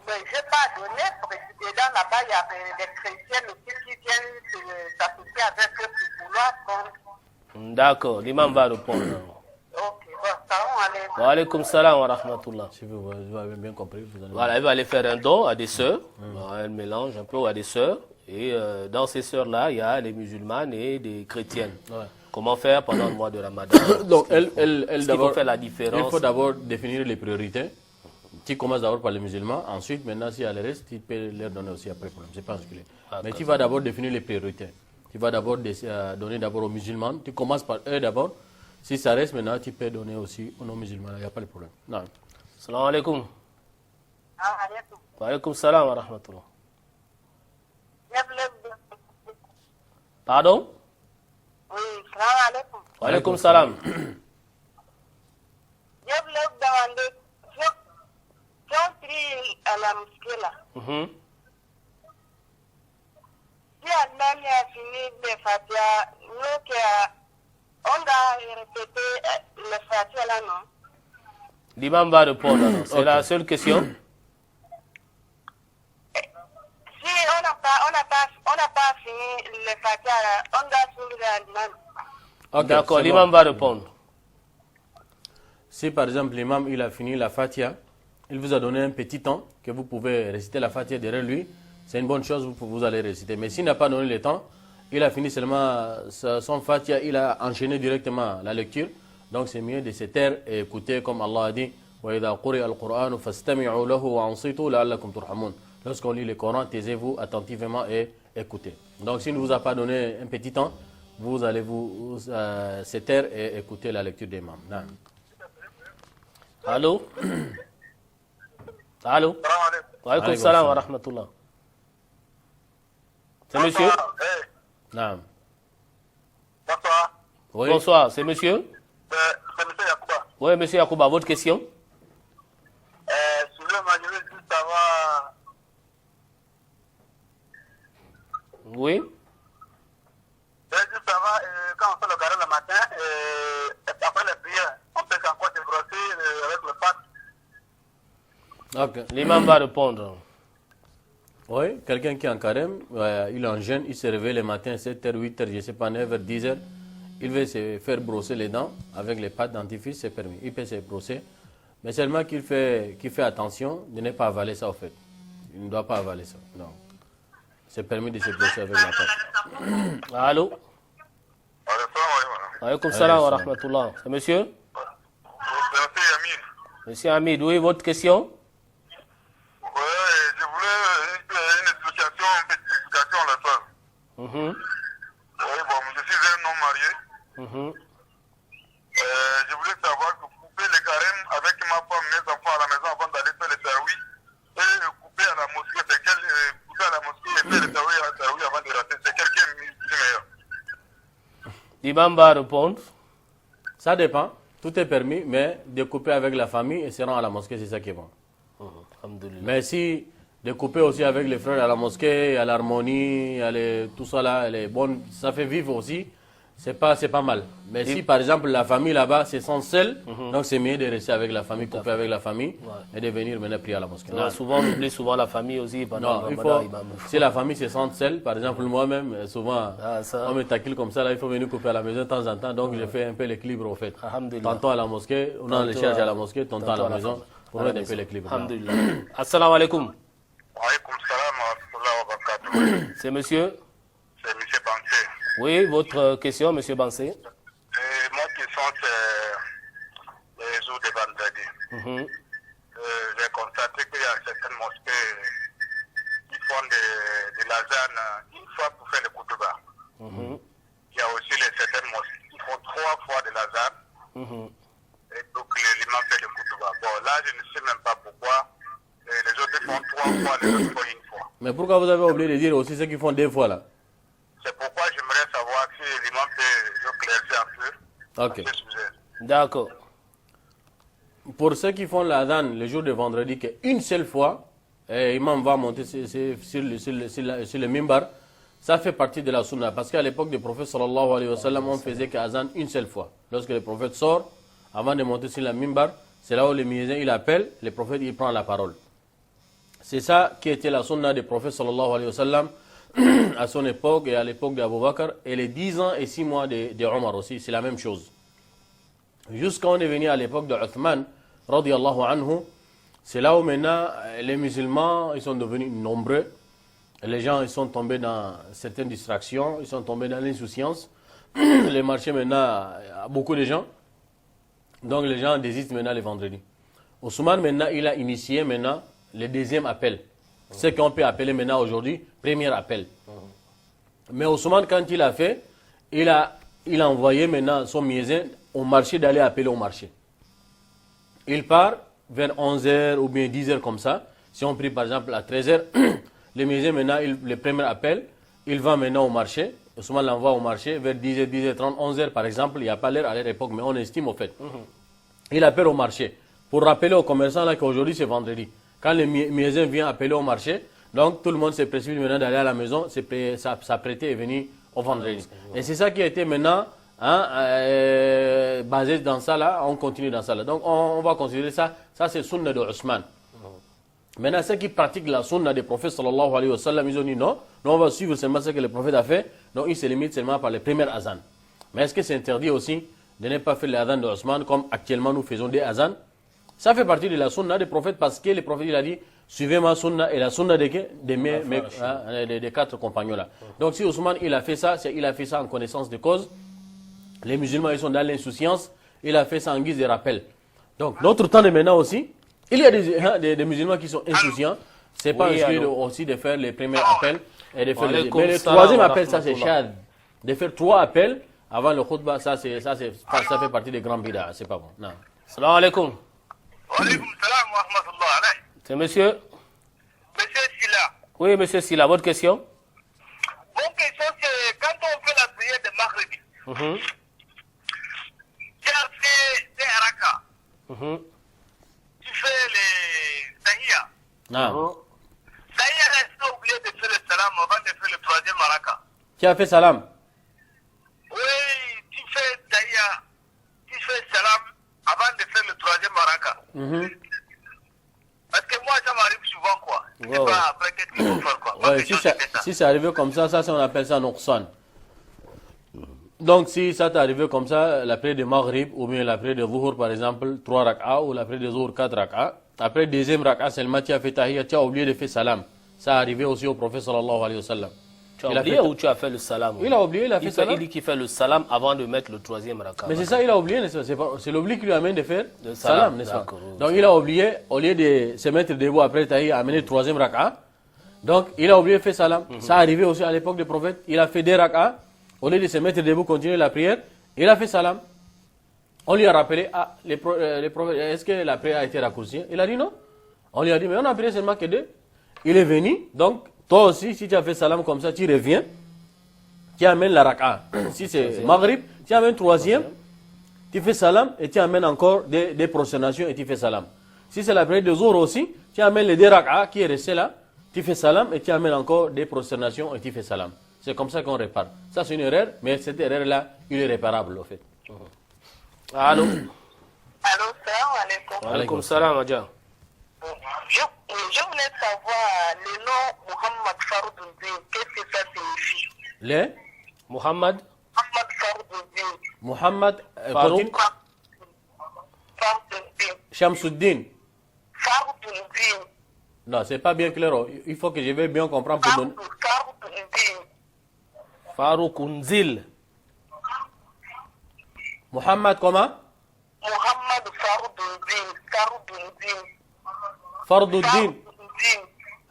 Mais je n'ai pas donné, parce que dedans là-bas, il y a des chrétiens aussi qui viennent s'associer avec eux pour vouloir prendre. D'accord, l'imam va répondre. Ok, bon, salam alaikum. Wa alaikum salam wa rahmatullah. Si vous avez bien compris, vous allez. Voilà, elle va aller faire un don à des sœurs. Elle mélange un peu à des sœurs. Et dans ces sœurs-là, il y a les musulmanes et des chrétiennes. Ouais. Comment faire pendant le mois de Ramadan? Donc, elle Est-ce qu'il d'abord. faut faire la différence? Il faut d'abord définir les priorités. Tu commences d'abord par les musulmans. Ensuite, maintenant, s'il y a le reste, tu peux leur donner aussi après problème. C'est pas particulier. Mais tu vas d'abord définir les priorités. Tu vas d'abord donner d'abord aux musulmans. Tu commences par eux d'abord. Si ça reste maintenant, tu peux donner aussi aux non-musulmans. Il n'y a pas de problème. Non. Salam alaikum. Salam alaikum. Wa alaikum salam wa rahmatullah. Pardon? Oui, salam alaikum. Wa alaikum salam. Je voulais vous demander, si on prie à la mosquée là, Mhm. si Allah a fini les Fatiha, nous on doit répéter les Fatiha là, non? L'imam va répondre. alors. C'est la seule question. Si on n'a pas fini les Fatiha là, on doit suivre l'imam. Ok, D'accord, c'est l'imam bon. va répondre. Si par exemple l'imam il a fini la Fatiha, il vous a donné un petit temps que vous pouvez réciter la Fatiha derrière lui, c'est une bonne chose, vous allez réciter. Mais s'il n'a pas donné le temps, il a fini seulement son Fatiha, il a enchaîné directement la lecture. Donc c'est mieux de se taire et écouter comme Allah a dit وَإِذَا قُرِئَ الْقُرْآنُ فَاسْتَمِعُوا لَهُ وَأَنصِتُوا لَعَلَّكُمْ تُرْحَمُونَ. Lorsqu'on lit le Coran, taisez-vous attentivement et écoutez. Donc s'il ne vous a pas donné un petit temps, vous allez vous se taire et écouter la lecture des imams. Non. Allô? Allô? Salam alaikum. Wa alaikum salam wa rahmatullah. C'est monsieur? Non. Bonsoir. Oui. Bonsoir, c'est monsieur? C'est M. Yacouba. Oui, monsieur Yacouba, votre question? Excusez-moi, je veux juste savoir Oui. Ça va, quand on fait le carré le matin, après la prière, on peut encore se brosser avec le pâte. Ok. L'imam va répondre. Oui, quelqu'un qui est en carême, il est en jeûne, il se réveille le matin 7h, 8h, je ne sais pas, 9h, 10h. Il veut se faire brosser les dents avec les pâtes dentifrices, c'est permis. Il peut se brosser. Mais seulement qu'il fait attention de ne pas avaler ça au fait. Il ne doit pas avaler ça. Non. C'est permis de se brosser avec la pâte. Allô? Alaykoum salam wa rahmatullah. C'est monsieur? Monsieur Hamid, oui, votre question? Oui, je voulais une explication, une petite explication à la femme. Oui, bon, je suis un homme marié. Je voulais savoir que couper les carèmes avec ma femme, mes enfants à la maison avant d'aller faire les tarouis, et couper à la mosquée, c'est quel, couper à la mosquée et faire les tarouis avant de rater, c'est quel qui est meilleur? L'imam va répondre. Ça dépend. Tout est permis, mais de couper avec la famille et se rendre à la mosquée, c'est ça qui est bon. Mais si de couper aussi avec les frères à la mosquée, à l'harmonie, tout ça là, ça fait vivre aussi, c'est pas mal. Mais si par exemple la famille là-bas se sent seule, donc c'est mieux de rester avec la famille, couper avec la famille et de venir maintenant prier à la mosquée. Souvent on oublie souvent la famille aussi pendant non, il faut, si la famille se sent seule, par exemple moi-même, souvent on me taquille comme ça, là, il faut venir couper à la maison de temps en temps, donc je fais un peu l'équilibre au fait. Tantôt à la mosquée, on a les charges à la mosquée, tantôt à la maison, pour mettre un peu l'équilibre. Assalamu alaikum. Alaykoum salam wa rahmatullah wa barakatuh. C'est monsieur? C'est monsieur Bansé. Oui, votre question, monsieur Bansé? Ma question, c'est les jours de vendredi. J'ai constaté qu'il y a certaines mosquées qui font de l'azan une fois pour faire le koutouba. Il y a aussi certaines mosquées qui font 3 fois de l'azan. Et donc l'imam fait le koutouba. Bon, là, je ne sais même pas pourquoi. Les autres font 3 fois, les autres font 1 fois. Mais pourquoi vous avez oublié de dire aussi ceux qui font 2 fois là? C'est pourquoi j'aimerais savoir si l'imam peut éclaircir un peu. Ok. D'accord. Pour ceux qui font l'adhan le jour de vendredi, qu'une seule fois, l'imam va monter sur le mimbar, ça fait partie de la sunna. Parce qu'à l'époque du prophète sallallahu alayhi wa sallam, on faisait qu'adhan une seule fois. Lorsque le prophète sort, avant de monter sur le mimbar, c'est là où le muezzin il appelle, le prophète il prend la parole. C'est ça qui était la sunna du prophète sallallahu alayhi wa sallam à son époque et à l'époque d'Abu Bakr. Et les 10 ans et 6 mois de Omar aussi, c'est la même chose. Jusqu'à on est venu à l'époque de Uthman, radiyallahu anhu, c'est là où maintenant les musulmans ils sont devenus nombreux. Les gens ils sont tombés dans certaines distractions, ils sont tombés dans l'insouciance. Les marchés maintenant, il y a beaucoup de gens. Donc les gens désistent maintenant les vendredis. Ousmane maintenant, il a initié maintenant le deuxième appel. Ce qu'on peut appeler maintenant aujourd'hui, premier appel. Mais Ousmane, quand il a fait, il a envoyé maintenant son muezzin au marché d'aller appeler au marché. Il part vers 11h ou bien 10h comme ça. Si on prie par exemple à 13h, le muezzin maintenant, le premier appel, il va maintenant au marché. Ousmane l'envoie au marché vers 10h, 10h30, 11h par exemple. Il n'y a pas l'heure à leur époque, mais on estime au fait. Il appelle au marché pour rappeler aux commerçants là qu'aujourd'hui c'est vendredi. Quand le muezzin vient appeler au marché, donc tout le monde se précipite maintenant d'aller à la maison, s'apprêter et venir au vendredi. Et c'est ça qui a été maintenant basé dans ça là, on continue dans ça là. Donc on va considérer ça c'est sunna de Ousmane. Maintenant ceux qui pratiquent la sunna des prophètes sallallahu alayhi wa sallam, ils ont dit non, on va suivre seulement ce que le prophète a fait, donc ils se limitent seulement par les premières azan. Mais est-ce que c'est interdit aussi de ne pas faire les azan de Ousmane comme actuellement nous faisons des azan? Ça fait partie de la sunna des prophètes parce que le prophète il a dit suivez ma sunna et la sunna des 4 compagnons là. Donc si Ousmane il a fait ça, il a fait ça en connaissance de cause. Les musulmans ils sont dans l'insouciance, il a fait ça en guise de rappel. Donc notre temps de maintenant aussi, il y a des musulmans qui sont insouciants. C'est pas aussi de faire les premiers appels et de faire mais le troisième appel ça c'est shad. De faire 3 appels avant le khutbah, ça fait partie des grands bid'a, c'est pas bon. Non. Salam alaikum. Wa alaykoum salam wa rahmatullah. C'est monsieur? Monsieur Silla. Oui, monsieur Silla, votre question? Mon question c'est quand on fait la prière de Maghrib, tu as fait des raka. Tu fais les tahiyya. Non. Tahiyya, est-ce que tu as oublié de faire le salam avant de faire le troisième maraka. Qui a fait salam? Oui, tu fais taïa, tu fais salam avant de faire le troisième maraka. Parce que moi, ça m'arrive souvent, quoi. Je sais pas après qu'est-ce qu'il faut faire, quoi. Ouais, si c'est arrivé comme ça, on appelle ça Noqsan. Donc, si ça t'est arrivé comme ça, la prière de Maghrib ou bien la prière de Zuhur, par exemple, 3 rak'a ou la prière de Zuhur, 4 rak'a. Après, deuxième rak'a, seulement tu as fait tahiyya, tu as oublié de faire salam. Ça a arrivé aussi au prophète sallallahu alayhi wa sallam. Tu as oublié ou tu as fait le salam? Il a oublié, il a fait salam. Il dit qu'il fait le salam avant de mettre le troisième rak'a. Mais c'est ça, il a oublié, n'est-ce pas? C'est l'oubli qui lui amène de faire le salam, n'est-ce pas? Donc, il a oublié, au lieu de se mettre debout après tahiyya, amener le troisième rak'a. Donc, il a oublié de faire salam. Ça a arrivé aussi à l'époque du prophète. Il a fait des rak'a. Au lieu de se mettre debout, continuer la prière, il a fait salam. On lui a rappelé, est-ce que la prière a été raccourcie? Il a dit non. On lui a dit, mais on a prié seulement que 2. Il est venu, donc toi aussi, si tu as fait salam comme ça, tu reviens, tu amènes la rak'a. Si c'est Maghrib, tu amènes troisième, tu fais salam et tu amènes encore des prosternations et tu fais salam. Si c'est la prière de Zohr aussi, tu amènes les 2 rak'a qui est resté là, tu fais salam et tu amènes encore des prosternations et tu fais salam. C'est comme ça qu'on répare. Ça, c'est une erreur, mais cette erreur-là, il est réparable, en fait. Allô? Allô, salam alaikum. Alaikum salam, Adja. Je voulais savoir le nom Mohamed Faroudoudine, qu'est-ce que ça signifie? Les Mohamed Faroudoudine. Mohamed Farouk Faroudoudine. Shamsuddin. Faroudoudine. Non, c'est pas bien clair. Il faut que je vais bien comprendre pour donner. Faroudoudine. Farouk Unzil. Mohamed comment? Mohamed Faroudoudine. Faroudoudine. Fardouddin.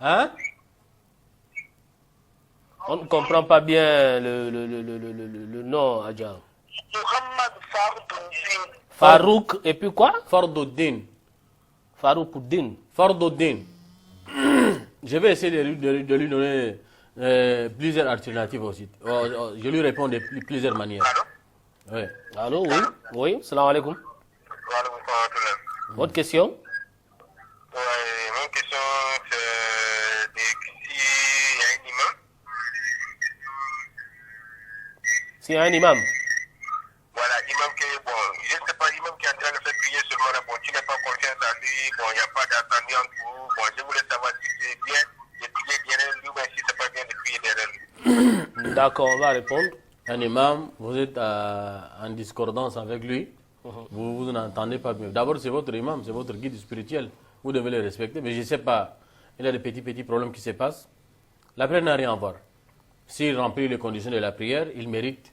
Hein? On ne comprend pas bien le nom, Adja. Mohamed Faroudoudine. Farouk et puis quoi? Fardouddin. Faroukoudine. Fardouddin. Je vais essayer de lui donner plusieurs alternatives aussi. Je lui réponds de plusieurs manières. Oui. Allô, oui. Oui, salam alaikum. Votre question? Mon question, c'est s'il y a un imam. S'il y a un imam. Voilà, imam qui est bon. Je ne sais pas, imam qui est en train de faire prier seulement là, bon, tu n'es pas confiance à lui, bon, il n'y a pas d'attendue en vous. Bon, je voulais savoir si c'est bien de prier derrière lui, mais si c'est pas bien de prier derrière lui. D'accord, on va répondre. Un imam, vous êtes en discordance avec lui, vous n'entendez pas bien. D'abord, c'est votre imam, c'est votre guide spirituel. Vous devez le respecter, mais je ne sais pas, il y a des petits problèmes qui se passent. La prière n'a rien à voir. S'il remplit les conditions de la prière, il mérite.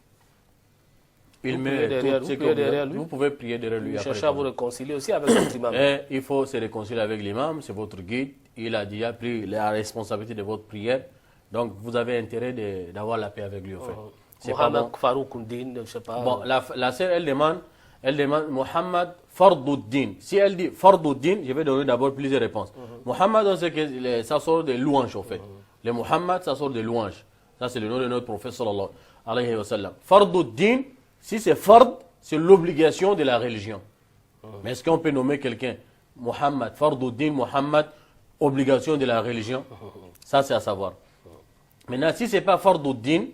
Vous pouvez prier derrière lui. Cherchez à vous réconcilier aussi avec votre imam. Et il faut se réconcilier avec l'imam, c'est votre guide. Il a déjà pris la responsabilité de votre prière. Donc, vous avez intérêt d'avoir la paix avec lui, en fait. Mohamed Faroukoudine, je ne sais pas. Bon, la sœur, elle demande Mohamed Fardouddin. Si elle dit Fardouddin, je vais donner d'abord plusieurs réponses. Mohamed, on sait que ça sort de louanges, en fait. Le Mohamed, ça sort de louanges. Ça, c'est le nom de notre prophète, sallallahu alayhi wa sallam. Fardouddin, si c'est Fard, c'est l'obligation de la religion. Mais est-ce qu'on peut nommer quelqu'un Mohamed, Fardouddin, Mohamed, obligation de la religion? Ça, c'est à savoir. Maintenant, si ce n'est pas Fardouddin,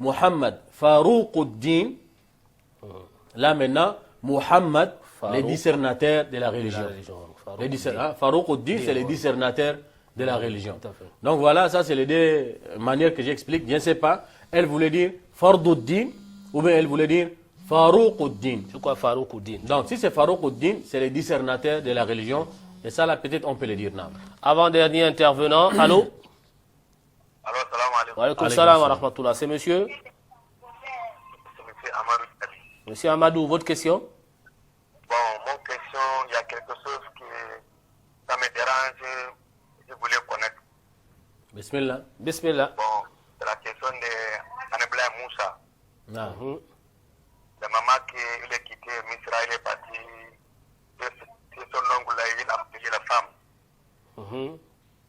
Mohamed Faroukoudine, là maintenant, Mohamed, les discernateurs de la religion. Faroukoudine, c'est les discernateurs de la religion. Donc voilà, ça c'est les 2 manières que j'explique. Je ne sais pas, elle voulait dire Fardouddin ou bien elle voulait dire Faroukoudine. C'est quoi Faroukoudine? Donc si c'est Faroukoudine, c'est les discernateurs de la religion. Et ça là, peut-être on peut le dire. Avant-dernier intervenant, allô? Allô, salam alaikum. Wa alaikum salam wa rahmatullah. C'est monsieur? C'est monsieur Amadou. Monsieur Amadou, votre question? Bon, mon question, il y a quelque chose qui ça me dérange, je voulais connaître. Bismillah. Bismillah. Bon, c'est la question de Anabla Moussa. Ah. La maman qui est quitté Misra, il est parti, c'est son oncle là, il a appelé la femme.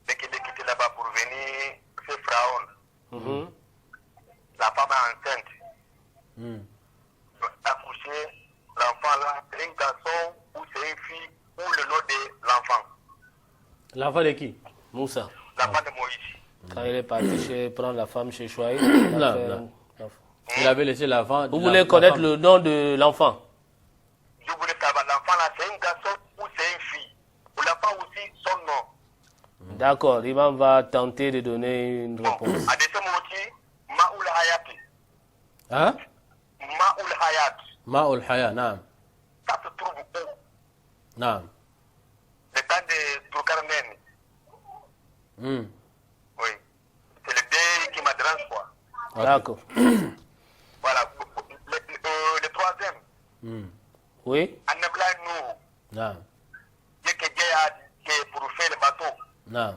Dès qu'il est quitté là-bas pour venir, c'est Pharaon. La femme est enceinte. Accoucher, l'enfant là, c'est un garçon ou c'est une fille ou le nom de l'enfant. L'enfant de qui? Moussa. L'enfant de Moïse. Quand il est parti prendre la femme chez Chouaï. Non. Il avait laissé l'enfant. Vous voulez connaître le nom de l'enfant? Je voulais savoir, l'enfant là, c'est un garçon ou c'est une fille? Pour l'enfant aussi, son nom. D'accord, l'imam va tenter de donner une réponse. À des aussi, Ma'oul Hayati. Hein? Ma'oul Hayat. Ma'ul Haya, naam. Ça se trouve où? Naam. Le temps de Tourkarmen. Oui. C'est le dé qui m'adresse, quoi. D'accord. Voilà. Le troisième. Oui? Annabla Nour. Naam. Dès que Dieu a dit pour faire le bateau. Naam.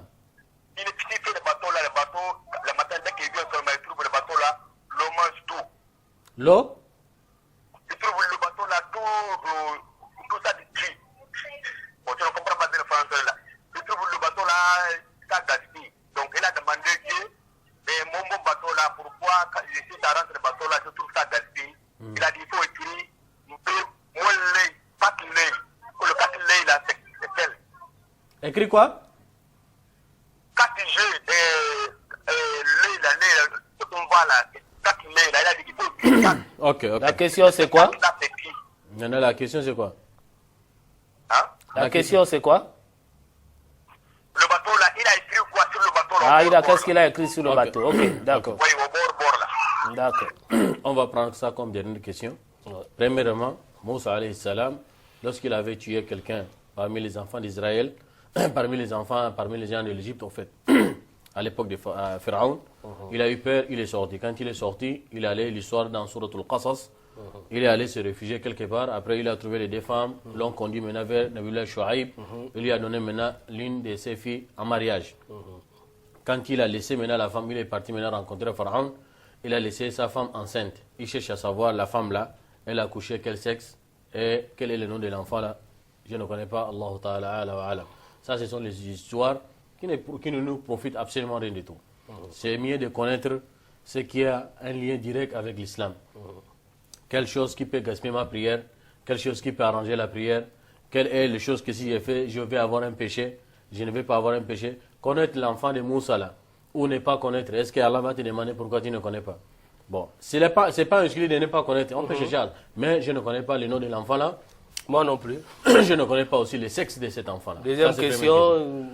Il fait le bateau là, le bateau, le matin, dès qu'il vient seulement, il trouve le bateau là, l'eau mange tout. L'eau? Il trouve le bateau là, tout ça du cri. Bon, tu ne comprends pas bien le français là. Il trouve le bateau là, ça gaspille. Donc il a demandé Dieu, mais mon bateau là, pourquoi quand je suis à rentrer le bateau là, je trouve ça gaspille. Il a dit, il faut écrire, moi l'œil, pas l'œil. Le 4 l'œil là, c'est quel? Écrit quoi? 4G, l'œil là, on voit là, 4 l'œil là, il a dit qu'il faut écrire 4. Ok. La question c'est quoi? Ça c'est qui? Maintenant, la question c'est quoi? Hein? La question c'est quoi? Le bateau là, il a écrit quoi sur le bateau là? Ah, qu'est-ce qu'il a écrit sur le bateau? Ok, d'accord. Oui, au bord là. D'accord. On va prendre ça comme dernière question. Premièrement, Moussa alayhi salam, lorsqu'il avait tué quelqu'un parmi les enfants d'Israël, parmi les gens de l'Égypte en fait, à l'époque de Pharaon, il a eu peur, il est sorti. Quand il est sorti, il allait l'histoire dans Suratul Qasas, il est allé se réfugier quelque part. Après, il a trouvé les deux femmes, l'ont conduit maintenant vers Nabiullah Shuaïb, il lui a donné maintenant l'une de ses filles en mariage. Quand il a laissé maintenant la femme, il est parti maintenant rencontrer Pharaon, il a laissé sa femme enceinte. Il cherche à savoir la femme là, elle a couché quel sexe et quel est le nom de l'enfant là. Je ne connais pas, Allah Ta'ala ala wa alam. Ça, ce sont les histoires qui ne nous profitent absolument rien du tout. C'est mieux de connaître ce qui a un lien direct avec l'islam. Quelle chose qui peut gaspiller ma prière, quelle chose qui peut arranger la prière, quelle est la chose que si j'ai fait, je vais avoir un péché, je ne vais pas avoir un péché. Connaître l'enfant de Moussa là, ou ne pas connaître, est-ce qu'Allah va te demander pourquoi tu ne connais pas? Bon, ce n'est pas un exclu de ne pas connaître, on peut chercher, mais je ne connais pas le nom de l'enfant là. Moi non plus. Je ne connais pas aussi le sexe de cet enfant là. Deuxième question.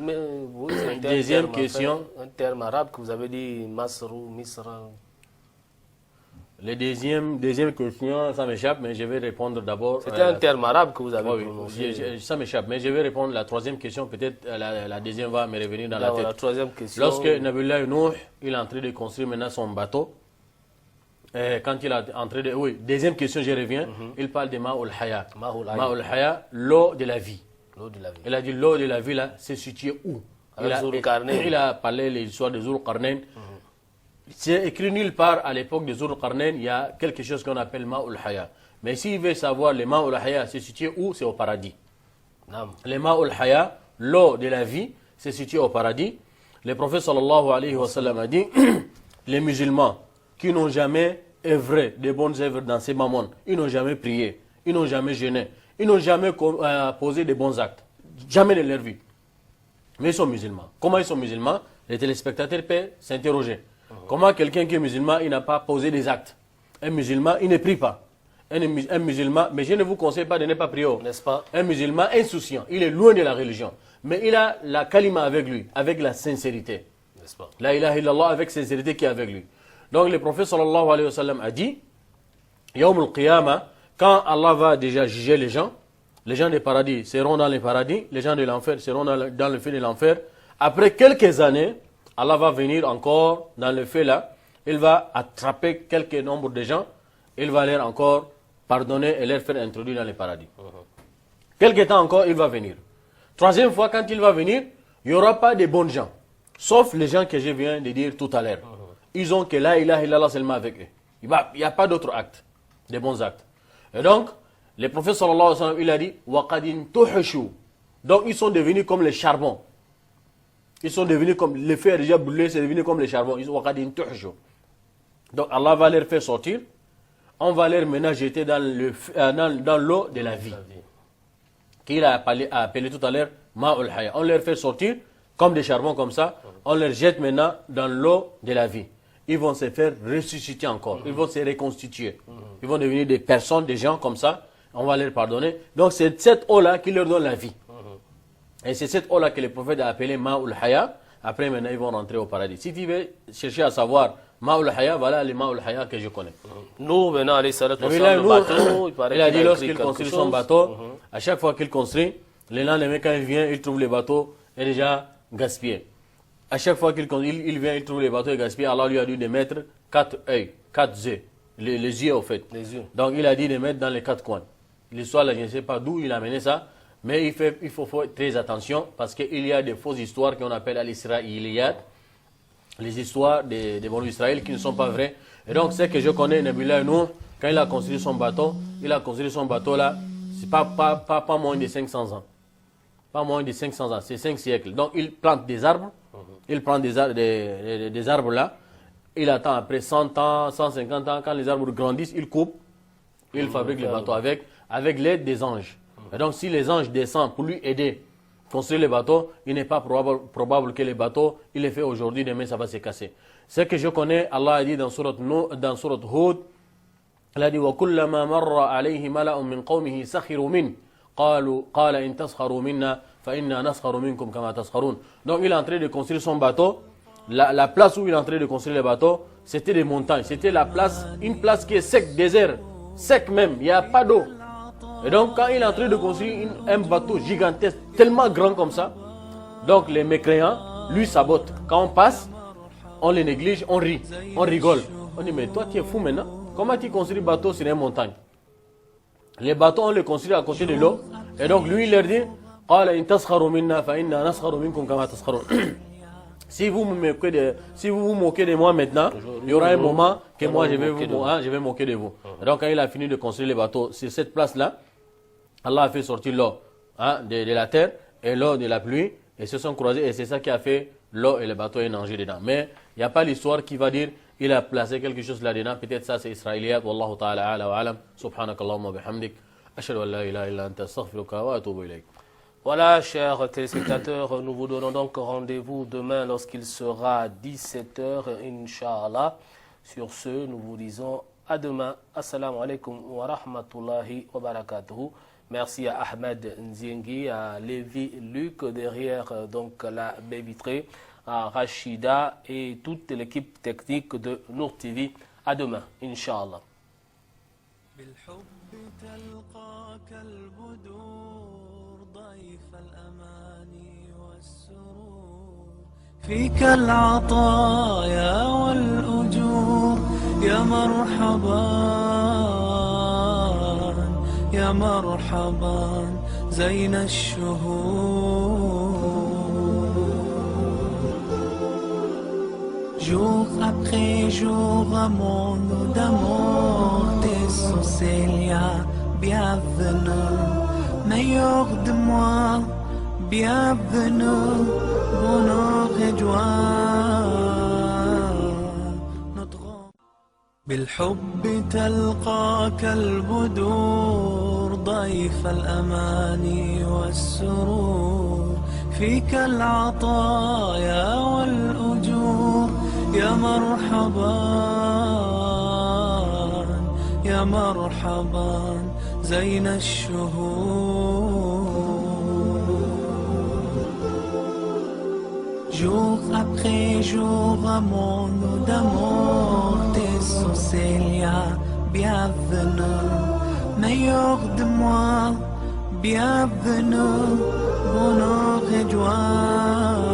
Deuxième question. Un terme arabe que vous avez dit, Masrou, Misra. La deuxième question, ça m'échappe, mais je vais répondre d'abord. C'était un terme arabe que vous avez prononcé. Ça m'échappe, mais je vais répondre la troisième question. Peut-être la deuxième va me revenir dans la tête. La troisième question. Lorsque Nabiullah Nouh, il est en train de construire maintenant son bateau, quand il est en train de... Oui, deuxième question, je reviens. Il parle de Ma'ul Haya. Ma'ul Haya, l'eau de la vie. Il a dit l'eau de la vie là, c'est situé où? Il a parlé de l'histoire de Zulqarnain. C'est écrit nulle part à l'époque de Zulqarnain, il y a quelque chose qu'on appelle Ma'ul Haya. Mais s'il veut savoir le Ma'ul Haya, c'est situé où? C'est au paradis. Le Ma'ul Haya, l'eau de la vie, c'est situé au paradis. Le prophète sallallahu alayhi wa sallam a dit les musulmans qui n'ont jamais œuvré de bonnes œuvres dans ces mamans, ils n'ont jamais prié, ils n'ont jamais jeûné, ils n'ont jamais posé de bons actes. Jamais de leur vie. Mais ils sont musulmans. Comment ils sont musulmans? Les téléspectateurs peuvent s'interroger. Comment quelqu'un qui est musulman, il n'a pas posé des actes? Un musulman, il ne prie pas. Un musulman, mais je ne vous conseille pas de ne pas prier. N'est-ce pas? Un musulman insouciant, il est loin de la religion. Mais il a la kalima avec lui, avec la sincérité. N'est-ce pas? La ilaha illallah avec sincérité qui est avec lui. Donc le prophète sallallahu alayhi wa sallam a dit, Yawm al-Qiyamah, quand Allah va déjà juger les gens des paradis seront dans les paradis, les gens de l'enfer seront dans le feu de l'enfer. Après quelques années, Allah va venir encore dans le feu là, il va attraper quelques nombre de gens, il va leur encore pardonner et leur faire introduire dans les paradis. Quelque temps encore, il va venir. Troisième fois, quand il va venir, il n'y aura pas de bons gens, sauf les gens que je viens de dire tout à l'heure. Ils ont que la ilaha illallah seulement avec eux. Il n'y a pas d'autres actes, des bons actes. Et donc, le prophète sallallahu alayhi wa sallam, il a dit waqadin tuhushu. Donc, ils sont devenus comme les charbons. Ils sont devenus comme le feu déjà brûlé, c'est devenu comme les charbons. Ils sont waqadin tuhushu. Donc, Allah va les faire sortir. On va les maintenant jeter dans l'eau de la vie. Qu'il a appelé tout à l'heure Ma'ul Haya. On les fait sortir. comme des charbons comme ça, on les jette maintenant dans l'eau de la vie. Ils vont se faire ressusciter encore, ils vont se reconstituer. Ils vont devenir des personnes, des gens comme ça, on va leur pardonner. Donc c'est cette eau-là qui leur donne la vie. Et c'est cette eau-là que le prophète a appelée Ma'ul Haya. Après maintenant ils vont rentrer au paradis. Si tu veux chercher à savoir Ma'ul Haya, voilà les Ma'ul Haya que je connais. Nous, maintenant, allez, ça le bateau, il a dit lorsqu'il construit son bateau, à chaque fois qu'il construit, le lendemain quand il vient, il trouve le bateau est déjà gaspillé. À chaque fois qu'il vient, il trouve le bateau est gaspillé. Alors lui a dit de mettre 4 œils, 4 yeux, les yeux au fait. Les yeux. Donc il a dit de mettre dans les 4 coins. L'histoire, là, je ne sais pas d'où il a mené ça, mais il faut faire très attention parce qu'il y a des fausses histoires qu'on appelle al-Isra'iliyat, les histoires des bons d'Israël qui ne sont pas vraies. Et donc, ce que je connais, Nabiullah Nuh, quand il a construit son bateau, là, c'est pas moins de 500 ans. Pas moins de 500 ans, c'est 5 siècles. Donc, il plante des arbres, il prend des arbres là, il attend après 100 ans, 150 ans, quand les arbres grandissent, il coupe, il fabrique le bateau avec l'aide des anges. Et donc, si les anges descendent pour lui aider à construire le bateau, il n'est pas probable que le bateau, il est fait aujourd'hui, demain ça va se casser. Ce que je connais, Allah a dit dans Surat Hud, il a dit وَكُلَّمَا مَرَّ عَلَيْهِ مَلَأٌ مِّن قَوْمِهِ سَخِرُوا مِنْهُ قَالَ إِن تَسْخَرُوا مِنَّا فَإِنَّا نَسْخَرُ مِنْكُمْ كَمَا تَسْخَرُونَ. Donc il est en train de construire son bateau. La place où il est en train de construire le bateau, c'était des montagnes. C'était une place qui est sec, désert, sec même, il n'y a pas d'eau. Et donc quand il est en train de construire un bateau gigantesque, tellement grand comme ça, donc les mécréants lui sabotent. Quand on passe, on les néglige, on rit, on rigole. On dit mais toi tu es fou maintenant. Comment tu construis un bateau sur une montagne? Les bateaux on les construit à côté de l'eau. Et donc lui il leur dit si vous vous moquez de moi maintenant, il y aura un moment que moi je vais moquer de vous. Et donc quand il a fini de construire les bateaux sur cette place là, Allah a fait sortir l'eau de la terre et l'eau de la pluie et se sont croisés et c'est ça qui a fait l'eau et le bateau est nagé dedans. Mais il n'y a pas l'histoire qui va dire il a placé quelque chose là-dedans. Peut-être ça c'est israélien. Wallahu ta'ala ala wa alam. Subhanakallahumma bihamdik. Ashhadu an la ilaha illa anta astaghfiruka wa atubu ilayk. Voilà, chers téléspectateurs, nous vous donnons donc rendez-vous demain lorsqu'il sera 17h, Inch'Allah. Sur ce, nous vous disons à demain. Assalamu alaikum wa rahmatullahi wa barakatuhu. Merci à Ahmed Nziengi, à Lévi Luc derrière donc la baie vitrée, à Rachida et toute l'équipe technique de Nour TV. À demain, Inch'Allah. فيك العطايا والأجور يا مرحبا يا مرحبا زين الشهور. Jour après jour, amour nous d'amour, tes sourcils, bienvenue, meilleur de moi, bienvenue, bonheur et joie. بالحب تلقاك البدور ضيف الأماني والسرور. فيك العطايا والأجور يا مرحبا يا مرحبا زين الشهور. Jour après jour, amour nous d'amour, tes sourcils, bienvenue, meilleur de moi, bienvenue, bonheur et joie.